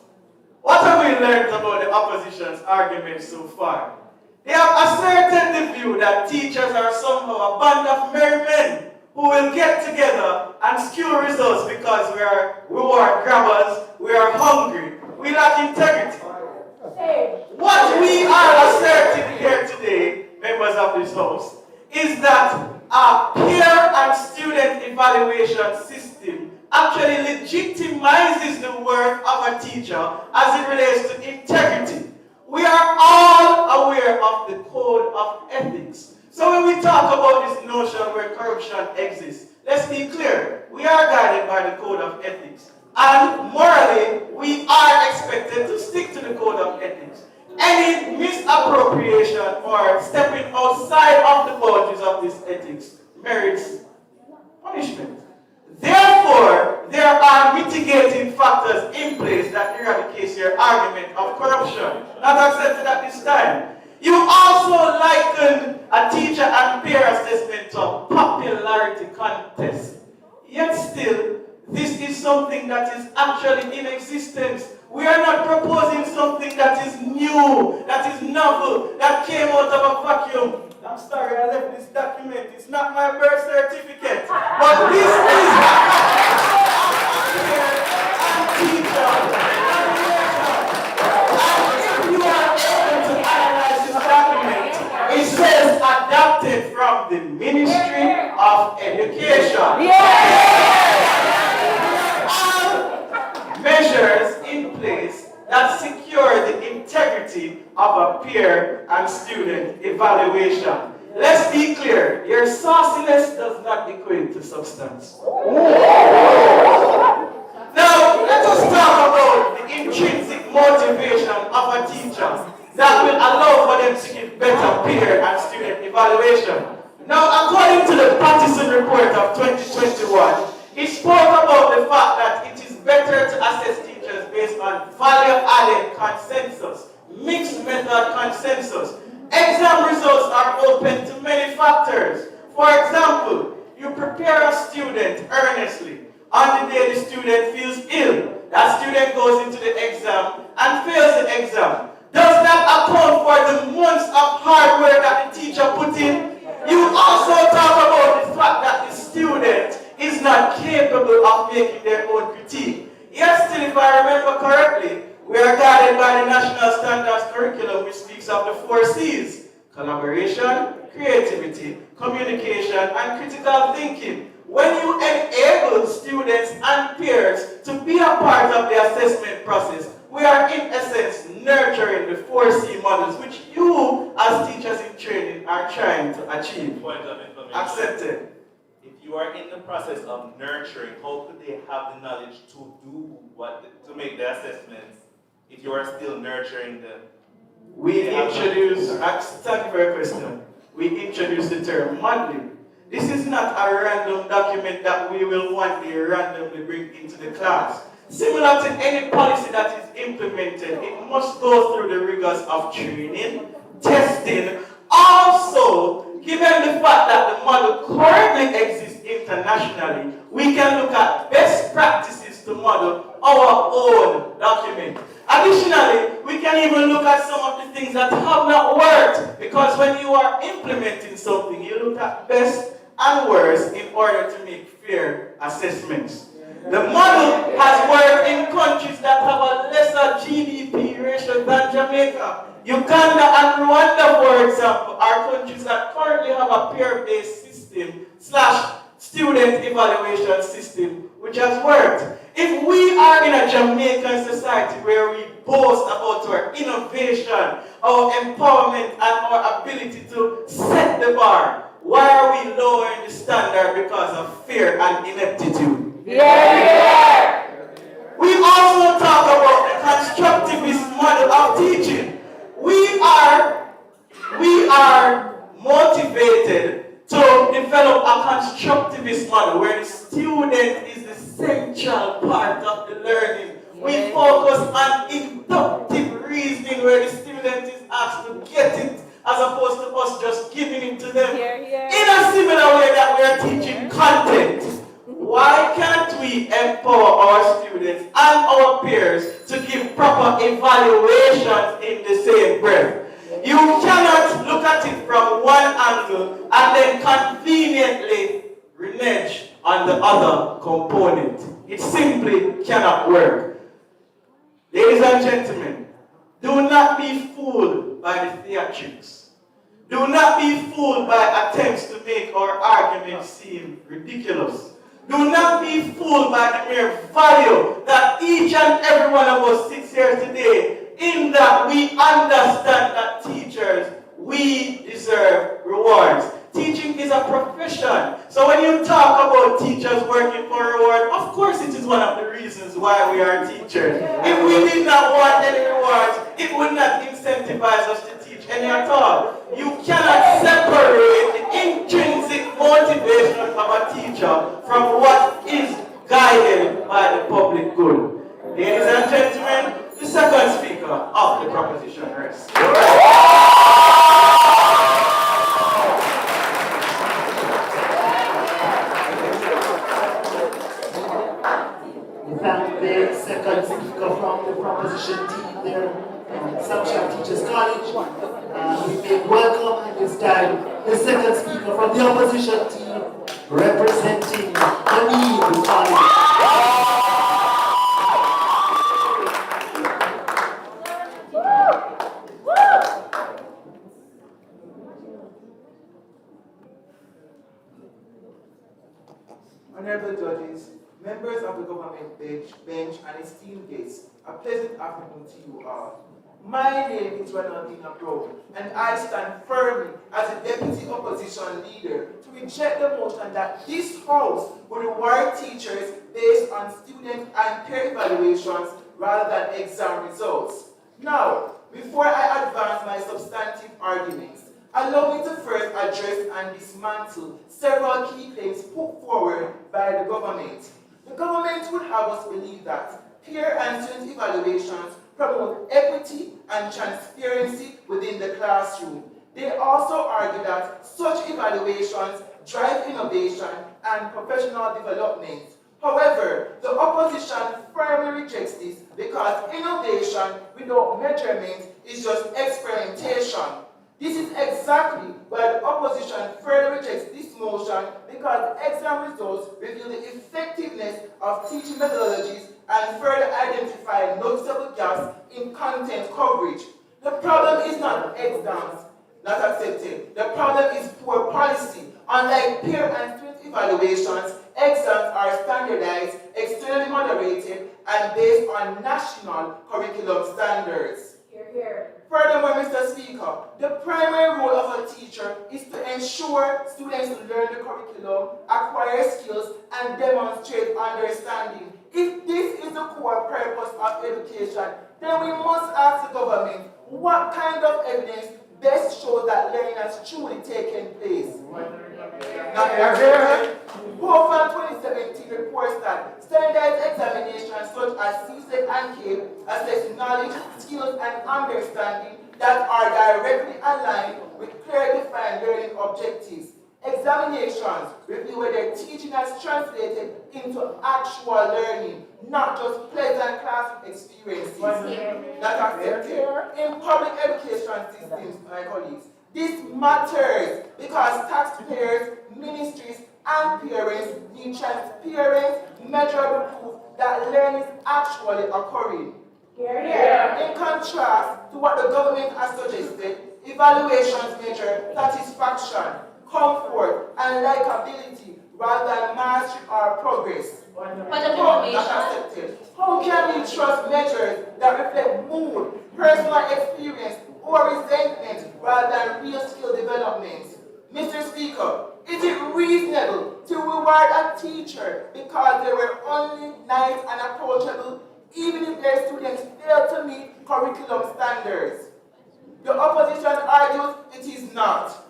what have we learned about the opposition's argument so far. They have asserted the view that teachers are somehow a band of merry men who will get together and skew results because we are reward grabbers, we are hungry, we lack integrity. What we are asserting here today, members of this House, is that a peer and student evaluation system actually legitimizes the work of a teacher as it relates to integrity. We are all aware of the code of ethics. So when we talk about this notion where corruption exists, let's be clear, we are guided by the code of ethics. And morally, we are expected to stick to the code of ethics. Any misappropriation or stepping outside of the boundaries of this ethics merits punishment. Therefore, there are mitigating factors in place that eradicates your argument of corruption. Not accepted at this time. You also likened a teacher and peer assessment to a popularity contest. Yet still, this is something that is actually in existence. We are not proposing something that is new, that is novel, that came out of a vacuum. I'm sorry, I left this document. It's not my birth certificate. But this is and teacher. And if you are able to analyze this document, it says adapted from the Ministry of Education. Measures in place that secure the integrity of a peer and student evaluation. Let's be clear, your sauciness does not equate to substance. Now, let us talk about the intrinsic motivation of a teacher that will allow for them to give better peer and student evaluation. Now, according to the Pattison Report of 2021, it spoke about the fact that it is better to assess teachers based on value-added consensus, mixed method consensus. Exam results are open to many factors. For example, you prepare a student earnestly. On the day the student feels ill, that student goes into the exam and fails the exam. Does that account for the months of hard work that the teacher put in? You also talk about the fact that the student is not capable of making their own critique. Yet still, if I remember correctly, we are guided by the National Standards Curriculum, which speaks of the 4 C's: collaboration, creativity, communication, and critical thinking. When you enable students and peers to be a part of the assessment process, we are in essence nurturing the 4C models, which you as teachers in training are trying to achieve. Point of information. Accepted. If you are in the process of nurturing, how could they have the knowledge to do to make the assessments if you are still nurturing them? We introduce, thank you for your question. We introduce the term modeling. This is not a random document that we will one day randomly bring into the class. Similar to any policy that is implemented, it must go through the rigors of training, testing. Also, given the fact that the model currently exists internationally, we can look at best practices to model our own document. Additionally, we can even look at some of the things that have not worked, because when you are implementing something, you look at best and worst in order to make fair assessments. The model has worked in countries that have a lesser GDP ratio than Jamaica. Uganda and Rwanda, for example, are countries that currently have a peer-based system / student evaluation system, which has worked. If we are in a Jamaican society where we boast about our innovation, our empowerment, and our ability to set the bar, why are we lowering the standard because of fear and ineptitude? Yeah. We also talk about the constructivist model of teaching. We are motivated to develop a constructivist model where the student is the central part of the learning. We focus on inductive reasoning where the student is asked to get it as opposed to us just giving it to them. In a similar way that we are teaching content. Why can't we empower our students and our peers to give proper evaluations in the same breath. You cannot look at it from one angle and then conveniently renege on the other component. It simply cannot work. Ladies and gentlemen, do not be fooled by the theatrics. Do not be fooled by attempts to make our arguments seem ridiculous. Do not be fooled by the mere value that each and every one of us sits here today, in that we understand that teachers, we deserve rewards. Teaching is a profession. So when you talk about teachers working for reward, of course it is one of the reasons why we are teachers. If we did not want any rewards, it would not incentivize us to teach any at all. You cannot separate the intrinsic motivation of a teacher from what is guided by the public good. Ladies and gentlemen, the second speaker of the proposition rests. We thank the second speaker from the proposition team there from Sunshine Teachers College. We make welcome at this time the second speaker from the opposition team representing the Need College. Honorable judges, members of the government bench and esteemed guests, a pleasant afternoon to you all. My name is Ronaldina Brown, and I stand firmly as a deputy opposition leader to reject the motion that this House will reward teachers based on student and peer evaluations rather than exam results. Now, before I advance my substantive arguments, allow me to first address and dismantle several key claims put forward by the government. The government would have us believe that peer and student evaluations promote equity and transparency within the classroom. They also argue that such evaluations drive innovation and professional development. However, the opposition firmly rejects this because innovation without measurement is just experimentation. This is exactly why the opposition further rejects this motion, because exam results reveal the effectiveness of teaching methodologies and further identify noticeable gaps in content coverage. The problem is not exams not accepted. The problem is poor policy. Unlike peer and student evaluations, exams are standardized, externally moderated, and based on national curriculum standards. Hear, hear. Furthermore, Mr. Speaker, the primary role of a teacher is to ensure students learn the curriculum, acquire skills, and demonstrate understanding. If this is the core purpose of education, then we must ask the government what kind of evidence best shows that learning has truly taken place. Profile 2017 reports that standardized examinations such as CSEC and CAPE assess knowledge, skills, and understanding that are directly aligned with clearly defined learning objectives. Examinations review whether teaching has translated into actual learning, not just pleasant classroom experiences. Not accepted. In public education systems, my colleagues, this matters because taxpayers, ministries, and parents need transparent, measurable proof that learning is actually occurring. In contrast to what the government has suggested, evaluations measure satisfaction, comfort, and likability rather than mastery or progress. How can we trust measures that reflect mood, personal experience, or resentment rather than real skill development? Mr. Speaker, is it reasonable to reward a teacher because they were only nice and approachable, even if their students fail to meet curriculum standards? The opposition argues it is not.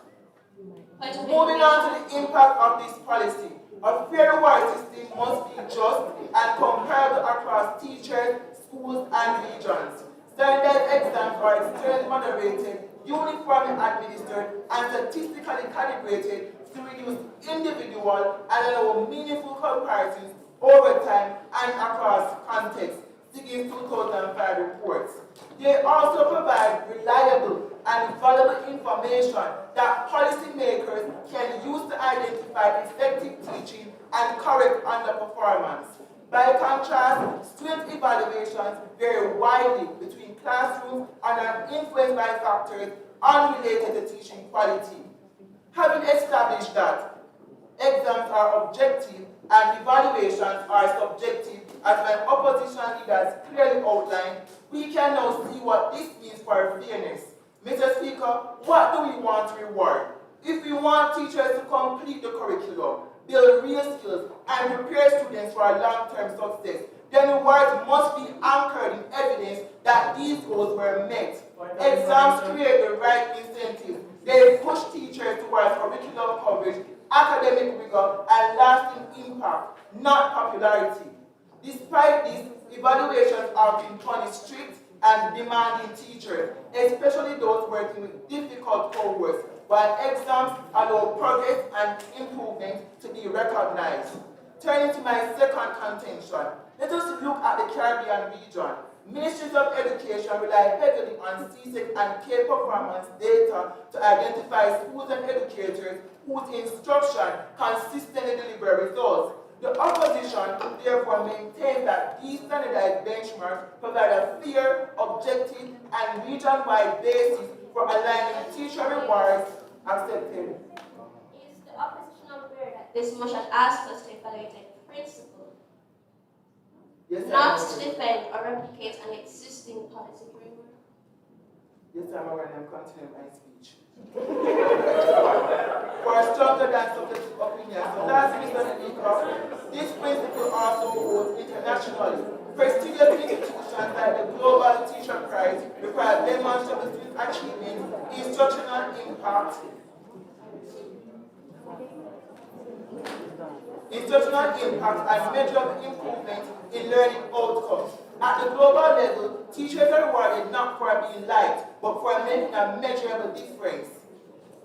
Moving on to the impact of this policy, a fair reward system must be just and comparable across teachers, schools, and regions. Standardized exams are externally moderated, uniformly administered, and statistically calibrated to reduce individual and allow meaningful comparisons over time and across contexts. Diggins 2005 reports. They also provide reliable and valuable information that policymakers can use to identify effective teaching and correct underperformance. By contrast, student evaluations vary widely between classrooms and are influenced by factors unrelated to teaching quality. Having established that exams are objective and evaluations are subjective, as my opposition leaders clearly outlined, we can now see what this means for fairness. Mr. Speaker, what do we want to reward? If we want teachers to complete the curriculum, build real skills, and prepare students for long-term success, then rewards must be anchored in evidence that these goals were met. Exams create the right incentives. They push teachers towards curriculum coverage, academic rigor, and lasting impact, not popularity. Despite this, evaluations are being punished strict and demanding teachers, especially those working with difficult cohorts, while exams allow progress and improvement to be recognized. Turning to my second contention, let us look at the Caribbean region. Ministries of Education rely heavily on CSEC and K performance data to identify schools and educators whose instruction consistently deliver results. The opposition therefore maintains that these standardized benchmarks provide a fair, objective, and region-wide basis for aligning teacher rewards accepted. Is the opposition aware that this motion asks us to evaluate a principle, not to defend or replicate an existing policy framework? Yes, I'm aware, and I'm continuing my speech. For a stronger than subjective opinion. So last, Mr. Speaker, this principle also holds internationally. Prestigious institutions like the Global Teacher Prize require demonstrable student achievement, instructional impact, and measurable improvement in learning outcomes. At the global level, teachers are rewarded not for being liked, but for making a measurable difference.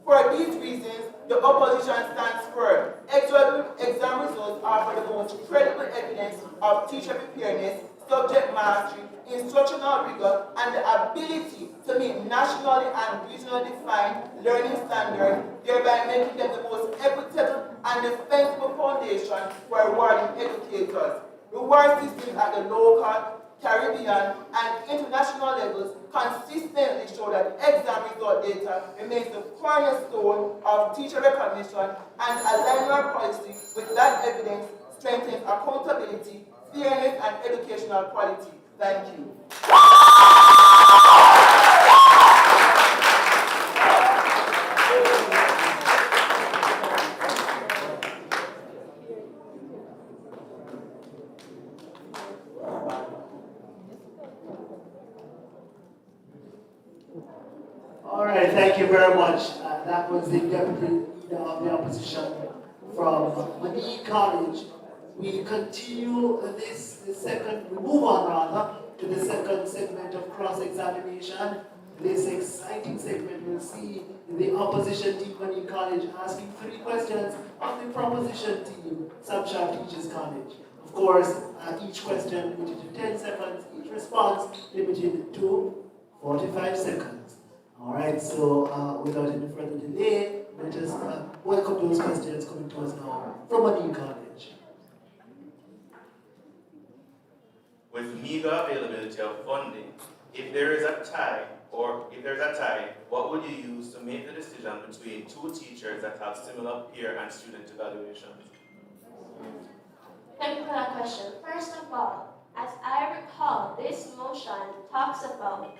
For these reasons, the opposition stands firm. Exam results offer the most credible evidence of teacher preparedness, subject mastery, instructional rigor, and the ability to meet nationally and regionally defined learning standards, thereby making them the most equitable and defensible foundation for rewarding educators. Reward systems at the local, Caribbean, and international levels consistently show that exam result data remains the cornerstone of teacher recognition, and aligning our policy with that evidence strengthens accountability, fairness, and educational quality. Thank you. All right, thank you very much. That was the deputy leader of the opposition from Mani College. We continue we move on rather, to the second segment of cross-examination. This exciting segment will see the opposition team, Mani College, asking 3 questions of the proposition team, Subsharp Teachers College. Of course, each question limited to 10 seconds, each response limited to 45 seconds. All right, so without any further delay, let us welcome those questions coming to us now from Mani College. With meager availability of funding, if there's a tie, what would you use to make the decision between 2 teachers that have similar peer and student evaluations? Thank you for that question. First of all, as I recall, this motion talks about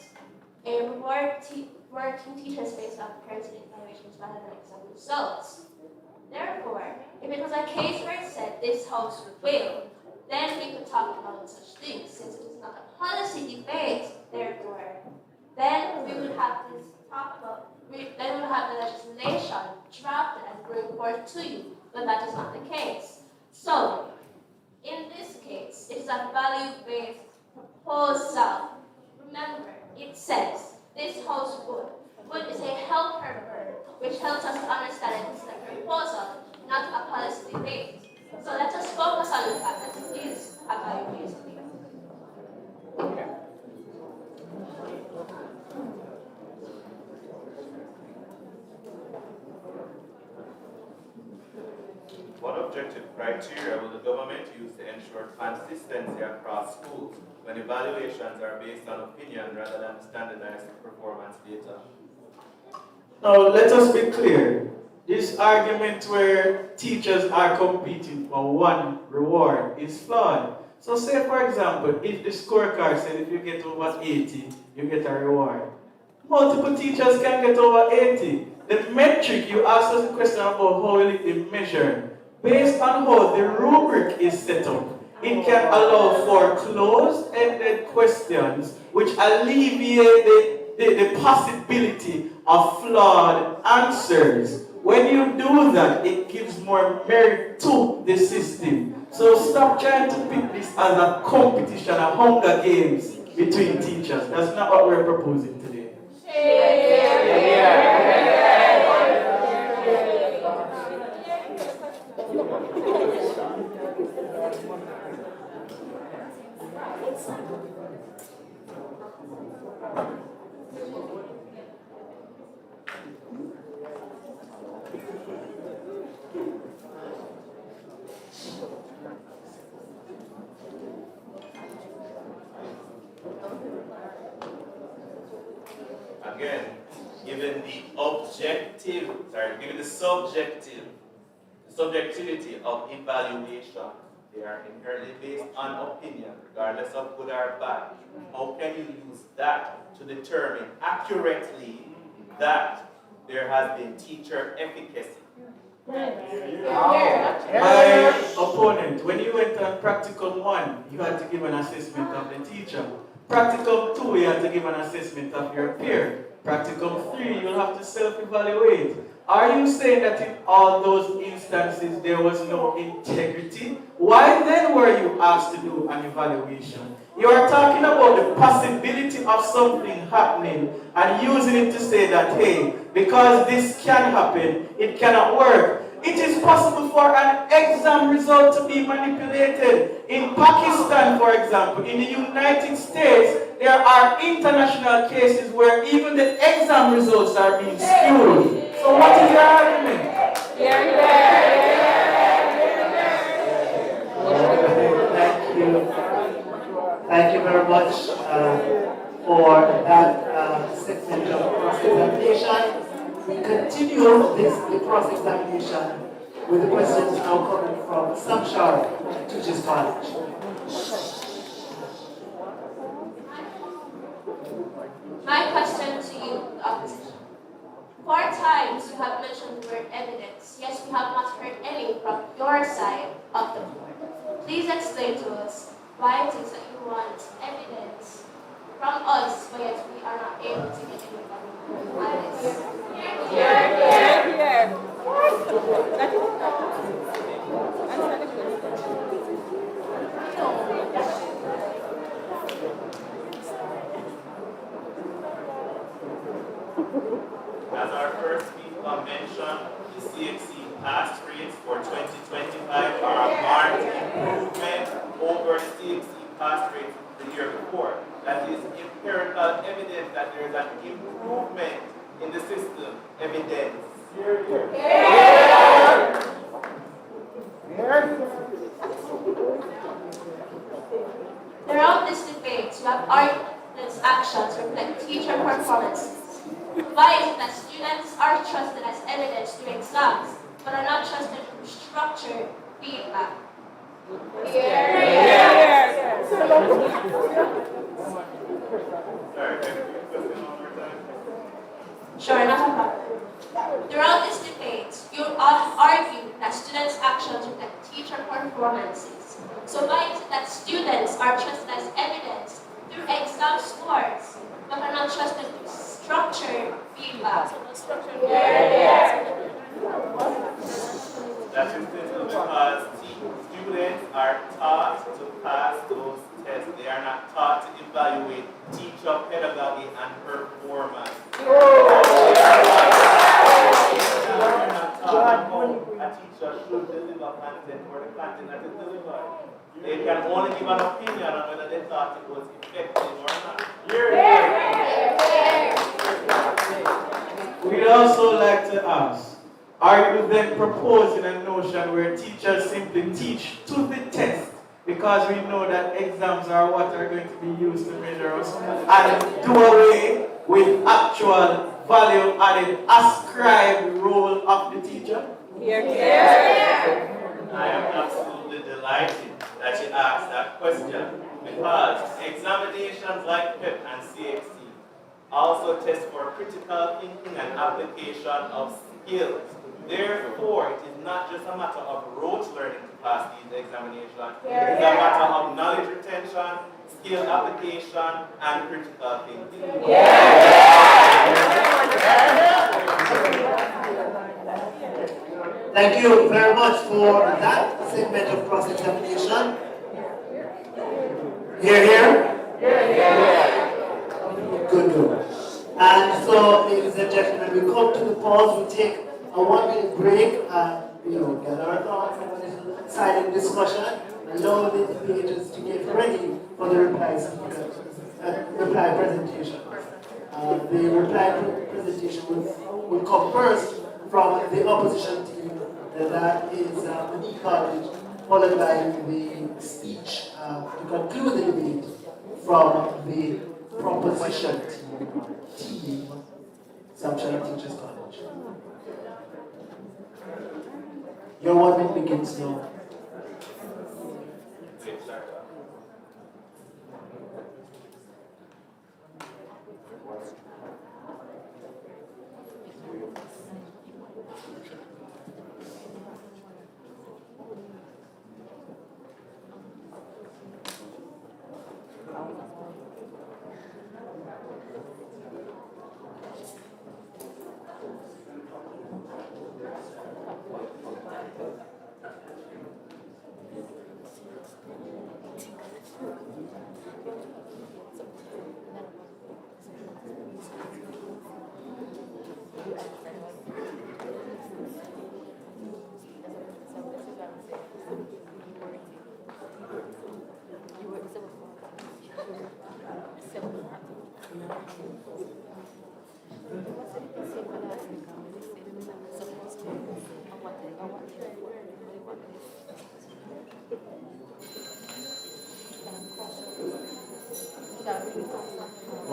a working teachers based on parents and evaluations rather than exam results. Therefore, if it was a case where it said this house will, then we could talk about such things. Since it is not a policy debate, therefore, then we would have this then we would have the legislation drafted and bring forth to you, but that is not the case. So, in this case, it is a value-based proposal. Remember, it says this house would. Would is a helper verb, which helps us to understand it is a proposal, not a policy debate. So let us focus on the fact that it is a value-based debate. objective criteria will the government use to ensure consistency across schools when evaluations are based on opinion rather than standardized performance data? Now, let us be clear. This argument where teachers are competing for one reward is flawed. So say, for example, if the scorecard said if you get over 80, you get a reward. Multiple teachers can get over 80. The metric, you asked us a question about how will it be measured. Based on how the rubric is set up, it can allow for closed-ended questions which alleviate the possibility of flawed answers. When you do that, it gives more merit to the system. So stop trying to pick this as a competition, a Hunger Games between teachers. That's not what we're proposing today. Again, given the subjectivity of evaluation, they are inherently based on opinion, regardless of good or bad. How can you use that to determine accurately that there has been teacher efficacy? My opponent, when you went on practicum 1, you had to give an assessment of the teacher. Practicum 2, you had to give an assessment of your peer. Practicum 3, you'll have to self-evaluate. Are you saying that in all those instances there was no integrity? Why then were you asked to do an evaluation? You are talking about the possibility of something happening and using it to say that, hey, because this can happen, it cannot work. It is possible for an exam result to be manipulated. In Pakistan, for example, in the United States, there are international cases where even the exam results are being skewed. So what is your argument? Thank you very much for that segment of cross-examination. We continue the cross-examination with the questions now coming from Samshar, Teachers College. My question to you, the opposition. 4 times you have mentioned the word evidence, yet we have not heard any from your side of the court. Please explain to us why it is that you want evidence from us, but yet we are not able to get any from this. As our first speaker mentioned, the CXC pass rates for 2025 are a marked improvement over the CXC pass rates the year before. That is empirical evidence that there is an improvement in the system. Evidence. Throughout this debate, you have argued that its actions reflect teacher performances. Why is it that students are trusted as evidence through exams, but are not trusted through structured feedback? Sure, not a problem. Throughout this debate, you have argued that students' actions reflect teacher performances. So why is it that students are trusted as evidence through exam scores, but are not trusted through structured feedback? That is because students are taught to pass those tests. They are not taught to evaluate teacher pedagogy and performance. They are not taught how a teacher should deliver content or the content that is delivered. They can only give an opinion on whether they thought it was effective or not. We'd also like to ask, Are you then proposing a notion where teachers simply teach to the test because we know that exams are what are going to be used to measure us, and do away with actual value added ascribed role of the teacher? I am absolutely delighted that you asked that question because examinations like PEP and CXC also test for critical thinking and application of skills. Therefore, it is not just a matter of rote learning to pass these examinations. It is a matter of knowledge retention, skill application, and critical thinking. Thank you very much for that segment of cross-examination. Here? Good. And so, ladies and gentlemen, we come to the pause. We take a 1-minute break and gather our thoughts and a little silent discussion. Allow the debaters to get ready for the reply presentation. The reply presentation will come first from the opposition team. That is Monique College, followed by the speech to conclude the debate from the proposition team, Samshana Teachers College. Your 1 minute begins now.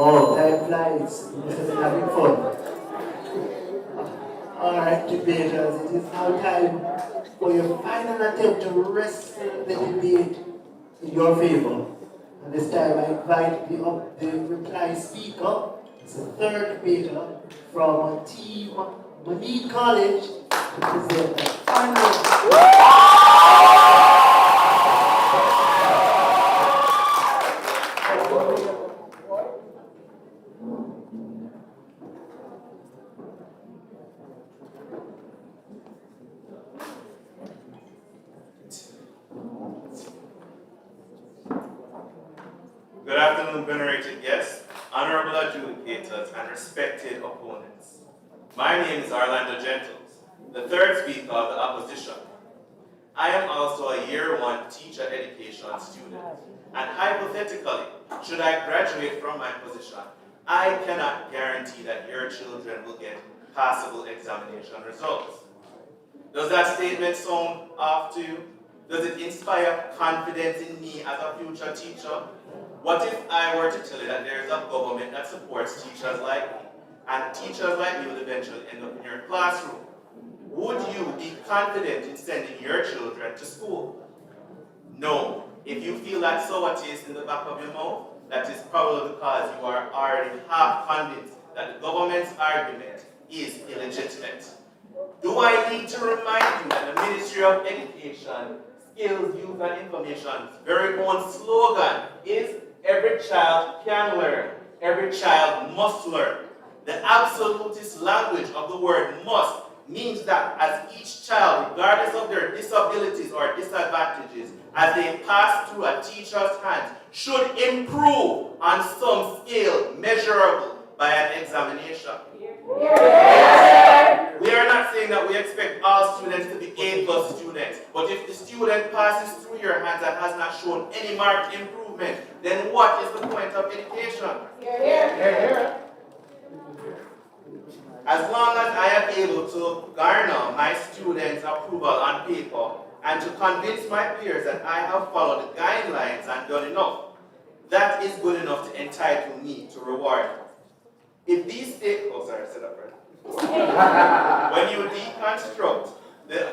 Oh, time flies. You must have been having fun. Alright, debaters, it is now time for your final attempt to wrestle the debate in your favor. And this time I invite the reply speaker, it's the third debater from Team Monique College, to present the final. Good afternoon, venerated guests, honorable adjudicators, and respected opponents. My name is Orlando Gentles, the third speaker of the opposition. I am also a Year 1 teacher education student, and hypothetically, should I graduate from my position, I cannot guarantee that your children will get passable examination results. Does that statement sound off to you? Does it inspire confidence in me as a future teacher? What if I were to tell you that there is a government that supports teachers like me, and teachers like me will eventually end up in your classroom? Would you be confident in sending your children to school? No. If you feel that sour taste in the back of your mouth, that is probably because you are already half convinced that the government's argument is illegitimate. Do I need to remind you that the Ministry of Education, Skills, Youth and Information's very own slogan is every child can learn, every child must learn. The absolutist language of the word must means that as each child, regardless of their disabilities or disadvantages, as they pass through a teacher's hands, should improve on some scale measurable by an examination. We are not saying that we expect all students to be A+ students, but if the student passes through your hands and has not shown any marked improvement, then what is the point of education? As long as I am able to garner my students' approval on paper and to convince my peers that I have followed the guidelines and done enough, that is good enough to entitle me to reward. If these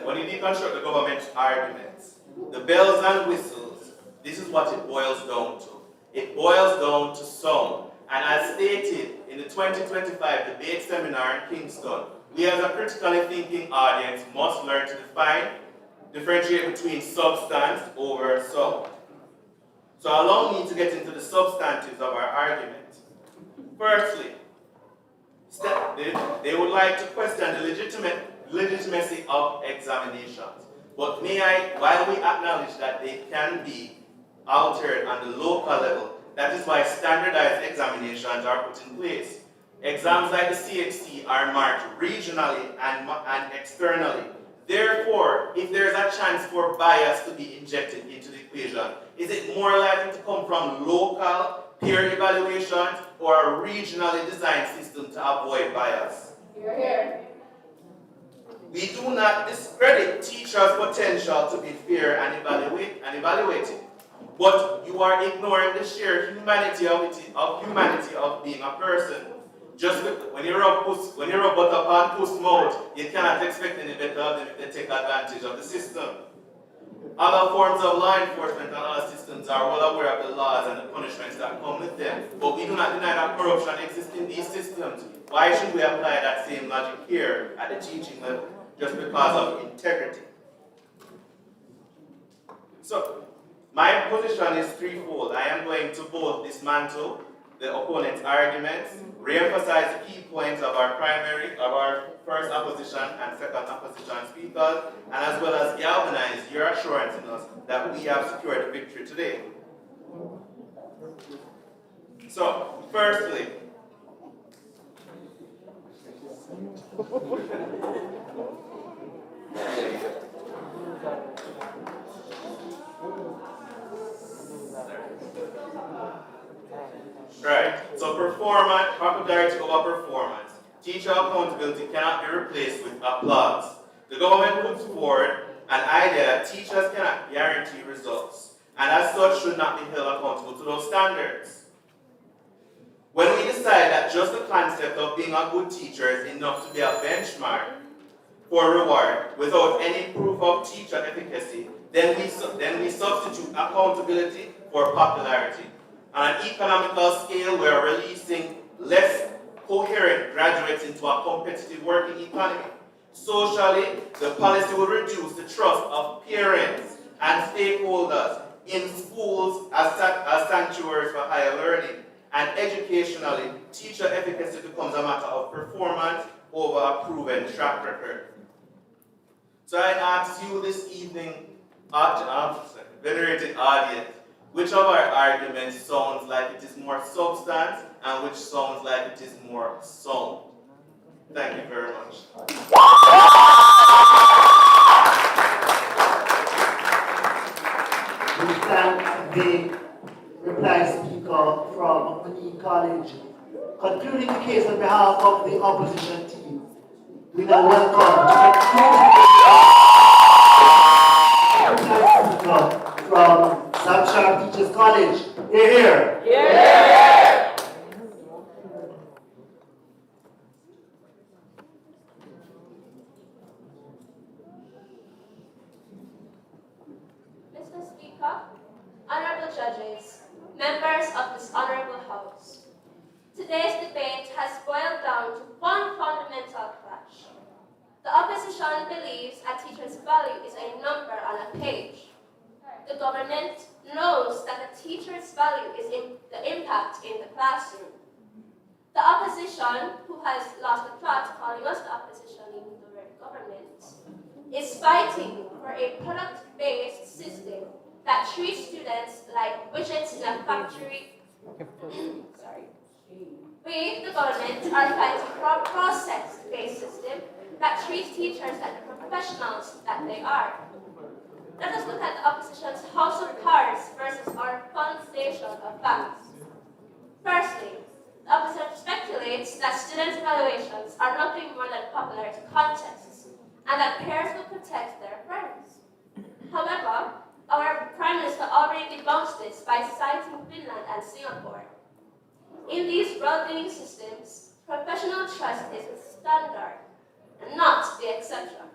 when you deconstruct the government's arguments, the bells and whistles, this is what it boils down to. It boils down to sound. And as stated in the 2025 debate seminar in Kingston, we as a critically thinking audience must learn to differentiate between substance over sound. So allow me to get into the substantives of our argument. Firstly, they would like to question the legitimacy of examinations. But while we acknowledge that they can be altered on the local level, that is why standardized examinations are put in place. Exams like the CHC are marked regionally and externally. Therefore, if there's a chance for bias to be injected into the equation, is it more likely to come from local peer evaluations or a regionally designed system to avoid bias? Here. We do not discredit teachers' potential to be fair and evaluating, but you are ignoring the sheer humanity of being a person. Just when you rub butter upon puss mouth, you cannot expect any better of them if they take advantage of the system. Other forms of law enforcement and other systems are well aware of the laws and the punishments that come with them, but we do not deny that corruption exists in these systems. Why should we apply that same logic here at the teaching level, just because of integrity? So, my position is threefold. I am going to both dismantle the opponent's arguments, re-emphasize the key points of our first opposition and second opposition speakers, and as well as galvanize your assurance in us that we have secured a victory today. So, firstly, right, so popularity over performance. Teacher accountability cannot be replaced with applause. The government puts forward an idea that teachers cannot guarantee results, and as such should not be held accountable to those standards. When we decide that just the concept of being a good teacher is enough to be a benchmark for reward without any proof of teacher efficacy, then we substitute accountability for popularity. On an economical scale, we are releasing less coherent graduates into a competitive working economy. Socially, the policy will reduce the trust of parents and stakeholders in schools as sanctuaries for higher learning. And educationally, teacher efficacy becomes a matter of performance over a proven track record. So I ask you this evening, venerated audience, which of our arguments sounds like it is more substance and which sounds like it is more sound? Thank you very much. We thank the reply speaker from Montgomery College. Concluding the case on behalf of the opposition team, we now welcome to the from Sam Sharp Teachers College. Here. Yeah. Mr. Speaker, honorable judges, members of this honorable House, today's debate has boiled down to one fundamental clash. The opposition believes a teacher's value is a number on a page. The government knows that a teacher's value is in the impact in the classroom. The opposition, who has lost the plot calling us the opposition in the word government, is fighting for a product-based system that treats students like widgets in a factory. We, the government, are fighting for a process-based system that treats teachers like the professionals that they are. Let us look at the opposition's house of cards versus our fun station of facts. Firstly, The opposition speculates that student evaluations are nothing more than popularity contests, and that peers will protect their friends. However, our Prime Minister already debunks this by citing Finland and Singapore. In these well-being systems, professional trust is the standard, and not the exception.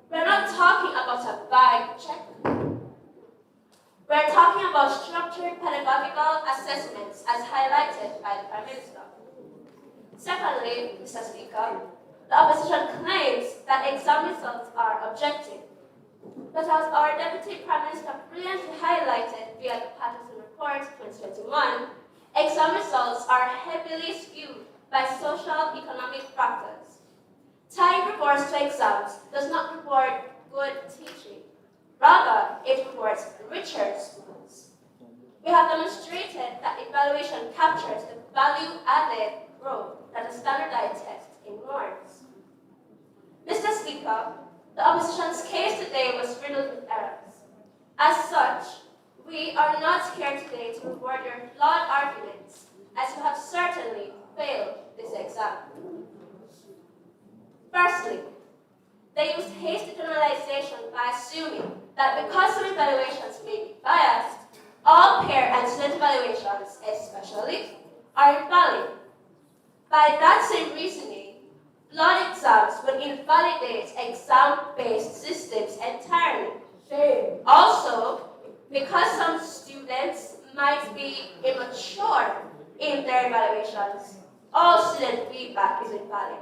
We're not talking about a vibe check. We're talking about structured pedagogical assessments as highlighted by the Prime Minister. Secondly, Mr. Speaker, the opposition claims that exam results are objective. But as our Deputy Prime Minister brilliantly highlighted via the Patterson Report 2021, exam results are heavily skewed by social economic factors. Tying rewards to exams does not reward good teaching. Rather, it rewards richer students. We have demonstrated that evaluation captures the value-added growth that a standardized test ignores. Mr. Speaker, the opposition's case today was riddled with errors. As such, we are not here today to reward your flawed arguments, as you have certainly failed this exam. Firstly, they used hasty generalization by assuming that because some evaluations may be biased, all peer and student evaluations, especially, are invalid. By that same reasoning, flawed exams would invalidate exam-based systems entirely. Also, because some students might be immature in their evaluations, all student feedback is invalid.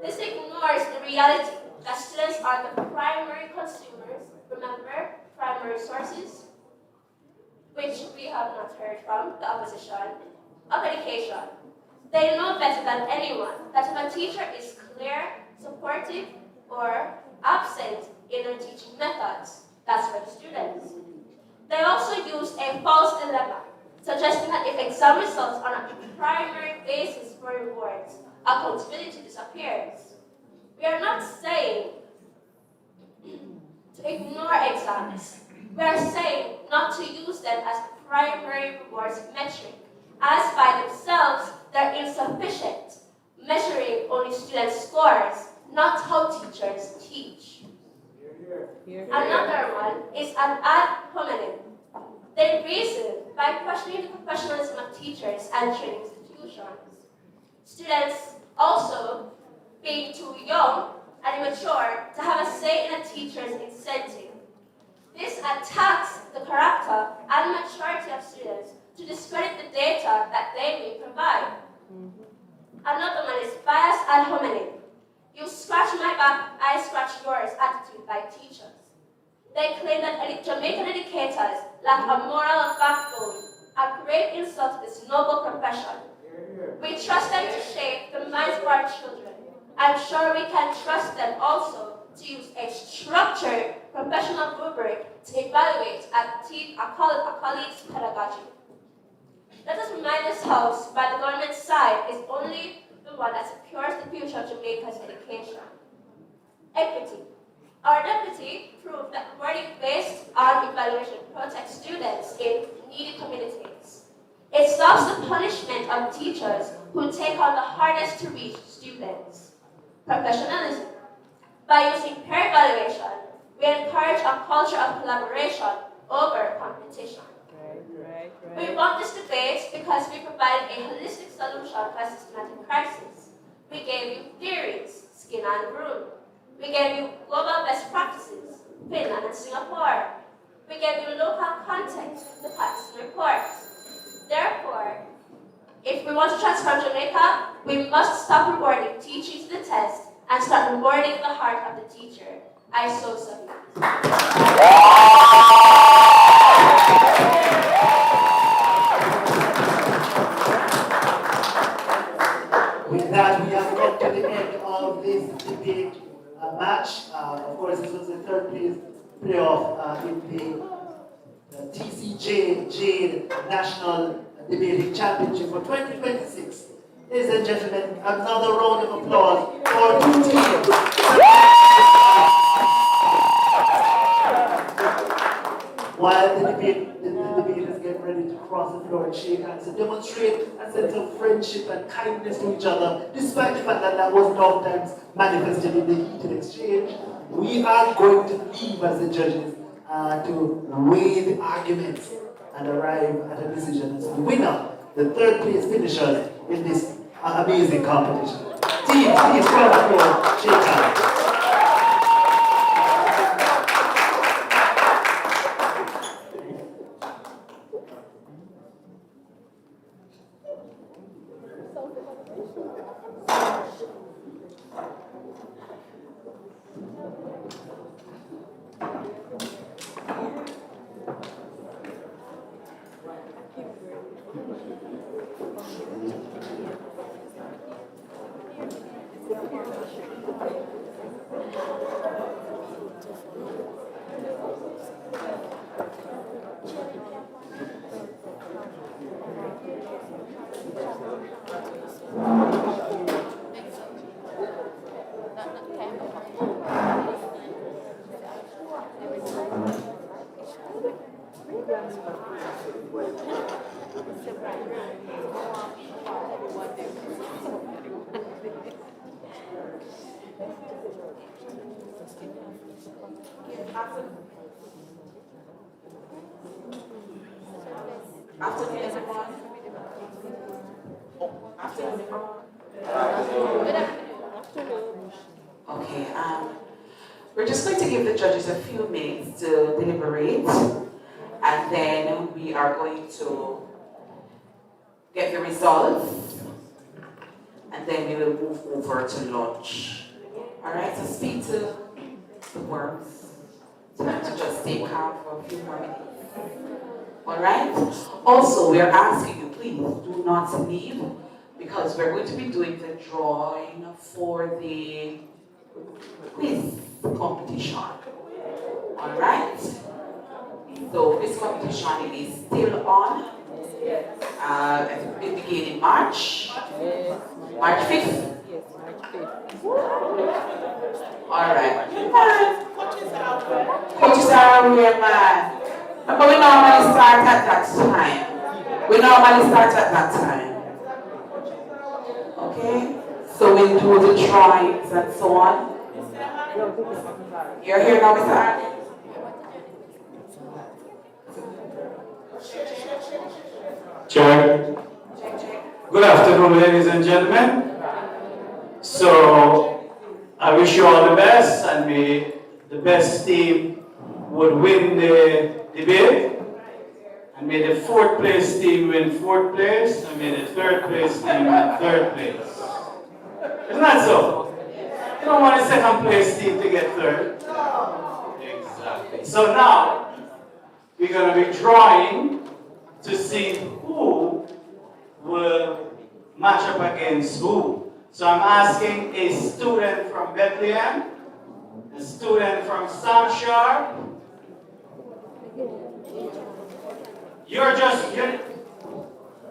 This ignores the reality that students are the primary consumers, remember, primary sources, which we have not heard from the opposition, of education. They know better than anyone that if a teacher is clear, supportive, or absent in their teaching methods, that's for the students. They also use a false dilemma, suggesting that if exam results are not the primary basis for rewards, accountability disappears. We are not saying to ignore exams. We are saying not to use them as primary rewards metric, as by themselves they're insufficient, measuring only students' scores, not how teachers teach. Another one is an ad hominem. They reason by questioning the professionalism of teachers and training institutions. Students also being too young and immature to have a say in a teacher's incentive. This attacks the character and maturity of students to discredit the data that they may provide. Another one is bias ad hominem. You scratch my back, I scratch yours attitude by teachers. They claim that Jamaican educators lack a moral backbone, a great insult to this noble profession. We trust them to shape the minds of our children. I'm sure we can trust them also to use a structured professional rubric to evaluate a colleague's pedagogy. Let us remind this House by the government side is only the one that secures the future of Jamaica's education. Equity. Our deputy proved that rewarding based on evaluation protects students in needy communities. It stops the punishment of teachers who take on the hardest to reach students. Professionalism. By using peer evaluation, we encourage a culture of collaboration over competition. We want this debate because we provided a holistic solution to a systematic crisis. We gave you theories, skin and room. We gave you global best practices, Finland and Singapore. We gave you local context, the Patterson Report. Therefore, if we want to transform Jamaica, we must stop rewarding teaching to the test and start rewarding the heart of the teacher. I so submit. With that, we have come to the end of this debate match. Of course, this was the third place playoff in the TCJ Jade National Debating Championship for 2026. Ladies and gentlemen, another round of applause for two teams. While the debate is getting ready to cross the floor, and shake hands and demonstrate a sense of friendship and kindness to each other, despite the fact that that wasn't oftentimes manifested in the heated exchange. We are going to leave as the judges to weigh the arguments and arrive at a decision as the winner, the third place finishers in this amazing competition. Teams, please come forward, shake hands. Okay, we're just going to give the judges a few minutes to deliberate, and then we are going to get the results, and then we will move over to lunch. All right, so speak to the worms, so to just stay calm for a few more minutes. All right. Also, we are asking you, please do not leave, because we're going to be doing the drawing for the quiz competition. All right. So this competition is still on. It began in March. March 5th. All right. Coaches are here, man. But we normally start at that time. Okay? So we'll do the drawings and so on. You're here now, Mr. Arden? Chair. Good afternoon, ladies and gentlemen. So, I wish you all the best, and may the best team would win the debate, and may the fourth place team win fourth place, and may the third place team win third place. Isn't that so? You don't want a second place team to get third. Exactly. So now, we're going to be drawing to see who will match up against who. So I'm asking a student from Bethlehem, a student from Samshar.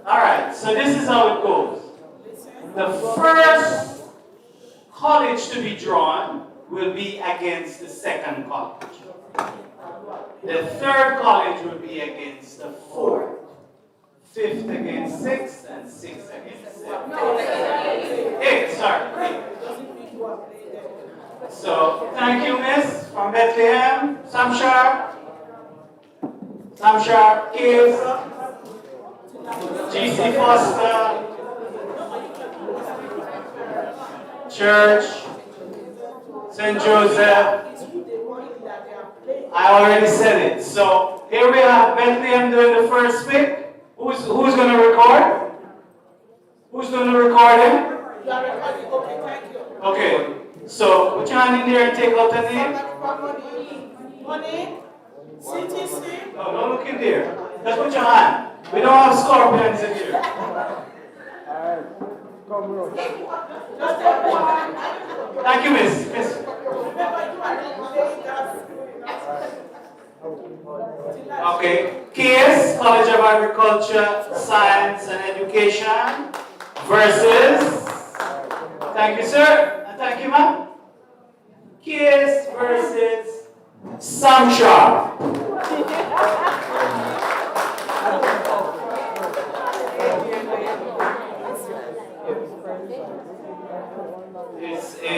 All right, so this is how it goes. The first college to be drawn will be against the second college. The third college will be against the fourth. Fifth against sixth, and sixth against seventh. Eighth, sorry. So, thank you, Miss, from Bethlehem, Samshar, Kids, GC Foster, Church, St. Joseph. I already said it. So, here we have Bethlehem doing the first pick. Who's going to record? Who's going to record him? Okay, so put your hand in there and take out the name. No, don't look in there. Just put your hand. We don't have scorpions in here. Thank you, Miss. Okay, KS, College of Agriculture, Science and Education versus, thank you sir, and thank you ma'am, KS versus Samshar.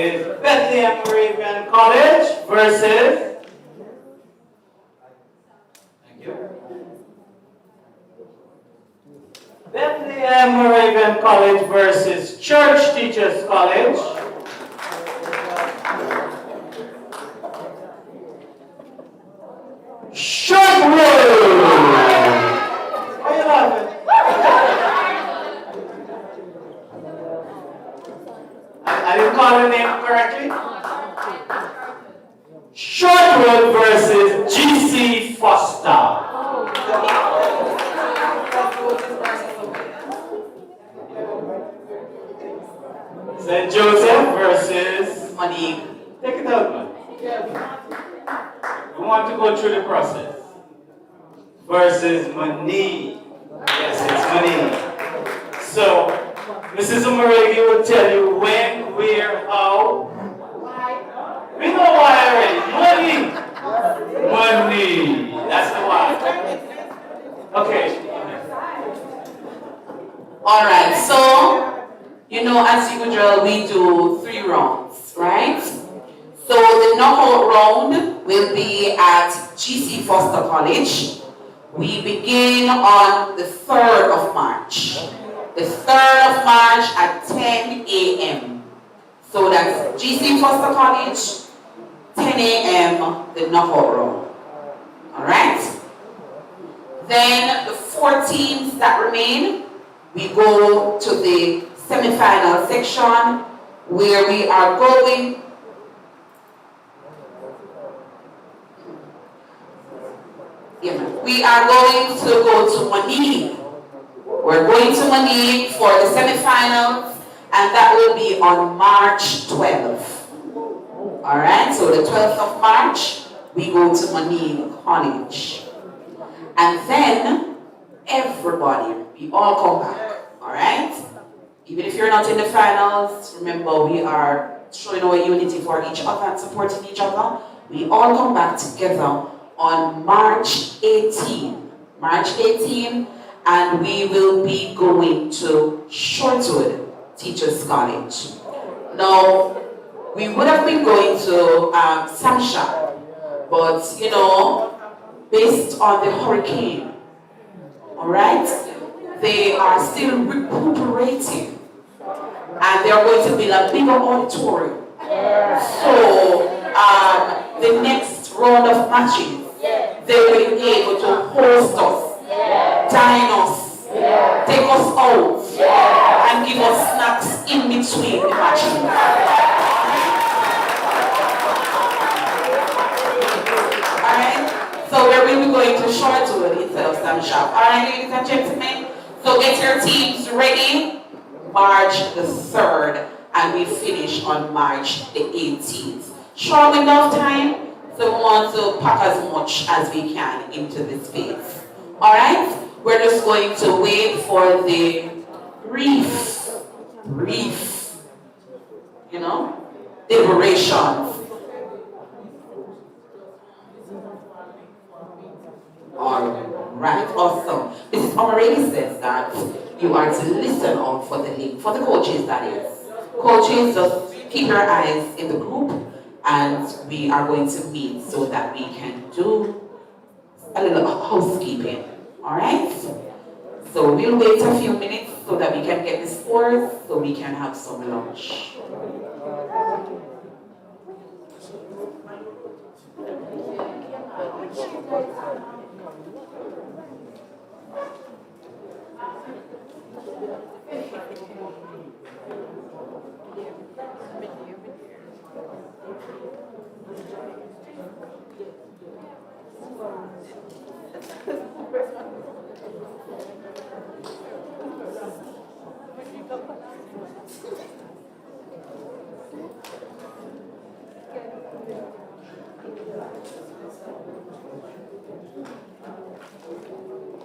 is Bethlehem Moravian College versus, thank you, Bethlehem Moravian College versus Church Teachers College. Short road! Why are you laughing? I didn't call the name correctly. Short road versus GC Foster. St. Joseph versus Monique. Take it out, man. We want to go through the process. Versus Monique. Yes, it's Monique. So, Mrs. Umuregi will tell you when, where, how. We know why already. Money. Money. That's the why. Okay. Alright, so, you know, as usual, we do 3 rounds, right? So the knockout round will be at GC Foster College. We begin on the 3rd of March. The 3rd of March at 10 a.m. So that's GC Foster College, 10 a.m. the knockout round. Alright? Then the 4 teams that remain, we go to the semi-final section where we are going to go to Monique. We're going to Monique for the semi-finals, and that will be on March 12th. Alright, so the 12th of March, we go to Monique College. And then, everybody, we all come back. Alright? Even if you're not in the finals, remember we are showing our unity for each other and supporting each other. We all come back together on March 18. March 18, and we will be going to Shortwood Teachers College. Now, we would have been going to Samshire, but you know, based on the hurricane, alright, they are still recuperating, and they are going to build a bigger auditorium. So, the next round of matches, they will be able to host us, dine us, take us out, and give us snacks in between the matches. Alright? So we will be going to Shortwood instead of Samshire. Alright, ladies and gentlemen? So get your teams ready. March the 3rd, and we finish on March the 18th. Short window of time, so we want to pack as much as we can into this space. Alright? We're just going to wait for the brief, you know, deliberations. Alright, awesome. Mrs. Omarelli says that you are to listen out for the link, for the coaches that is. Coaches, just keep your eyes in the group, and we are going to meet so that we can do a little housekeeping. Alright? So we'll wait a few minutes so that we can get the scores, so we can have some lunch.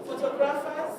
Photographers?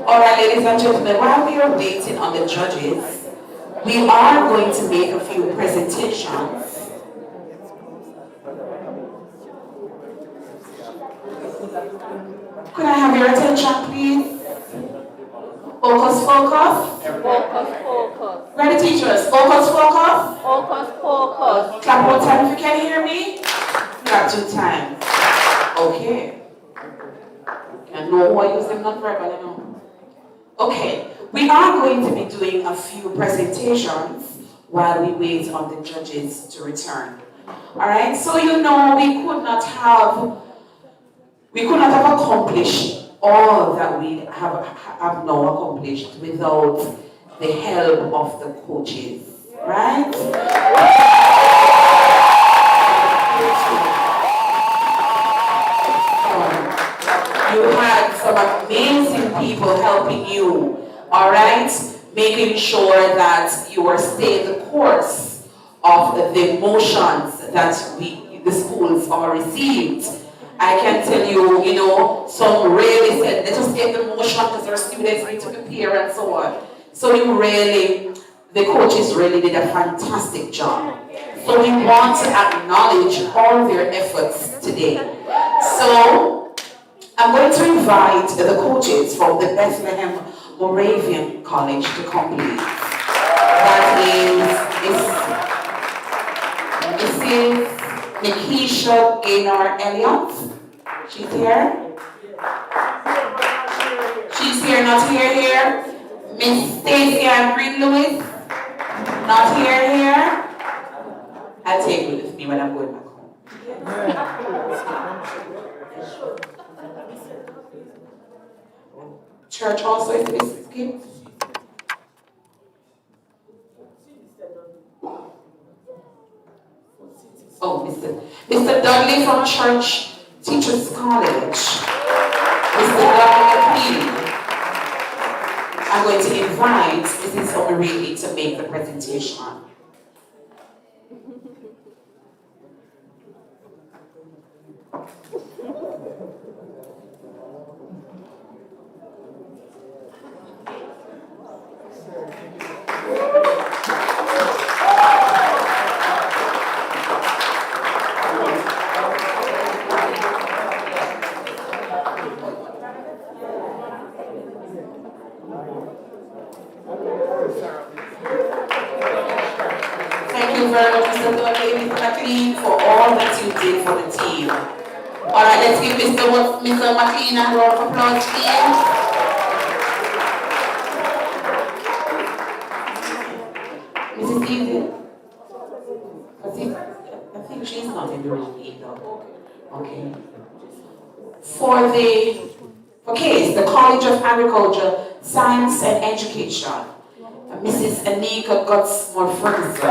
All right, ladies and gentlemen, while we are waiting on the judges, we are going to make a few presentations. Could I have your attention, please? Focus, focus. Focus, focus. Ready, teachers? Focus, focus. Focus, focus. Clap one time if you can hear me. Clap 2 times. Okay. And no one using non-verbal, you know. Okay, we are going to be doing a few presentations while we wait on the judges to return. All right, so you know we could not have accomplished all that we have now accomplished without the help of the coaches, right? You had some amazing people helping you, all right? Making sure that you are staying the course of the motions that the schools are received. I can tell you, you know, some really said, let's just take the motion because our students need to prepare and so on. So the coaches really did a fantastic job. So we want to acknowledge all their efforts today. So I'm going to invite the coaches from the Bethlehem Moravian College to come please. That is Mrs. Nikisha Gaynor Elliott. She's here. She's here, not here. Miss Stacia Green Lewis. Not here. I'll take it with me when I'm going back home. Church also is this gift. Oh, Mr. Dudley from Church Teachers College. Mr. Dudley, I'm going to invite Mrs. Omarili to make the presentation. Thank you very much, Mr. Dudley, Mr. McLean, for all that you did for the team. All right, let's give Mr. McLean a round of applause, please. Mrs. Stevens? I think she's not in the room either. Okay. For case, the College of Agriculture, Science and Education, Mrs. Anika Gutsmore Ferguson.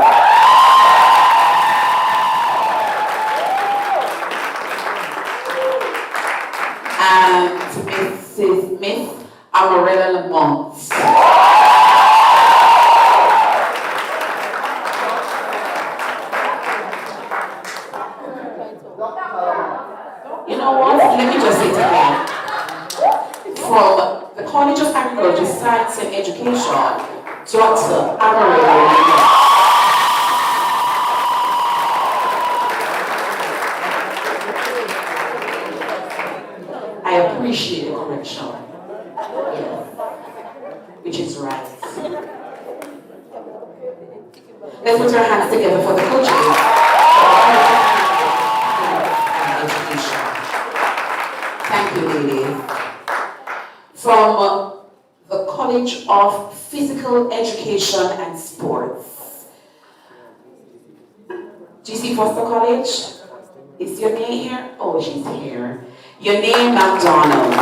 And Mrs. Miss Amarella Lamont. You know what? Let me just say it again. From the College of Agriculture, Science and Education, Dr. Amarella. I appreciate the correction. Yes. Which is right. Let's put our hands together for the coaches. Thank you, ladies. From the College of Physical Education and Sports. GC Foster College? Is your name here? Oh, she's here. Your name, McDonald.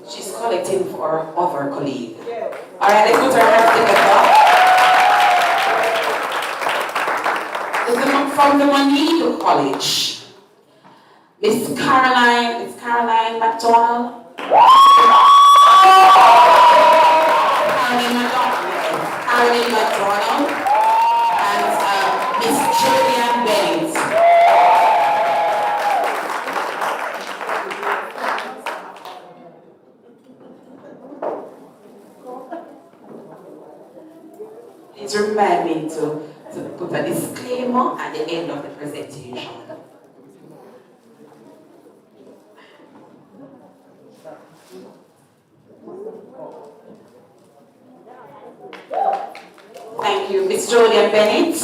She's collecting for our other colleague. All right, let's put our hands together. From the Monedo College, Miss Caroline McDonald. Caroline McDonald and Miss Julian Bennett. Please remind me to put a disclaimer at the end of the presentation. Thank you, Miss Julian Bennett.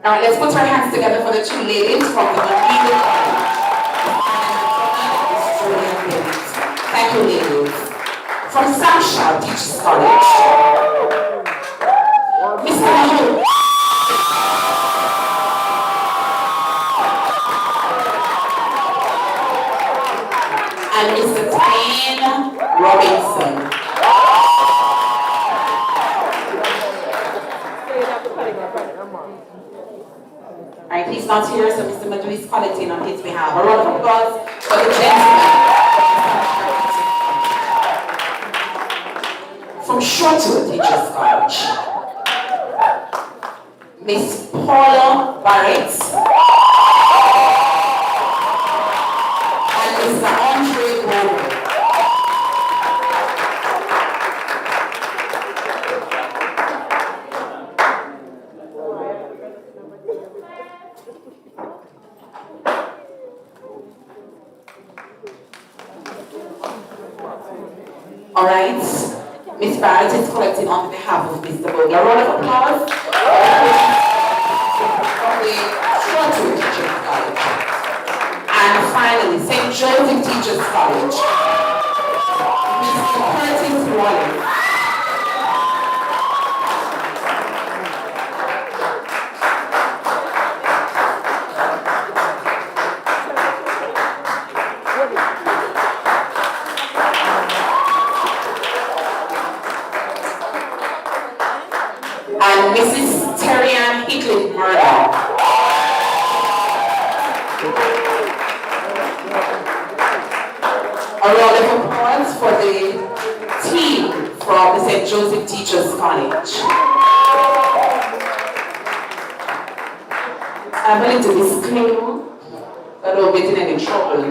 All right, let's put our hands together for the two ladies from the Monedo College. Thank you, ladies. From Samshire Teachers College, Mr. Hu. And Mr. Tane Robinson. Alright, he's not here, so Mr. Madu is collecting on his behalf. A round of applause for the gentleman. From Shortwood Teachers College, Miss Paula Barrett and Mr. Andre Bowen. All right, Miss Barrett is collecting on behalf of Mr. Bowen. A round of applause from the Shortwood Teachers College. And finally, St. Joseph Teachers College, Mr. Curtis Wallace. And Mrs. Terry-Ann Hickley Murdoch. applause for the team from the St. Joseph Teachers College. I'm going to disclaim that I don't get in any trouble.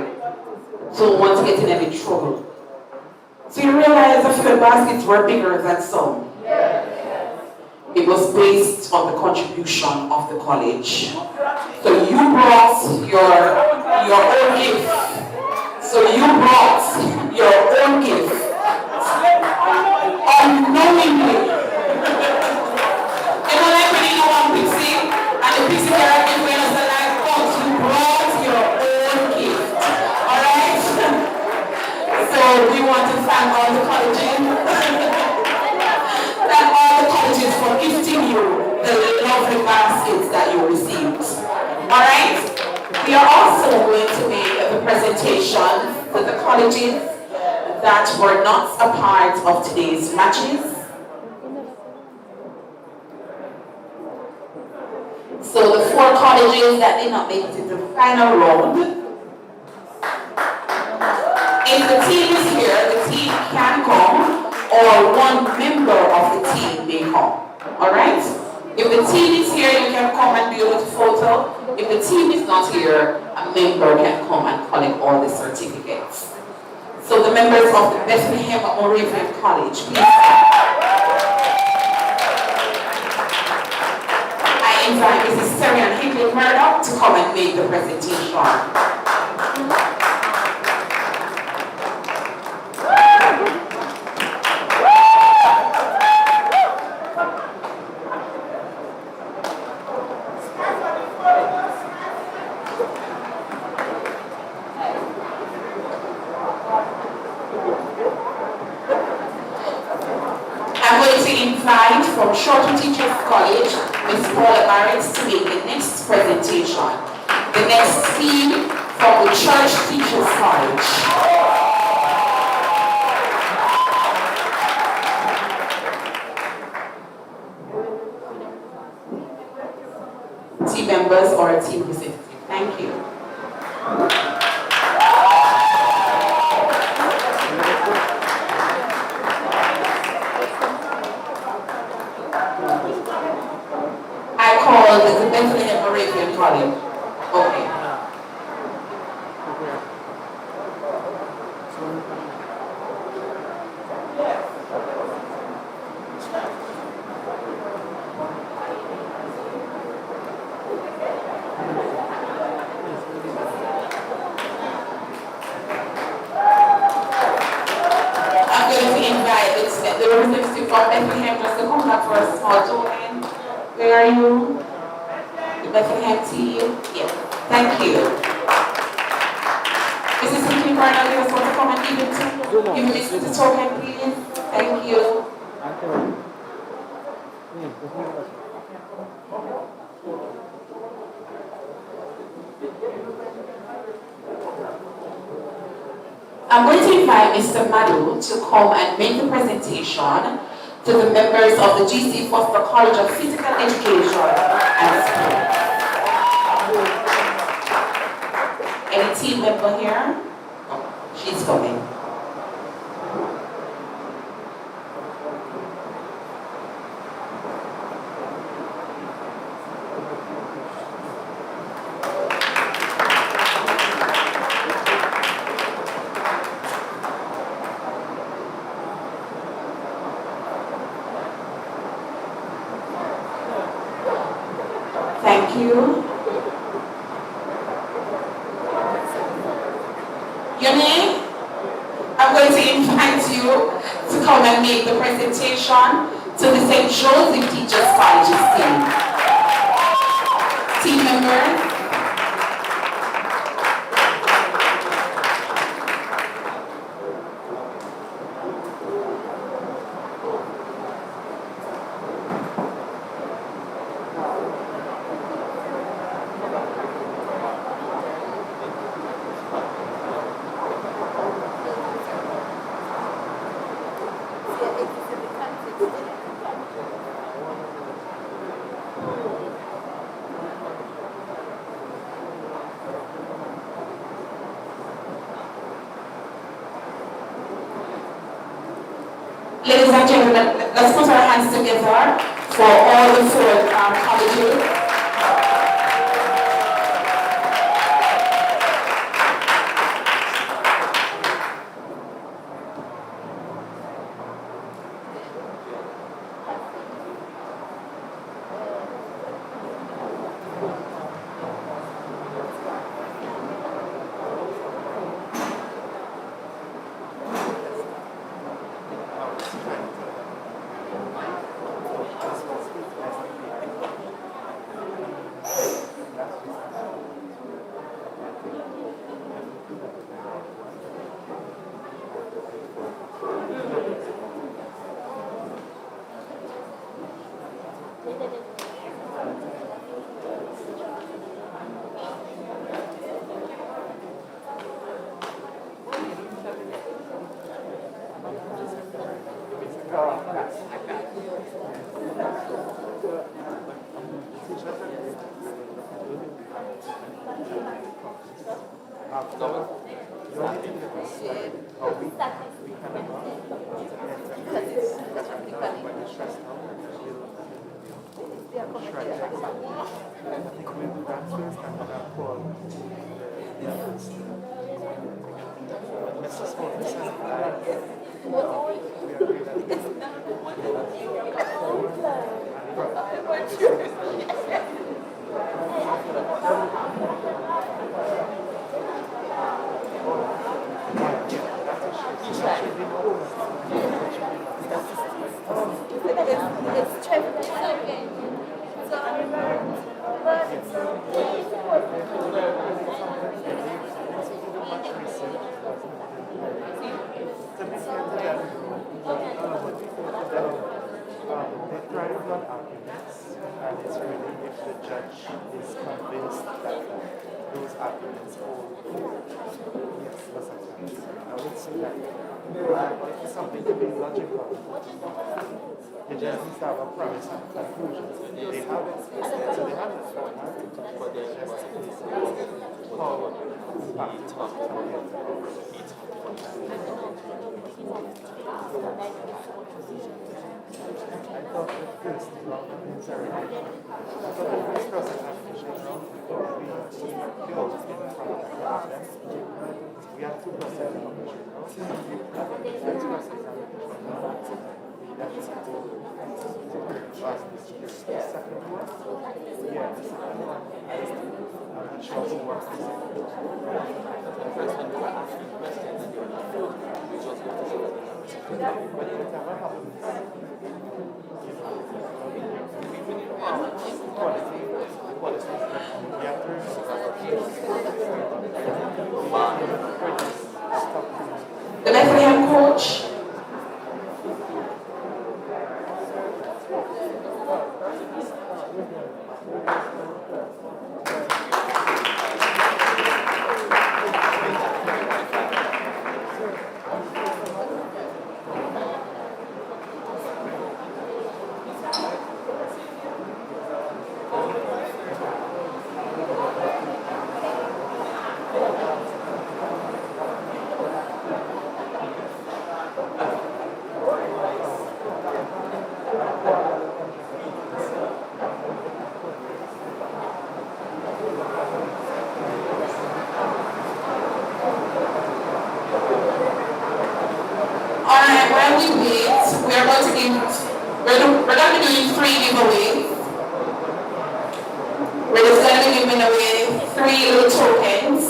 Don't want to get in any trouble. So you realize the food baskets were bigger than some. It was based on the contribution of the college. So you brought your own gift. So you brought your own gift. Unknowingly. You know, like when you go on Pixie, and the Pixie character wears the light box, you brought your own gift. Alright? So we want to thank all the colleges. Thank all the colleges for gifting you the lovely baskets that you received. Alright? We are also going to make the presentation to the colleges that were not a part of today's matches. So the 4 colleges that did not make it to the final round. If the team is here, the team can come, or one member of the team may come. Alright? If the team is here, you can come and do a photo. If the team is not here, a member can come and collect all the certificates. So the members of the Bethlehem Moravian College, please. I invite Mrs. Terry and Higley Murdoch to come and make the presentation. From Shorter Teachers College, Ms. Paula Barrett to make the next presentation. The next team from the Church Teachers College. Team members or a team representative. Thank you. The Bethlehem Moravian College. Okay. I'm going to invite the representative from Bethlehem just to come back for a small token. Where are you? Bethlehem team. Yeah. Thank you. Mrs. Higley Murdoch, you want to come and give it the token, please? Thank you. I'm going to invite Mr. Madu to come and make the presentation to the members of the GC Foster College of Physical Education and Sport. Any team member here? Oh, she's coming. Thank you. Your name? I'm going to invite you to come and make the presentation to the St. Joseph Teachers College's team. Team member? Ladies and gentlemen, let's put our hands together for all the four colleges. The Bethlehem coach. We're going to be doing 3 giveaways. We're just going to be giving away 3 little tokens.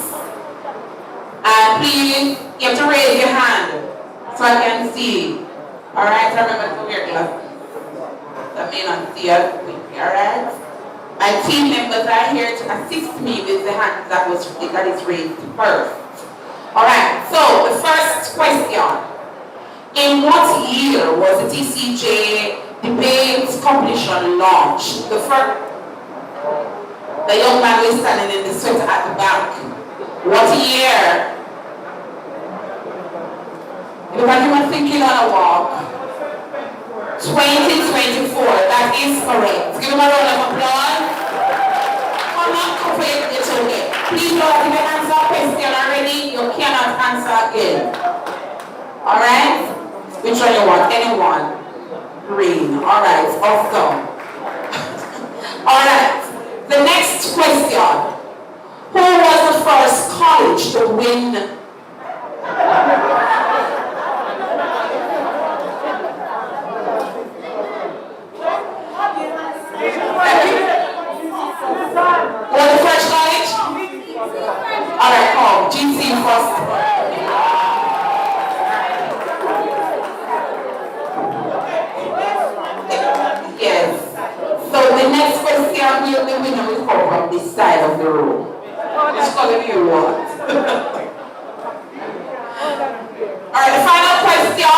And please, you have to raise your hand so I can see. Alright, so remember to wear glasses. So I may not see us quickly, alright? My team members are here to assist me with the hand that is raised first. Alright, so the first question. In what year was the TCJ debate competition launched? The young man who is standing in the sweater at the back. What year? Look at him thinking on a walk. 2024, that is correct. Give him a round of applause. Come on, complete the token. Please don't have your answer question already. You cannot answer again. Alright? Which one you want? Anyone? Green. Alright, awesome. Alright. The next question. Who was the first college to win? Who was the first college? Alright, come. GC first. Yes. So the next question will be winner will come from this side of the room. Which color do you want? Alright, the final question.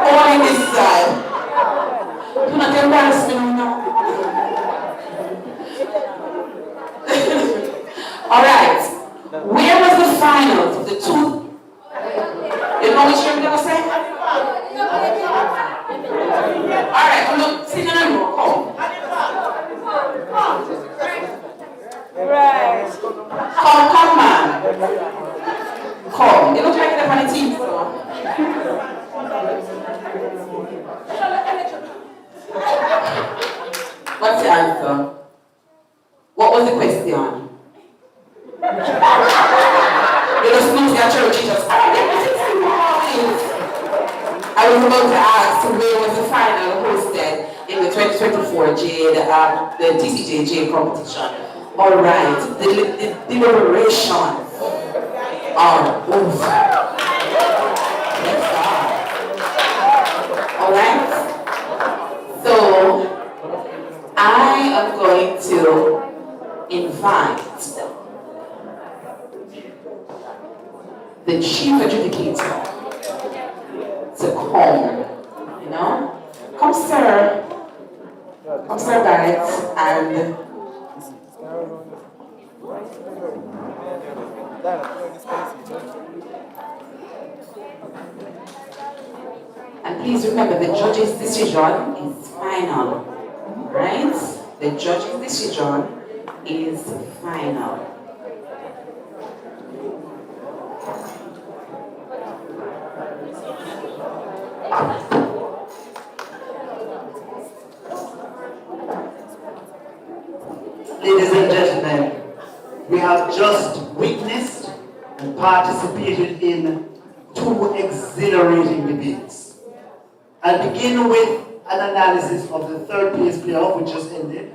Only this side. Do not embarrass me now. Alright. Where was the finals of the two? You know which you're gonna say? Alright, look, sing it on your come. Right. Come, man. Come. You look like they're on the team, so. What's the answer? What was the question? You just lose your church, you just, I was about to ask where was the final hosted in the 2024 the TCJ competition. Alright, the deliberations are over. Alright, so I am going to invite the chief adjudicator to come, you know? Come, sir. Come, sir, Barrett, and please remember the judge's decision is final, right? The judge's decision is final. Ladies and gentlemen, we have just witnessed and participated in two exhilarating debates. I'll begin with an analysis of the third place playoff which just ended.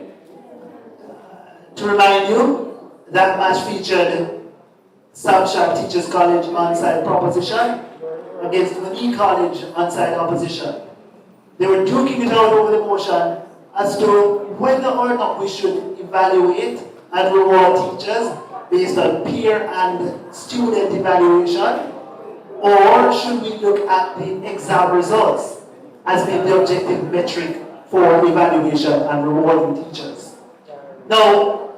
To remind you, that match featured South Sharp Teachers College onside proposition against Mooney College onside opposition. They were duking it out over the motion as to whether or not we should evaluate and reward teachers based on peer and student evaluation, or should we look at the exam results as being the objective metric for evaluation and rewarding teachers. Now,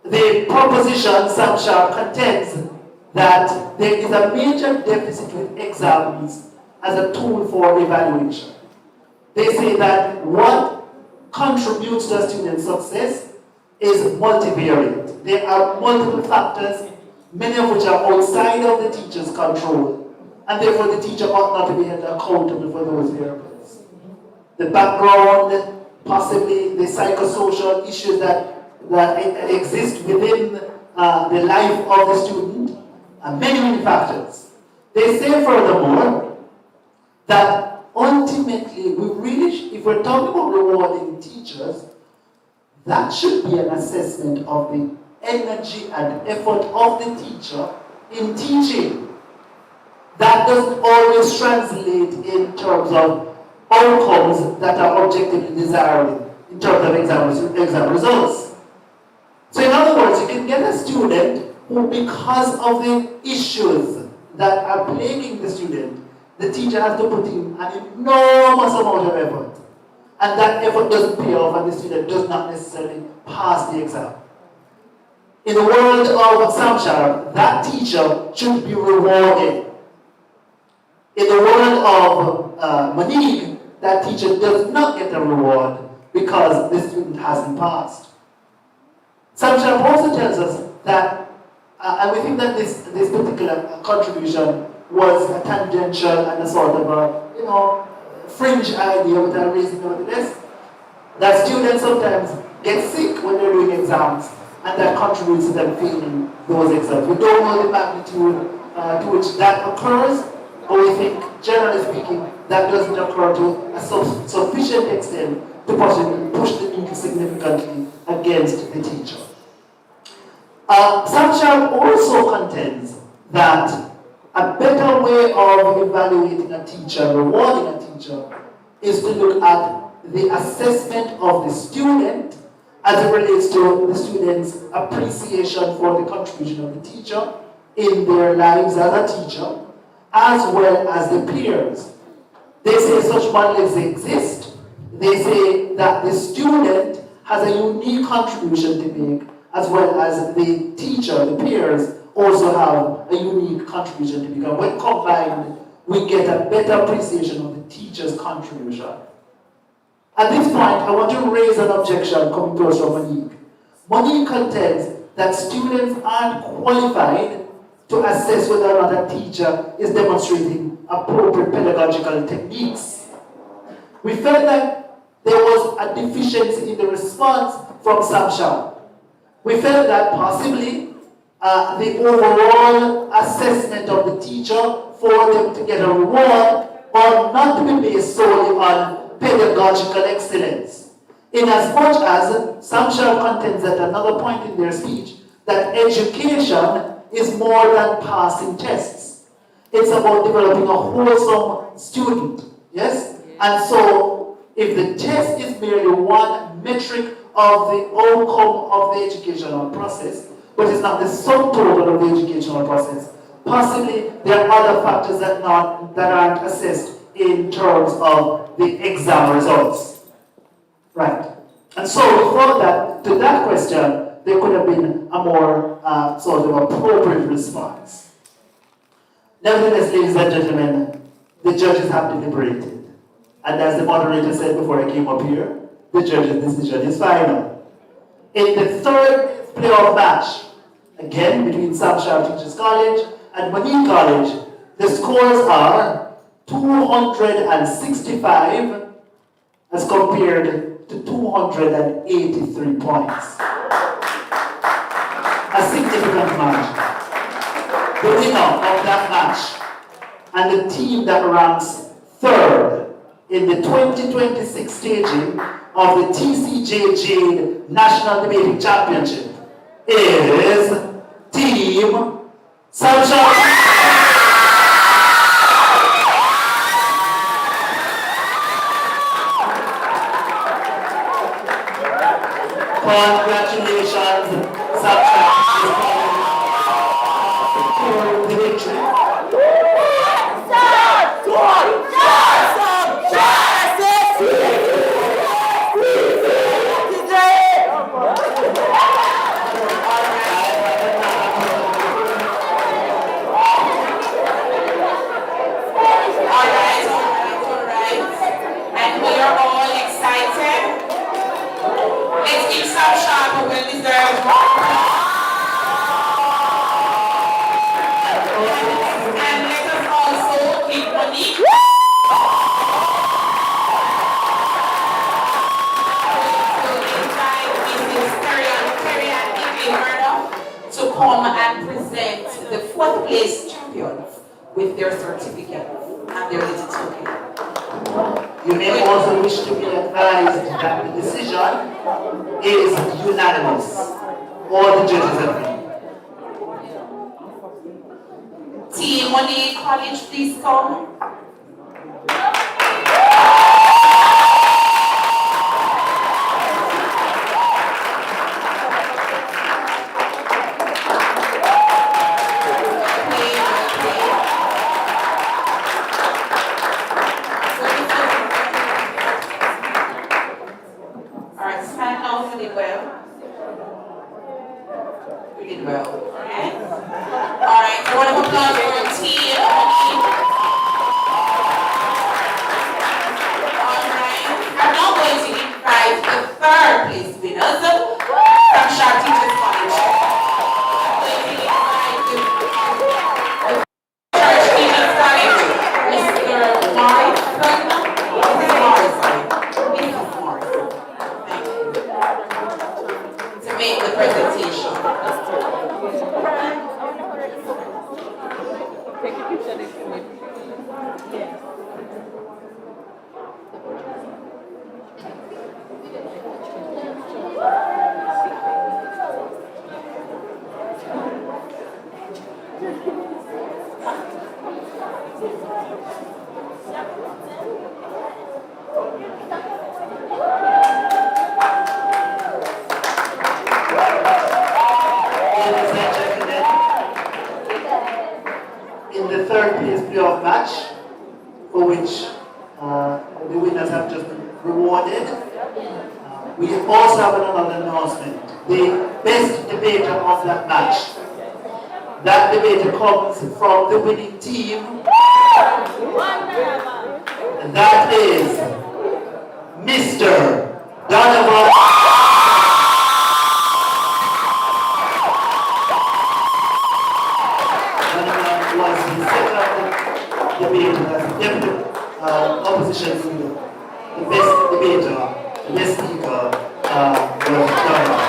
the proposition, Sam Sharp contends that there is a major deficit with exams as a tool for evaluation. They say that what contributes to a student's success is multivariate. There are multiple factors, many of which are outside of the teacher's control, and therefore the teacher ought not to be held accountable for those variables. The background, possibly the psychosocial issues that exist within the life of the student, and many factors. They say furthermore that ultimately we really, if we're talking about rewarding teachers, that should be an assessment of the energy and effort of the teacher in teaching. That doesn't always translate in terms of outcomes that are objectively desirable in terms of exam results. So in other words, you can get a student who, because of the issues that are plaguing the student, the teacher has to put in an enormous amount of effort. And that effort doesn't pay off and the student does not necessarily pass the exam. In the world of Sam Sharp, that teacher should be rewarded. In the world of Monique, that teacher does not get a reward because the student hasn't passed. Sam Sharp also tells us that, and we think that this particular contribution was a tangential and a sort of a, fringe idea without raising nevertheless. That students sometimes get sick when they're doing exams, and that contributes to them failing those exams. We don't know the magnitude to which that occurs, but we think, generally speaking, that doesn't occur to a sufficient extent to possibly push the needle significantly against the teacher. Samsham also contends that a better way of evaluating a teacher, rewarding a teacher, is to look at the assessment of the student as it relates to the student's appreciation for the contribution of the teacher in their lives as a teacher, as well as the peers. They say such models exist. They say that the student has a unique contribution to make, as well as the teacher, the peers, also have a unique contribution to make. And when combined, we get a better appreciation of the teacher's contribution. At this point, I want to raise an objection coming to us from Monique. Monique contends that students aren't qualified to assess whether or not a teacher is demonstrating appropriate pedagogical techniques. We felt like there was a deficiency in the response from Samsham. We felt that possibly the overall assessment of the teacher for them to get a reward or not to be based solely on pedagogical excellence. In as much as Samsham contends at another point in their speech that education is more than passing tests. It's about developing a wholesome student, yes? And so, if the test is merely one metric of the outcome of the educational process, but it's not the sum total of the educational process, possibly there are other factors that aren't assessed in terms of the exam results. Right. And so we thought that to that question, there could have been a more sort of appropriate response. Nevertheless, ladies and gentlemen, the judges have deliberated. And as the moderator said before I came up here, the judge's decision is final. In the third playoff match, again between Samsham Teachers College and Monique College, the scores are 265 as compared to 283 points. A significant margin. The winner of that match and the team that ranks third in the 2026 staging of the TCJJ National Debating Championship is Team Sunshine. Congratulations, Sunshine. For the victory. And we are all excited. Let's give some sharp and well-deserved and let us also give Monique to come and present the fourth place champions with their certificate and their little token. You may also wish to be advised that the decision is unanimous. All the judges agree. Team Monique College, please come. Church Teachers third place playoff match, for which the winners have just been rewarded. We also have another announcement. The best debater of that match. That debater comes from the winning team. And that is Mr. Donovan. Donovan was the second debater, as the deputy opposition leader. The best debater, the best speaker was Donovan.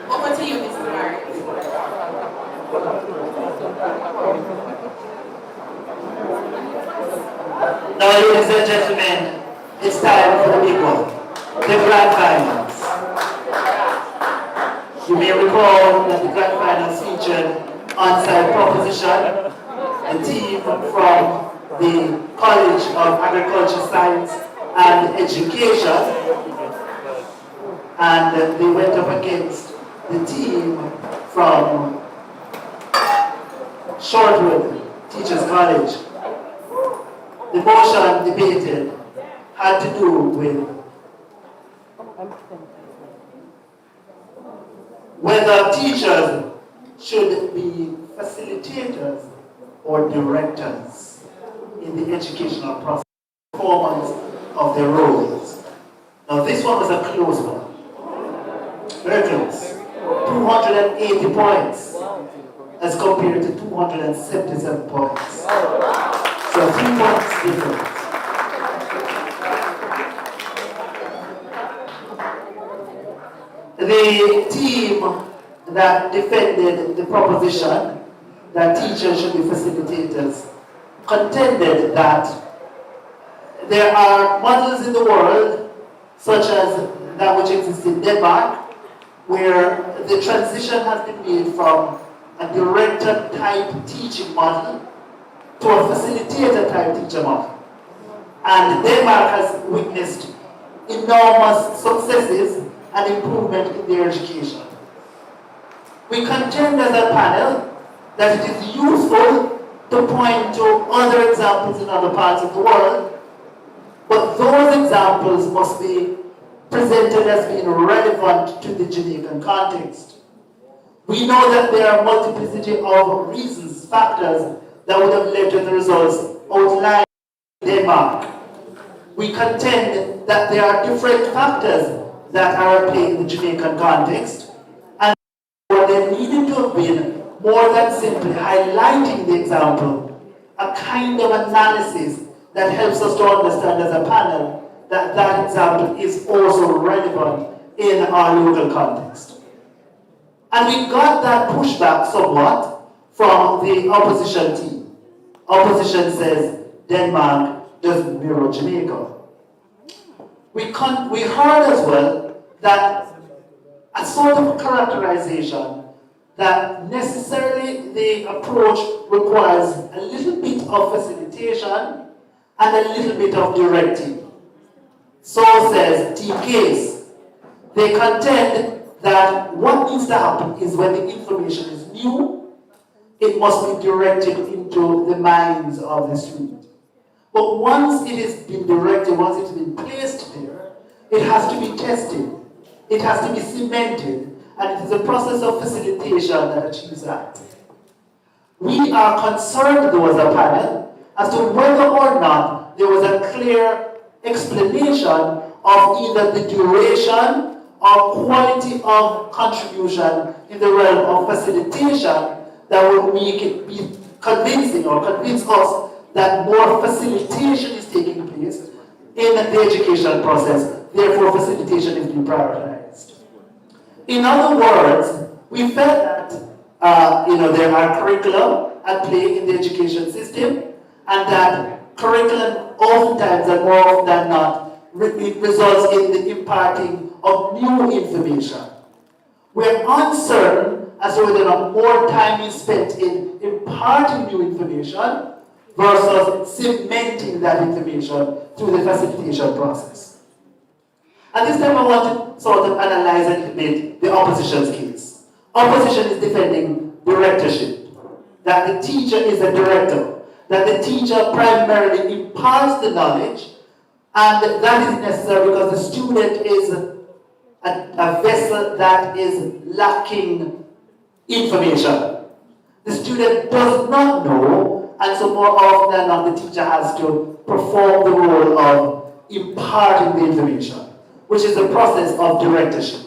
Over to you, Mr. Mark. Now, ladies and gentlemen, it's time for the big one, the grand finals. You may recall that the grand finals featured on-site proposition, a team from the College of Agriculture, Science and Education, and they went up against the team from Shortwood Teachers College. The motion debated had to do with whether teachers should be facilitators or directors in the educational process, performance of their roles. Now this one was a close one. Very close. 280 points as compared to 277 points. So 3 points difference. The team that defended the proposition that teachers should be facilitators contended that there are models in the world, such as that which exists in Denmark, where the transition has been made from a director type teaching model to a facilitator type teacher model. And Denmark has witnessed enormous successes and improvement in their education. We contend as a panel that it is useful to point to other examples in other parts of the world, but those examples must be presented as being relevant to the Jamaican context. We know that there are multiplicity of reasons, factors, that would have led to the results outlined in Denmark. We contend that there are different factors that are at play in the Jamaican context, and there needed to have been more than simply highlighting the example, a kind of analysis that helps us to understand as a panel that that example is also relevant in our local context. And we got that pushback somewhat from the opposition team. Opposition says Denmark doesn't mirror Jamaica. We heard as well that a sort of characterization that necessarily the approach requires a little bit of facilitation and a little bit of directing. So says Team Case. They contend that what needs to happen is when the information is new, it must be directed into the minds of the student. But once it has been directed, once it has been placed there, it has to be tested. It has to be cemented, and it is a process of facilitation that achieves that. We are concerned, though, as a panel, as to whether or not there was a clear explanation of either the duration or quality of contribution in the realm of facilitation that would make it be convincing or convince us that more facilitation is taking place in the educational process, therefore facilitation is being prioritized. In other words, we felt that there are curriculum at play in the education system, and that curriculum oftentimes and more often than not it results in the imparting of new information. We're uncertain as to whether or not more time is spent in imparting new information versus cementing that information through the facilitation process. And this time I want to sort of analyze and debate the opposition's case. Opposition is defending directorship, that the teacher is a director, that the teacher primarily imparts the knowledge, and that is necessary because the student is a vessel that is lacking information. The student does not know, and so more often than not, the teacher has to perform the role of imparting the information, which is the process of directorship.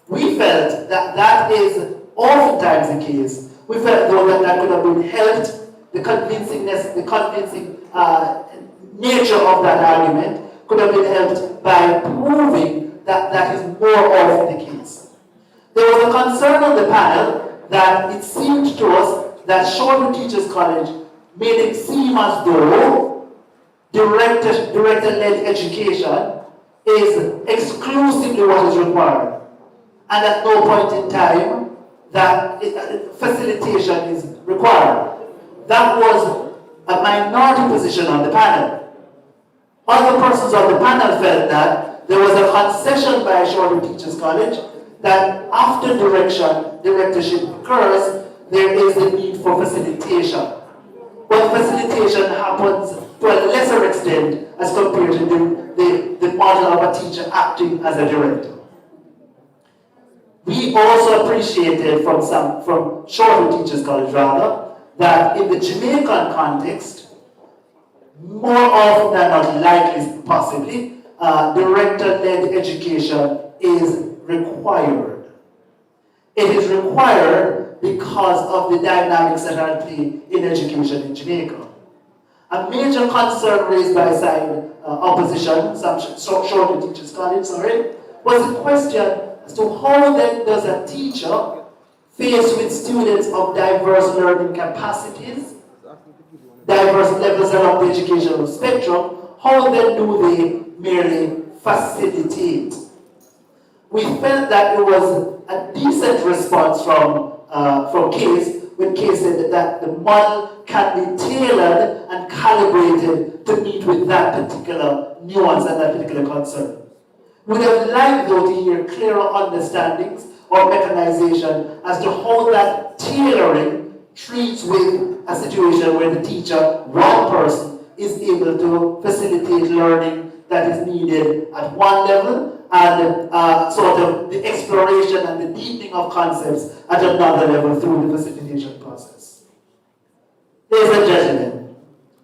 We felt that that is oftentimes the case. We felt though that could have been helped, the convincing nature of that argument could have been helped by proving that that is more often the case. There was a concern on the panel that it seemed to us that Shortwood Teachers College made it seem as though director-led education is exclusively what is required, and at no point in time that facilitation is required. That was a minority position on the panel. Other persons on the panel felt that there was a concession by Shortwood Teachers College that after directorship occurs, there is the need for facilitation. But facilitation happens to a lesser extent as compared to the model of a teacher acting as a director. We also appreciated from Shortwood Teachers College that in the Jamaican context, more often than not, likely possibly, director-led education is required. It is required because of the dynamics that are at play in education in Jamaica. A major concern raised by side opposition, some Shortwood Teachers College, was the question as to how then does a teacher faced with students of diverse learning capacities, diverse levels along the educational spectrum, how then do they merely facilitate? We felt that it was a decent response from Case, when Case said that the model can be tailored and calibrated to meet with that particular nuance and that particular concern. We would have liked, though, to hear clearer understandings or mechanization as to how that tailoring treats with a situation where the teacher, one person, is able to facilitate learning that is needed at one level and sort of the exploration and the deepening of concepts at another level through the facilitation process. Ladies and gentlemen,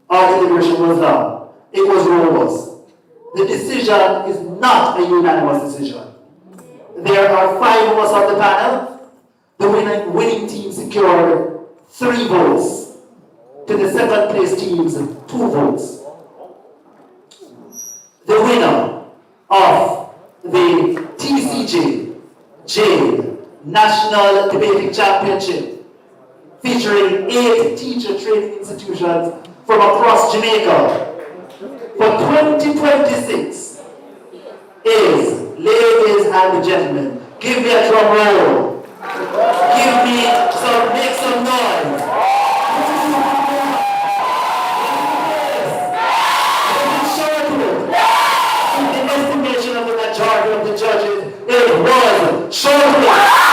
our deliberation was long. It was robust. The decision is not a unanimous decision. There are 5 of us on the panel. The winning team secured 3 votes. To the second place teams, 2 votes. The winner of the TCJ National Debating Championship, featuring 8 teacher training institutions from across Jamaica for 2026 is, ladies and gentlemen, give me a drum roll. Make some noise. In the estimation of the majority of the judges, it was Shortwood.